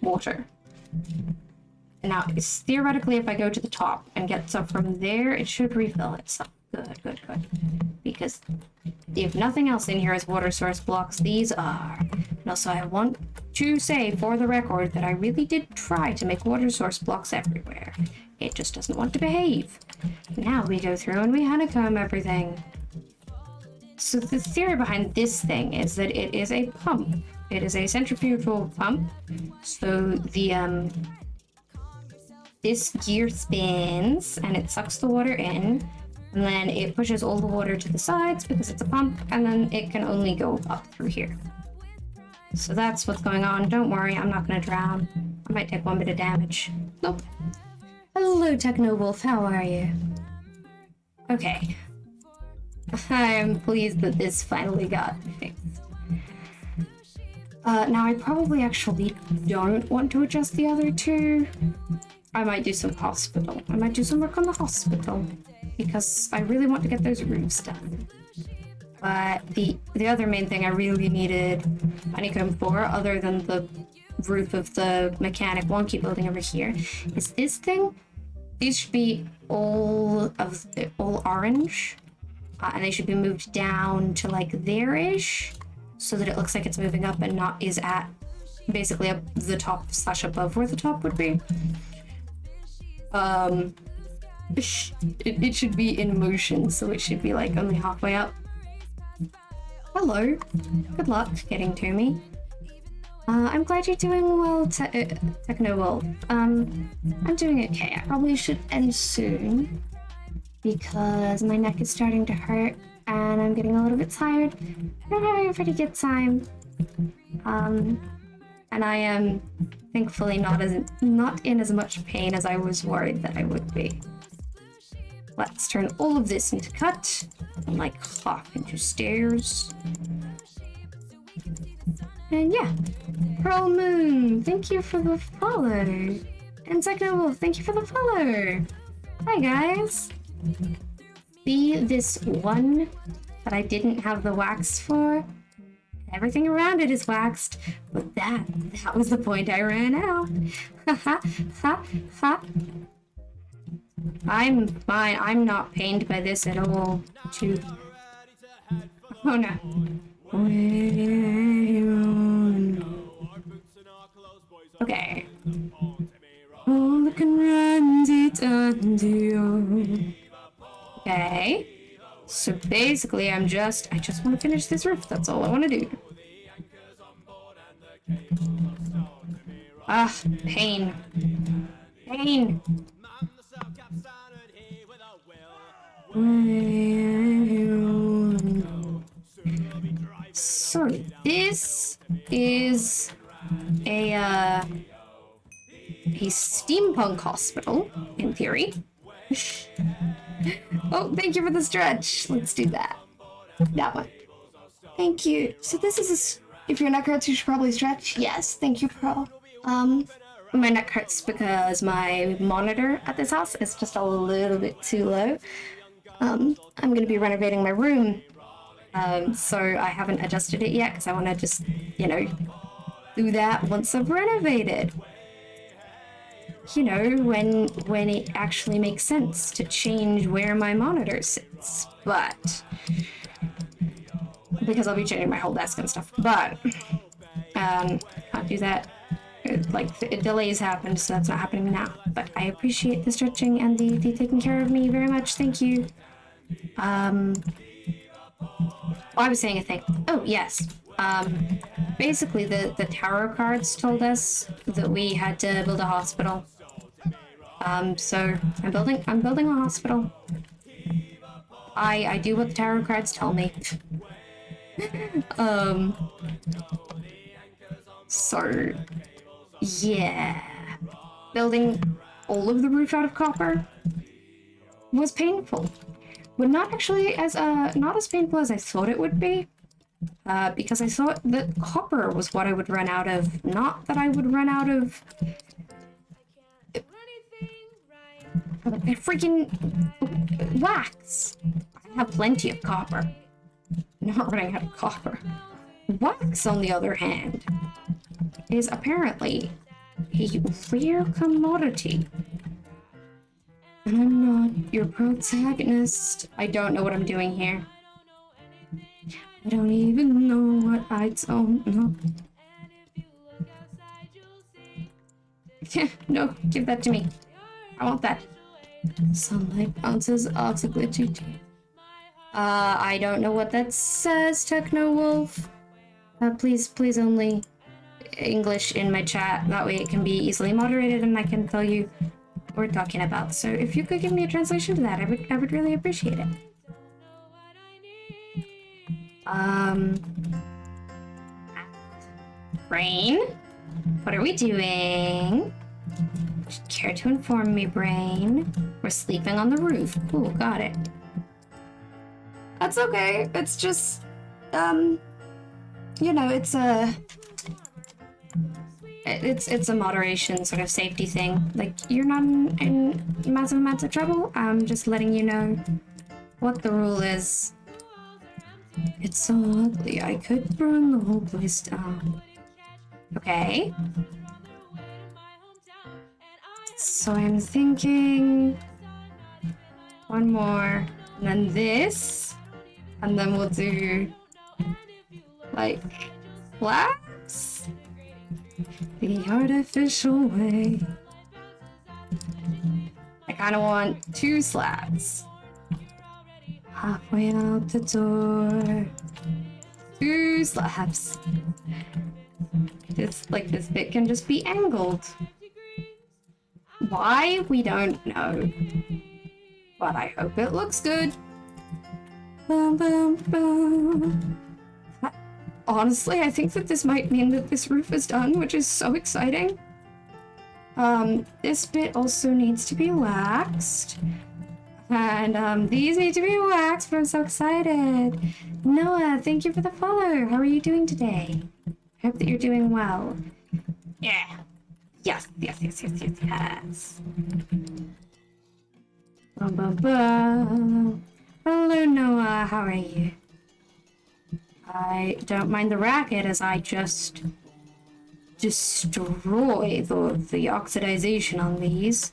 Water. Now, theoretically, if I go to the top and get some from there, it should refill itself. Good. Because if nothing else in here is water source blocks, these are. And also, I want to say, for the record, that I really did try to make water source blocks everywhere. It just doesn't want to behave. Now we go through and we honeycomb everything. So the theory behind this thing is that it is a pump. It is a centrifugal pump. So the this gear spins and it sucks the water in, and then it pushes all the water to the sides because it's a pump, and then it can only go up through here. So that's what's going on. Don't worry, I'm not gonna drown. I might take 1 bit of damage. Nope. Hello, Techno Wolf, how are you? Okay. I'm pleased that this finally got fixed. Now I probably actually don't want to adjust the other 2. I might do some hospital. I might do some work on the hospital because I really want to get those roofs done. But the other main thing I really needed honeycomb for, other than the roof of the mechanic wonky building over here, is this thing. These should be all orange, and they should be moved down to like there-ish, so that it looks like it's moving up and not is at basically up the top / above where the top would be. It should be in motion, so it should be like only halfway up. Hello. Good luck getting to me. I'm glad you're doing well, Techno Wolf. I'm doing okay. I probably should end soon because my neck is starting to hurt and I'm getting a little bit tired. I'm having a pretty good time. And I am thankfully not in as much pain as I was worried that I would be. Let's turn all of this into cut and like hop into stairs. And yeah, Pearl Moon, thank you for the follow. And Techno Wolf, thank you for the follow. Hi guys. See this one that I didn't have the wax for? Everything around it is waxed, but that was the point I ran out. Ha ha ha ha. I'm fine. I'm not pained by this at all. Oh no. Okay. Oh, look and run it under you. Okay. So basically, I just want to finish this roof. That's all I want to do. Ah, pain. Pain. So this is a steampunk hospital, in theory. Oh, thank you for the stretch. Let's do that. That one. Thank you. So this is if your neck hurts, you should probably stretch. Yes, thank you, Pro. My neck hurts because my monitor at this house is just a little bit too low. I'm gonna be renovating my room. So I haven't adjusted it yet because I want to just, you know, do that once I've renovated. You know, when it actually makes sense to change where my monitor sits. But because I'll be changing my whole desk and stuff. But can't do that. Delays happened, so that's not happening now. But I appreciate the stretching and the taking care of me very much. Thank you. I was saying a thing. Oh yes. Basically the tarot cards told us that we had to build a hospital. So I'm building a hospital. I do what the tarot cards tell me. So yeah. Building all of the roof out of copper was painful. But not actually not as painful as I thought it would be. Because I thought that copper was what I would run out of, not that I would run out of freaking wax. I have plenty of copper. Not running out of copper. Wax, on the other hand, is apparently a rare commodity. And I'm not your protagonist. I don't know what I'm doing here. I don't even know what I don't know. No, give that to me. I want that. Sunlight bounces off the glitchy teeth. I don't know what that says, Techno Wolf. Please only English in my chat. That way it can be easily moderated and I can tell you what we're talking about. So if you could give me a translation to that, I would really appreciate it. Brain? What are we doing? Care to inform me, Brain? We're sleeping on the roof. Cool, got it. That's okay. It's just, you know, it's a moderation sort of safety thing. Like, you're not in massive amounts of trouble. I'm just letting you know what the rule is. It's so ugly, I could burn the whole place down. Okay. So I'm thinking one more, and then this, and then we'll do like slabs the artificial way. I kind of want 2 slabs. Halfway out the door. 2 slabs. This bit can just be angled. Why? We don't know. But I hope it looks good. Boom, boom, boom. Honestly, I think that this might mean that this roof is done, which is so exciting. This bit also needs to be waxed. And these need to be waxed, but I'm so excited. Noah, thank you for the follow. How are you doing today? I hope that you're doing well. Yeah. Yes. Bum, bum, bum. Hello, Noah. How are you? I don't mind the racket as I just destroy the oxidization on these.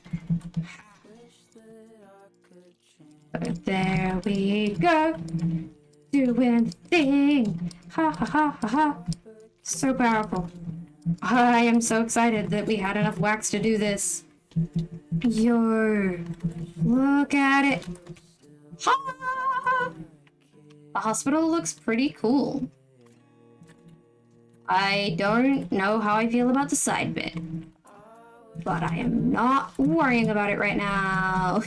There we go. Doing the thing. Ha ha ha ha ha. So powerful. I am so excited that we had enough wax to do this. Yo, look at it. Ha! The hospital looks pretty cool. I don't know how I feel about the side bit, but I am not worrying about it right now.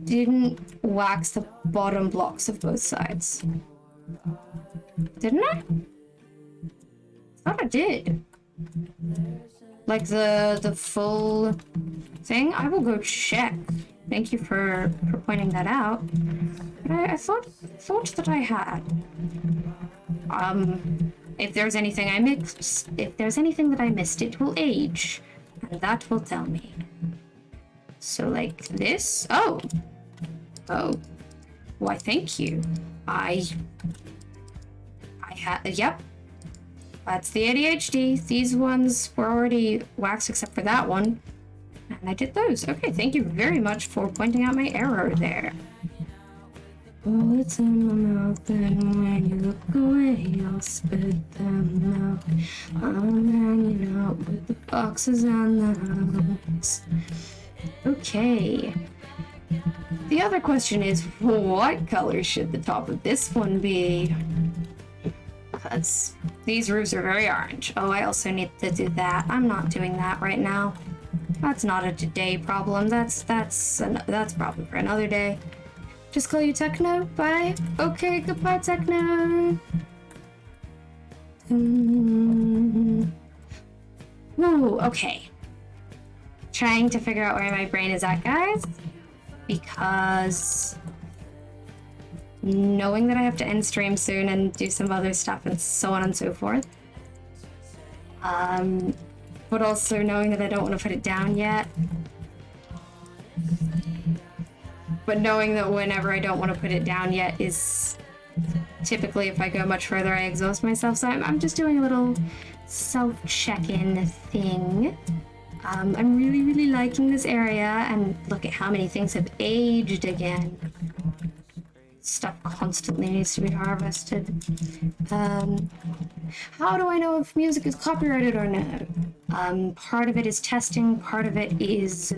Didn't wax the bottom blocks of both sides. Didn't I? Thought I did. Like the full thing? I will go check. Thank you for pointing that out. But I thought that I had. If there's anything I missed, if there's anything that I missed, it will age, and that will tell me. So like this? Oh. Why, thank you. Yep. That's the ADHD. These ones were already waxed except for that one. And I did those. Okay, thank you very much for pointing out my error there. Oh, it's in my mouth, and when you look away, I'll spit them out. I'm hanging out with the foxes and the hounds. Okay. The other question is, what color should the top of this one be? Because these roofs are very orange. Oh, I also need to do that. I'm not doing that right now. That's not a today problem. That's probably for another day. Just call you Techno. Bye. Okay, goodbye, Techno. Ooh, okay. Trying to figure out where my brain is at, guys. Because knowing that I have to end stream soon and do some other stuff and so on and so forth. But also knowing that I don't want to put it down yet. But knowing that whenever I don't want to put it down yet is typically if I go much further I exhaust myself. So I'm just doing a little self-check-in thing. I'm really, really liking this area, and look at how many things have aged again. Stuff constantly needs to be harvested. How do I know if music is copyrighted or no? Part of it is testing, part of it is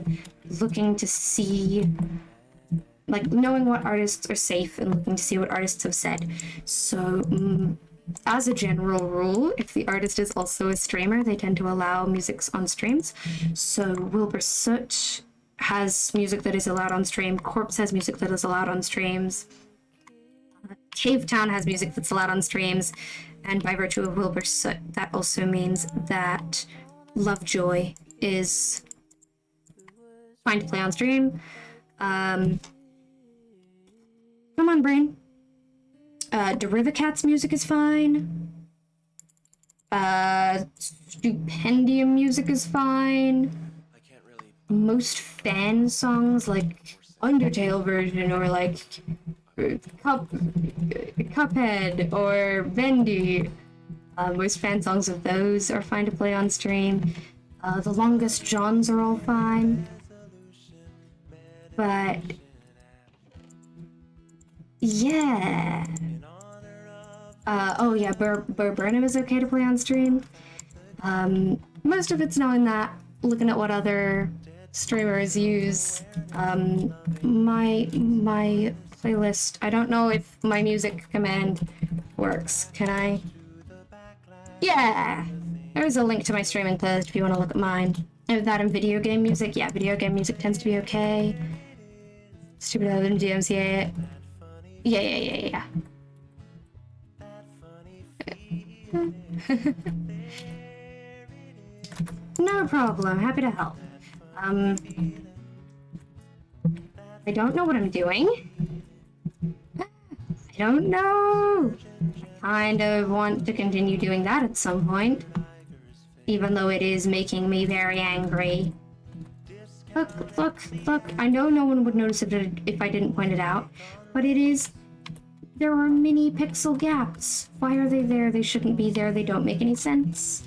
looking to see, like knowing what artists are safe and looking to see what artists have said. So, as a general rule, if the artist is also a streamer, they tend to allow music on streams. So Wilbur Soot has music that is allowed on stream. Corpse has music that is allowed on streams. Cave Town has music that's allowed on streams. And by virtue of Wilbur Soot, that also means that Lovejoy is fine to play on stream. Come on, brain. Derivacat's music is fine. Stupendium music is fine. Most fan songs, like Undertale version, or like Cuphead or Bendy. Most fan songs of those are fine to play on stream. The Longest Johns are all fine. But yeah. Oh yeah, Burr Burnham is okay to play on stream. Most of it's knowing that, looking at what other streamers use. My playlist, I don't know if my music command works. Can I? Yeah! There's a link to my streaming playlist if you want to look at mine. And that and video game music, yeah, video game music tends to be okay. Stupid other than DMCA it. Yeah. No problem, happy to help. I don't know what I'm doing. I don't know. I kind of want to continue doing that at some point. Even though it is making me very angry. Look. I know no one would notice it if I didn't point it out, but it is... There are mini pixel gaps. Why are they there? They shouldn't be there. They don't make any sense.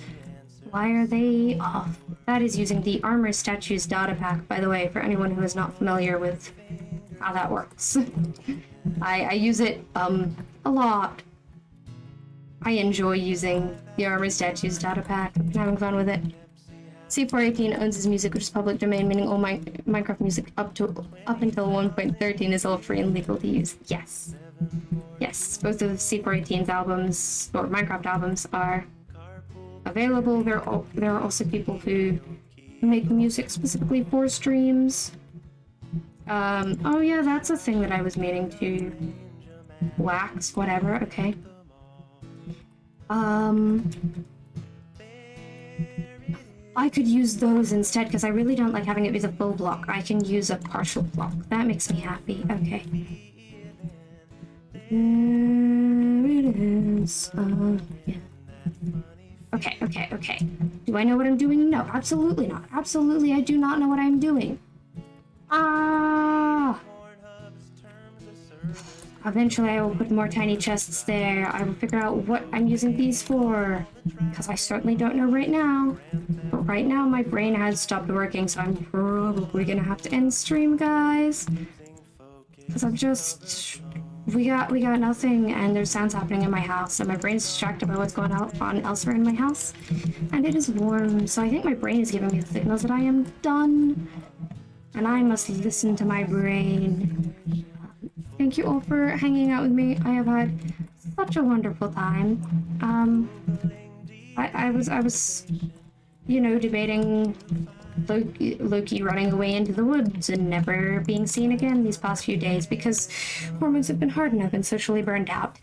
Why are they off? That is using the Armor Statues data pack, by the way, for anyone who is not familiar with how that works. I use it a lot. I enjoy using the Armor Statues data pack. I'm having fun with it. C418 owns his music, which is public domain, meaning all Minecraft music up until 1.13 is all free and legal to use. Yes. Yes, both of C418's albums, or Minecraft albums, are available. There are also people who make music specifically for streams. Oh yeah, that's a thing that I was meaning to wax, whatever, okay. I could use those instead, because I really don't like having it be the full block. I can use a partial block. That makes me happy. Okay. There it is. Yeah. Okay. Do I know what I'm doing? No, absolutely not. Absolutely, I do not know what I'm doing. Ah! Eventually I will put more tiny chests there. I will figure out what I'm using these for, because I certainly don't know right now. But right now my brain has stopped working, so I'm probably gonna have to end stream, guys. Because I'm just... We got nothing, and there's sounds happening in my house, and my brain's distracted by what's going on elsewhere in my house. And it is warm, so I think my brain is giving me the signals that I am done. And I must listen to my brain. Thank you all for hanging out with me. I have had such a wonderful time. I was, you know, debating Loki running away into the woods and never being seen again these past few days because hormones have been hard and I've been socially burned out.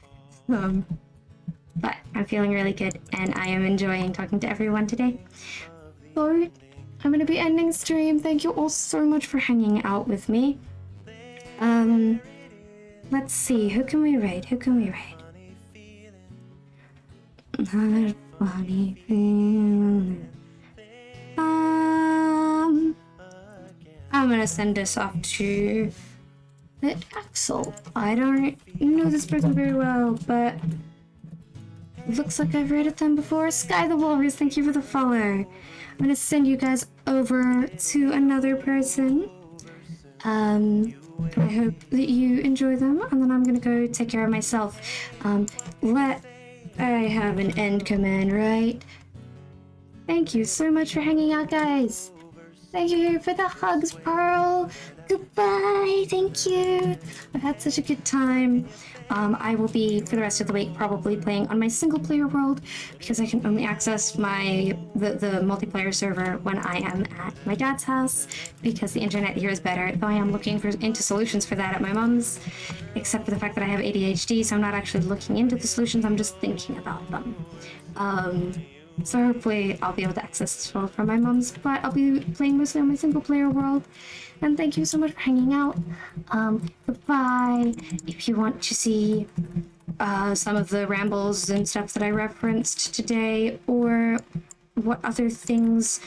But I'm feeling really good and I am enjoying talking to everyone today. So I'm gonna be ending stream. Thank you all so much for hanging out with me. Let's see, who can we raid? Not funny feeling. I'm gonna send this off to the Axel. I don't know this person very well, but it looks like I've raided them before. Sky the Walrus, thank you for the follow. I'm gonna send you guys over to another person. I hope that you enjoy them, and then I'm gonna go take care of myself. I have an end command, right? Thank you so much for hanging out, guys. Thank you for the hugs, Pearl. Goodbye, thank you. I've had such a good time. I will be, for the rest of the week, probably playing on my single-player world because I can only access the multiplayer server when I am at my dad's house because the internet here is better, though I am looking into solutions for that at my mom's, except for the fact that I have ADHD, so I'm not actually looking into the solutions, I'm just thinking about them. So hopefully I'll be able to access this world from my mom's, but I'll be playing mostly on my single-player world. And thank you so much for hanging out. Goodbye. If you want to see some of the rambles and stuff that I referenced today, or what other things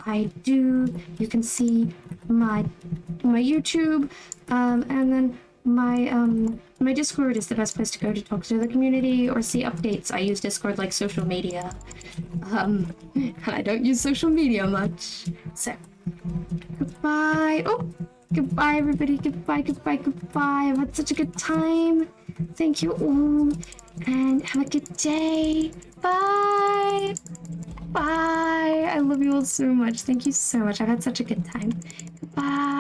I do, you can see my YouTube, and then my Discord is the best place to go to talk to the community or see updates. I use Discord like social media. And I don't use social media much. So, goodbye. Oh, goodbye everybody. Goodbye. I've had such a good time. Thank you all. And have a good day. Bye. I love you all so much. Thank you so much. I've had such a good time. Goodbye.